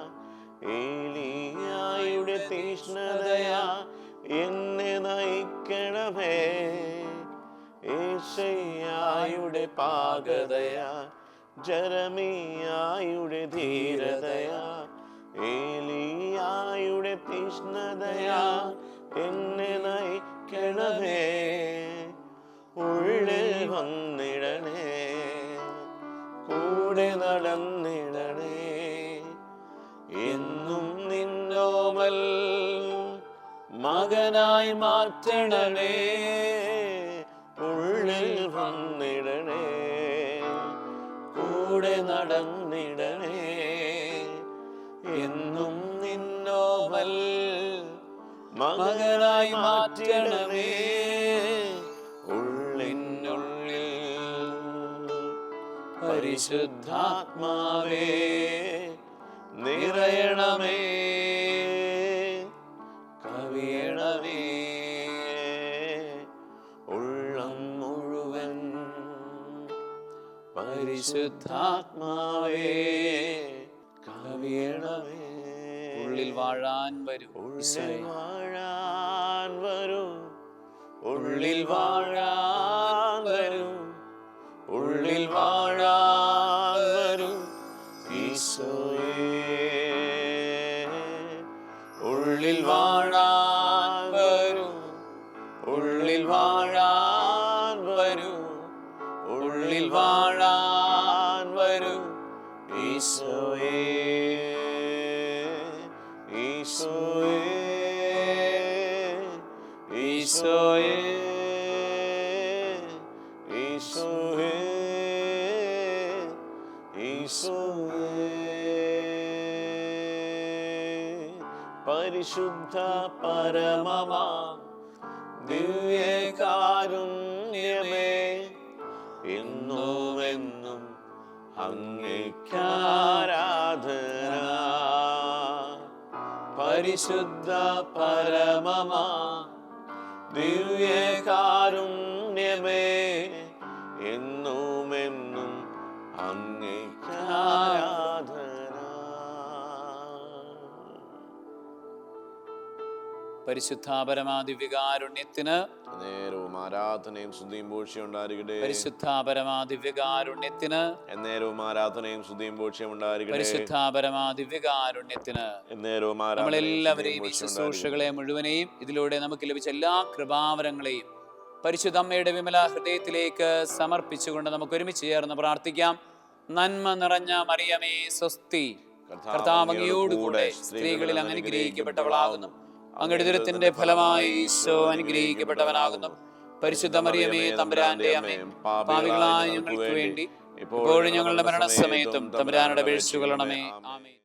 ഏലിയായുടെ തീഷ്ണതയാ എന്നെ നയിക്കണമേ. യേശയ്യായുടെ പാകതയാ, ജെറമിയായുടെ ധീരതയാ, ഏലിയായുടെ തീഷ്ണതയാ എന്നെ നയിക്കണമേ. ഉള്ളിൽ വന്നിടണേ, കൂടെ നടന്നിടണേ, എന്നും നിന്നോമൽ മകനായി മാറ്റണമേ. ഉള്ളിൽ വന്നിടണേ, കൂടെ നടന്നിടണേ, എന്നും നിന്നോമൽ മകനായി മാറ്റണമേ. ഉള്ളിനുള്ളിൽ പരിശുദ്ധാത്മാവേ നിറയണമേ, കവിയണമേ. ഉള്ളം മുഴുവൻ പരിശുദ്ധാത്മാവേ കവിയണമേ. ഉള്ളിൽ വാഴാൻ വരൂ, ഉള്ളിൽ വാഴാൻ വരൂ, ഉള്ളിൽ വാഴാൻ വരൂ, ഉള്ളിൽ വാഴാൻ വരൂ ഈശോയേ. ഉള്ളിൽ വാഴാൻ വരൂ, ഉള്ളിൽ വാഴാൻ വരൂ, ഉള്ളിൽ വാഴാൻ വരൂ ഈശോയേ. ഈശോയേ, ഈശോയേ, ഈശോയേ, ഈശോയേ. പരിശുദ്ധ പരമമാ ദിവ്യകാരുണ്യമേ, എന്നുമെന്നും അങ്ങേയ്ക്കാരാധന. പരിശുദ്ധ പരമമാ ദിവ്യകാരുണ്യമേ, എന്നുമെന്നും അങ്ങേയ്ക്കാരാധന. പരിശുദ്ധ പരമാ ദിവ്യകാരുണ്യത്തിന് നേരവും ആരാധനയും സ്തുതിയും പൂഴ്ചയും ഉണ്ടായിരിക്കട്ടെ. പരിശുദ്ധ പരമാ ദിവ്യകാരുണ്യത്തിന് എന്നേരവും ആരാധനയും സ്തുതിയും പൂഴ്ചയും ഉണ്ടായിരിക്കട്ടെ. പരിശുദ്ധ പരമാ ദിവ്യകാരുണ്യത്തിന് എന്നേരവും നമ്മളെല്ലാവരെയും ഈ ശുശ്രൂഷകളെ മുഴുവനെയും ഇതിലൂടെ നമുക്ക് ലഭിച്ച എല്ലാ കൃപാവരങ്ങളെയും പരിശുദ്ധ അമ്മയുടെ വിമല ഹൃദയത്തിലേക്ക് സമർപ്പിച്ചുകൊണ്ട് നമുക്ക് ഒരുമിച്ച് ചേർന്ന് പ്രാർത്ഥിക്കാം. നന്മ നിറഞ്ഞ മറിയമേ സ്വസ്തി, കർത്താവ് അങ്ങയോടുകൂടെ സ്ത്രീകളിൽ അങ്ങ് അനുഗ്രഹിക്കപ്പെട്ടവളാകുന്നു. അങ്ങയുടെ ദുരിതത്തിന്റെ ഫലമായി ഈശോ അനുഗ്രഹിക്കപ്പെട്ടവനാകുന്നു. പരിശുദ്ധ മറിയമേ തമ്പുരാന്റെ അമ്മേ, പാപികളായ ഞങ്ങൾക്ക് വേണ്ടി ഇപ്പോഴും ഞങ്ങളുടെ മരണസമയത്തും തമ്പുരാനുടെ അപേക്ഷിച്ചുകൊള്ളണമേ. ആമേൻ.